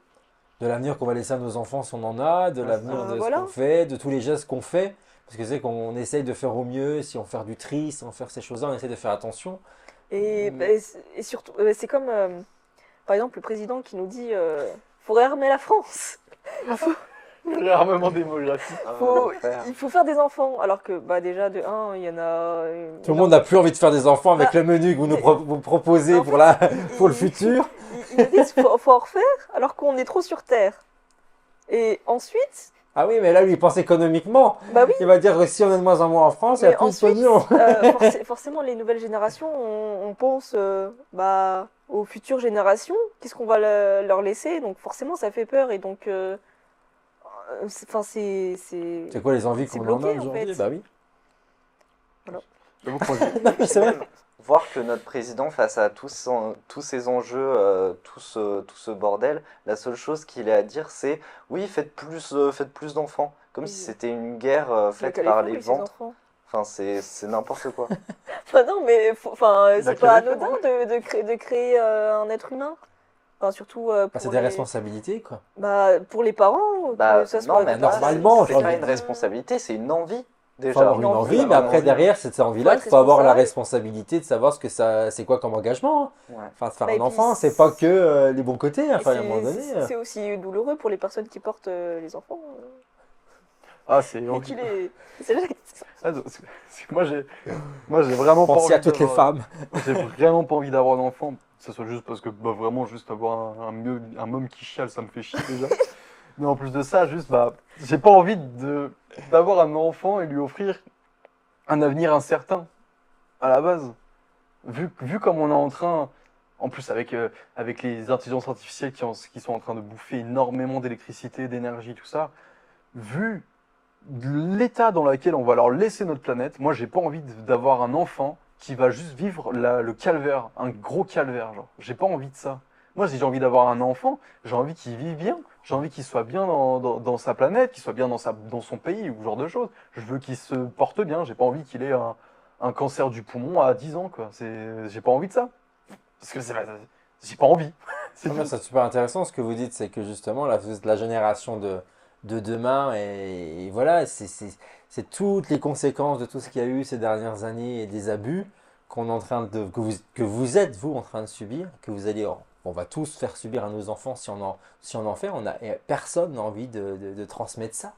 A: De l'avenir qu'on va laisser à nos enfants si on en a, de
D: Ouais,
A: l'avenir de ce
B: voilà.
A: qu'on fait, de tous les gestes qu'on fait. Parce que c'est qu'on essaye de faire au mieux, si on fait du tri, si on fait ces choses-là, on essaie de faire attention.
B: Et surtout, c'est comme par exemple le président qui nous dit faut réarmer la France.
D: Réarmement démographique.
B: Faut,
C: L'enfer.
B: il faut faire des enfants. Alors que bah déjà de un, il y en a.
A: Tout le monde n'a plus envie de faire des enfants avec
B: Bah,
A: le menu que vous vous proposez
B: en
A: pour,
B: fait,
A: pour le futur.
B: Ils nous disent faut en refaire alors qu'on est trop sur Terre. Et ensuite,
A: Ah oui, mais là, lui, il pense économiquement.
B: bah oui,
A: Il va dire que si on est de moins en moins en France, il n'y a
B: mais
A: plus de
B: ensuite,
A: pognon.
B: forcément, les nouvelles générations, on pense aux futures générations, qu'est-ce qu'on va leur laisser. Donc forcément, ça fait peur. Et donc, enfin,
A: C'est quoi les envies
B: c'est
A: qu'on en a
B: bloqué, en
A: aujourd'hui?
B: fait.
A: Bah oui.
D: J'avoue que moi, j'ai-
A: Non, mais c'est vrai.
C: Même voir que notre président, face à tous ces enjeux, tout ce bordel, la seule chose qu'il a à dire, c'est oui, faites plus d'enfants. Comme si c'était une guerre
B: Il a
C: faite
B: qu'à les
C: par
B: faire,
C: les
B: lui, ses
C: ventres.
B: enfants.
C: Enfin, c'est n'importe quoi.
B: Enfin, non, mais
D: Il a
B: c'est pas
D: qu'à les faire,
B: anodin de créer un être humain. Enfin, surtout
A: Bah,
B: pour
A: c'est des
B: les,
A: responsabilités, quoi.
B: pour les parents,
C: Bah,
B: que ça
C: non,
B: soit
C: mais
B: de-
A: normalement,
C: c'est
A: j'ai
C: pas
A: envie
C: une
A: de-
C: responsabilité, c'est une envie,
A: Faut
C: déjà.
A: avoir
B: Une
A: une
B: envie,
A: envie, mais
D: avoir
A: après,
D: une envie.
A: derrière cette envie-là,
B: être
A: il faut avoir la
B: responsable.
A: responsabilité de savoir ce que ça, c'est quoi comme engagement, hein.
C: Ouais.
A: Enfin, faire
B: Bah,
A: un
B: et puis,
A: enfant, c'est pas que les bons côtés, hein.
B: Et
A: Enfin, à un moment donné.
B: c'est aussi douloureux pour les personnes qui portent les enfants.
D: Ah, c'est
B: Et qui
D: horrible.
B: les. c'est-
D: Ah, moi, j'ai vraiment pas
A: Pensez à
D: envie
A: toutes les
D: d'avoir-
A: femmes.
D: J'ai vraiment pas envie d'avoir d'enfant. Que ce soit juste parce que bah, vraiment juste avoir un môme qui chiale, ça me fait chier déjà. Mais en plus de ça, juste bah j'ai pas envie d'avoir un enfant et lui offrir un avenir incertain à la base. Vu comme on est en train, en plus avec les intelligences artificielles qui sont en train de bouffer énormément d'électricité, d'énergie, tout ça, vu l'état dans lequel on va leur laisser notre planète, moi j'ai pas envie d'avoir un enfant qui va juste vivre le calvaire, un gros calvaire, genre. J'ai pas envie de ça. Moi, si j'ai envie d'avoir un enfant, j'ai envie qu'il vive bien, j'ai envie qu'il soit bien dans sa planète, qu'il soit bien dans son pays, ou ce genre de choses. Je veux qu'il se porte bien, j'ai pas envie qu'il ait un cancer du poumon à 10 ans, quoi. J'ai pas envie de ça. Parce que j'ai pas envie. C'est
A: Non, mais
D: tout.
A: c'est super intéressant ce que vous dites, c'est que justement, là, vous êtes la génération de demain, et voilà, c'est toutes les conséquences de tout ce qu'il y a eu ces dernières années et des abus qu'on est en train de, que vous êtes, vous, en train de subir, que vous allez, on va tous faire subir à nos enfants si on en fait, et personne n'a envie de transmettre ça.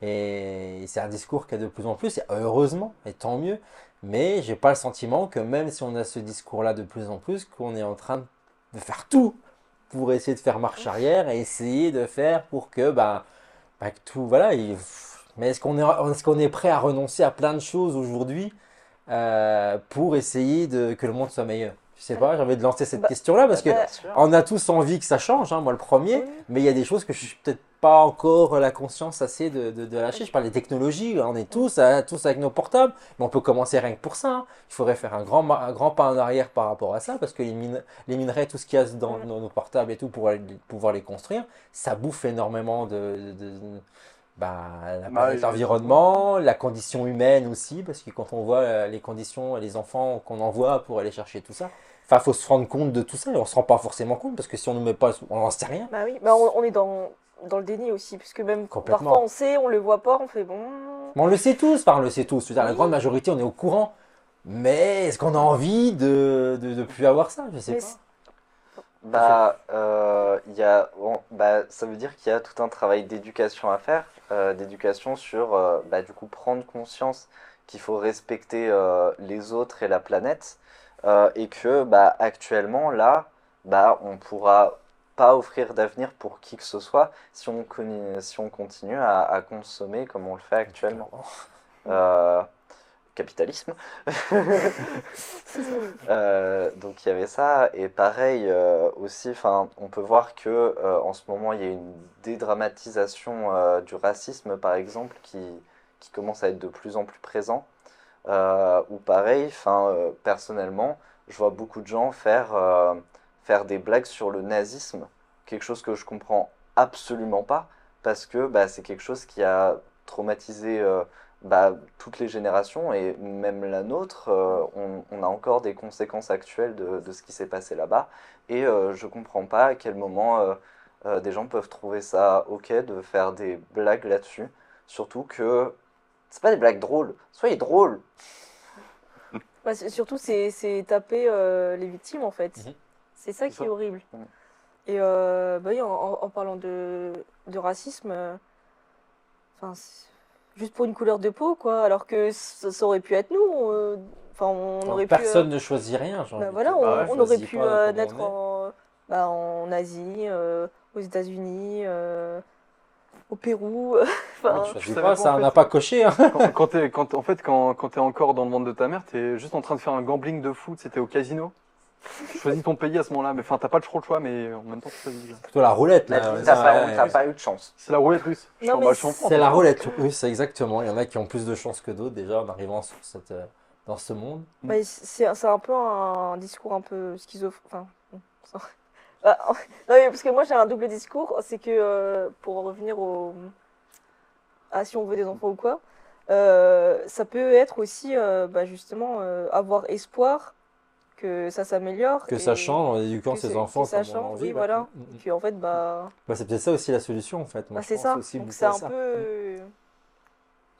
A: Et c'est un discours qui a de plus en plus, et heureusement, et tant mieux, mais j'ai pas le sentiment que même si on a ce discours-là de plus en plus, qu'on est en train de faire tout pour essayer de faire marche arrière et essayer de faire pour que, que tout, voilà. Mais est-ce qu'on est prêt à renoncer à plein de choses aujourd'hui pour essayer que le monde soit meilleur? Je sais pas, j'ai envie de lancer cette
B: Bah,
A: question-là parce que
C: Bien sûr.
A: on a tous envie que ça change, hein, moi le premier,
B: Oui.
A: mais il y a des choses que je suis peut-être pas encore la conscience assez de lâcher. Je parle des technologies, on est tous avec nos portables, mais on peut commencer rien que pour ça, hein. Il faudrait faire un un grand pas en arrière par rapport à ça parce que les minerais, tout ce qu'il y a dans nos portables et tout pour pouvoir les construire, ça bouffe énormément la
D: Bah,
A: planète, l'environnement, la condition humaine aussi, parce que quand on voit les conditions et les enfants qu'on envoie pour aller chercher tout ça, enfin, faut se rendre compte de tout ça et on se rend pas forcément compte parce que si on ne met pas, on n'en sait rien.
B: Bah oui, on est dans le déni aussi, puisque même
A: Complètement.
B: parfois on sait, on le voit pas, on fait bon.
A: Mais on le sait tous, enfin, on le sait tous. Je veux dire, la
B: Oui.
A: grande majorité, on est au courant. Mais est-ce qu'on a envie de plus avoir ça? Je sais
B: Mais
A: pas.
C: Ça veut dire qu'il y a tout un travail d'éducation à faire, d'éducation sur du coup prendre conscience qu'il faut respecter les autres et la planète, et que actuellement là, on pourra pas offrir d'avenir pour qui que ce soit si on continue à consommer comme on le fait actuellement. Capitalisme. Donc il y avait ça, et pareil aussi, on peut voir que en ce moment il y a une dédramatisation du racisme par exemple qui commence à être de plus en plus présent, ou pareil, personnellement je vois beaucoup de gens faire des blagues sur le nazisme, quelque chose que je comprends absolument pas parce que c'est quelque chose qui a traumatisé toutes les générations et même la nôtre, on a encore des conséquences actuelles de ce qui s'est passé là-bas. Et je comprends pas à quel moment des gens peuvent trouver ça ok de faire des blagues là-dessus. Surtout que c'est pas des blagues drôles. Soyez drôles.
B: Bah, surtout, c'est taper les victimes, en fait.
A: Mhm.
B: C'est ça qui est horrible.
C: Mhm.
B: Et bah oui, en parlant de racisme, enfin, juste pour une couleur de peau, quoi. Alors que ça aurait pu être nous. Enfin, on aurait pu.
A: Personne ne choisit rien, j'ai envie
B: Bah
A: de
B: voilà,
A: dire.
B: on aurait pu
A: pas comment
B: naître
A: on est.
B: en Asie, aux États-Unis, au Pérou.
A: Ouais,
B: Enfin,
A: tu choisis
D: savais
A: pas,
D: pas,
A: ça
D: en fait.
A: n'a pas coché. Hein.
D: Quand t'es encore dans le ventre de ta mère, t'es juste en train de faire un gambling de foot, c'était au casino. Tu choisis ton pays à ce moment-là, mais enfin t'as pas trop le choix, mais en même temps tu choisis.
A: Plutôt la roulette,
C: La
A: là.
C: vie,
A: ouais,
C: t'as
A: ça,
C: pas,
A: ouais.
C: t'as pas eu de chance.
D: C'est la roulette russe.
B: Non, mais
D: Je suis en France.
A: C'est la roulette russe, exactement. Il y en a qui ont plus de chance que d'autres déjà en arrivant sur dans ce monde.
B: bah, c'est un peu un discours un peu schizophrène. Enfin, bon, ça- bah, non, mais parce que moi j'ai un double discours, c'est que pour en revenir à si on veut des enfants ou quoi, ça peut être aussi bah, justement avoir espoir que ça s'améliore.
A: Que ça
B: et
A: change en éduquant
B: que
A: ses
B: c'est-
A: enfants
B: que ça
A: comme on a
B: change,
A: envie.
B: oui,
A: Ouais.
B: voilà.
A: Mm, mm.
B: Et puis en fait, bah,
A: Bah, c'est peut-être ça aussi la solution en fait. Moi, je
B: c'est
A: pense
B: ça.
A: aussi
B: Donc
A: beaucoup
B: c'est
A: à
B: un
A: ça.
B: peu.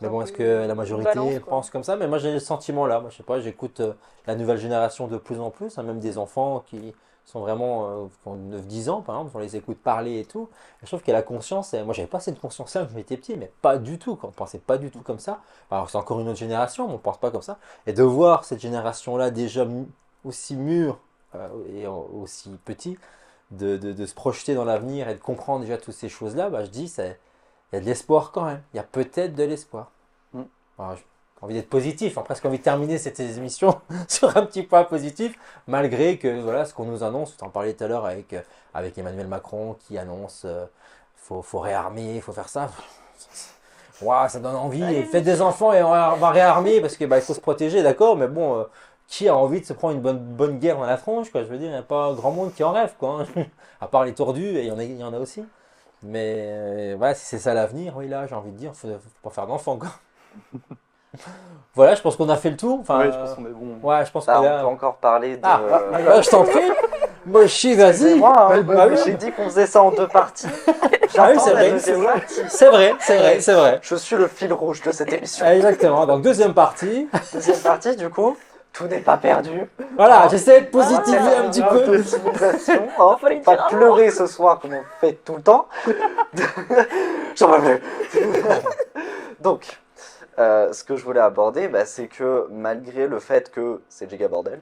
A: Mais
B: un
A: bon,
B: peu
A: est-ce que la
B: une
A: majorité
B: balance, quoi.
A: pense comme ça? Mais moi, j'ai le sentiment là. Moi, je sais pas, j'écoute la nouvelle génération de plus en plus, hein, même des enfants qui sont vraiment qui ont 9-10 ans, par exemple, on les écoute parler et tout. Et je trouve qu'il y a la conscience, et moi, j'avais pas cette conscience-là quand j'étais petit, mais pas du tout, quand on pensait pas du tout comme ça. Alors, c'est encore une autre génération, mais on pense pas comme ça. Et de voir cette génération-là déjà aussi mûre et aussi petit, de se projeter dans l'avenir et de comprendre déjà toutes ces choses-là, bah, je dis, il y a de l'espoir quand même. Il y a peut-être de l'espoir.
D: Mm.
A: Alors, j'ai envie d'être positif, hein, presque envie de terminer cette émission sur un petit point positif, malgré que voilà, ce qu'on nous annonce, tu en parlais tout à l'heure avec Emmanuel Macron qui annonce faut réarmer, il faut faire ça. Ouah, ça donne envie. Et faites des enfants et on va réarmer parce que il faut se protéger, d'accord, mais bon, qui a envie de se prendre une bonne guerre dans la tronche, quoi? Je veux dire, il n'y a pas grand monde qui en rêve, quoi. Hein. À part les tordus, et il y en a aussi. Mais voilà, si c'est ça l'avenir, oui, là, j'ai envie de dire, faut pas faire d'enfants, quoi. Voilà, je pense qu'on a fait le tour. Enfin,
D: Ouais, je pense qu'on est bon.
A: ouais, je pense que
C: On
A: là.
C: peut encore parler de.
A: Je t'en prie. Moi, vas-y.
C: Excusez-moi, hein,
A: Bah oui.
C: j'ai dit qu'on faisait ça en 2 parties.
A: Ah oui,
C: J'attends
A: c'est
C: la
A: vrai,
C: deuxième partie.
A: c'est vrai.
C: Je suis le fil rouge de cette émission.
A: Exactement. Donc, deuxième partie.
C: Deuxième partie, du coup, tout n'est pas perdu.
A: Voilà, j'essaie de positiver un petit peu.
C: Optimisation, hein.
B: Fallait
C: Pas
B: dire un
C: pleurer ce soir comme on fait tout le temps. J'en peux plus. Donc, ce que je voulais aborder, c'est que malgré le fait que c'est giga bordel,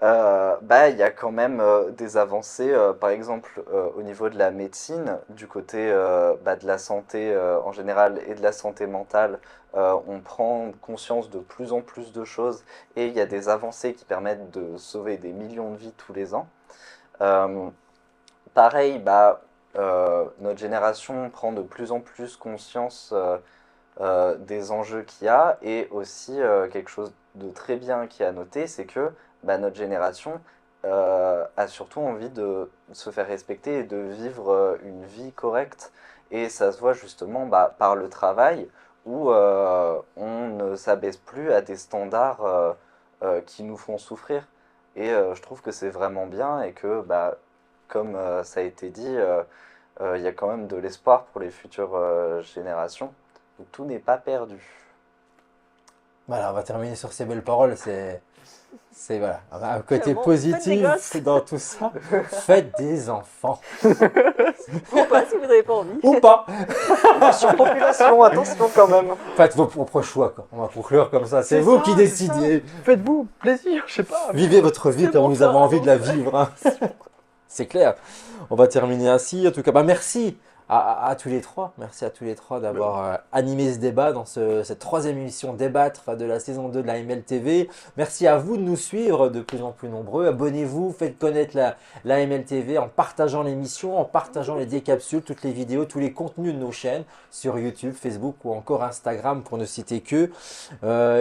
C: il y a quand même des avancées, par exemple au niveau de la médecine, du côté de la santé en général et de la santé mentale. On prend conscience de plus en plus de choses et il y a des avancées qui permettent de sauver des millions de vies tous les ans. Pareil, notre génération prend de plus en plus conscience des enjeux qu'il y a et aussi quelque chose de très bien qui est à noter, c'est que notre génération a surtout envie de se faire respecter et de vivre une vie correcte et ça se voit justement par le travail où on ne s'abaisse plus à des standards qui nous font souffrir et je trouve que c'est vraiment bien et que comme ça a été dit, il y a quand même de l'espoir pour les futures générations. Donc, tout n'est pas perdu.
A: Voilà, on va terminer sur ces belles paroles. C'est voilà, un côté
B: Bon, faites des
A: positif
B: gosses.
A: dans tout ça. Faites des enfants.
B: Ou pas si vous n'avez pas envie.
A: Ou pas.
C: Surpopulation, attention quand même.
A: Faites vos propres choix, quoi. On va conclure comme ça. C'est
D: C'est
A: vous
D: ça,
A: qui
D: c'est
A: décidez.
D: Faites-vous plaisir, je sais pas.
A: Vivez votre vie
B: C'est
A: comme
B: bon,
A: vous
B: ça,
A: avez envie de la
B: avance.
A: vivre. Hein. C'est clair. On va terminer ainsi. En tout cas, merci à tous les trois. Merci à tous les trois d'avoir animé ce débat dans cette 3e émission Débattre de la saison 2 de la MLTV. Merci à vous de nous suivre de plus en plus nombreux. Abonnez-vous, faites connaître la MLTV en partageant l'émission, en partageant les décapsules, toutes les vidéos, tous les contenus de nos chaînes sur YouTube, Facebook ou encore Instagram pour ne citer que.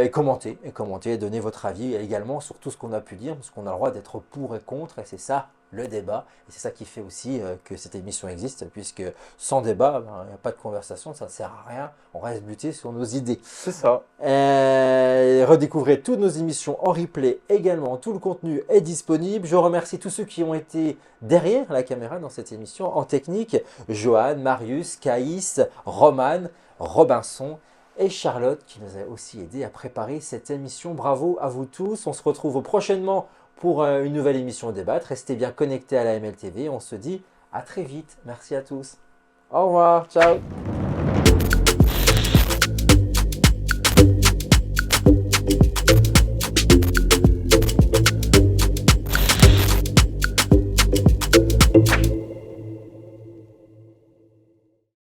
A: Et commentez, et donnez votre avis également sur tout ce qu'on a pu dire, parce qu'on a le droit d'être pour et contre, et c'est ça le débat. Et c'est ça qui fait aussi que cette émission existe, puisque sans débat, il n'y a pas de conversation, ça ne sert à rien. On reste buté sur nos idées.
D: C'est ça.
A: Redécouvrez toutes nos émissions en replay également. Tout le contenu est disponible. Je remercie tous ceux qui ont été derrière la caméra dans cette émission en technique. Johan, Marius, Caïs, Roman, Robinson et Charlotte qui nous a aussi aidé à préparer cette émission. Bravo à vous tous. On se retrouve prochainement pour une nouvelle émission Débattre. Restez bien connectés à la MLTV. On se dit à très vite. Merci à tous. Au revoir. Ciao.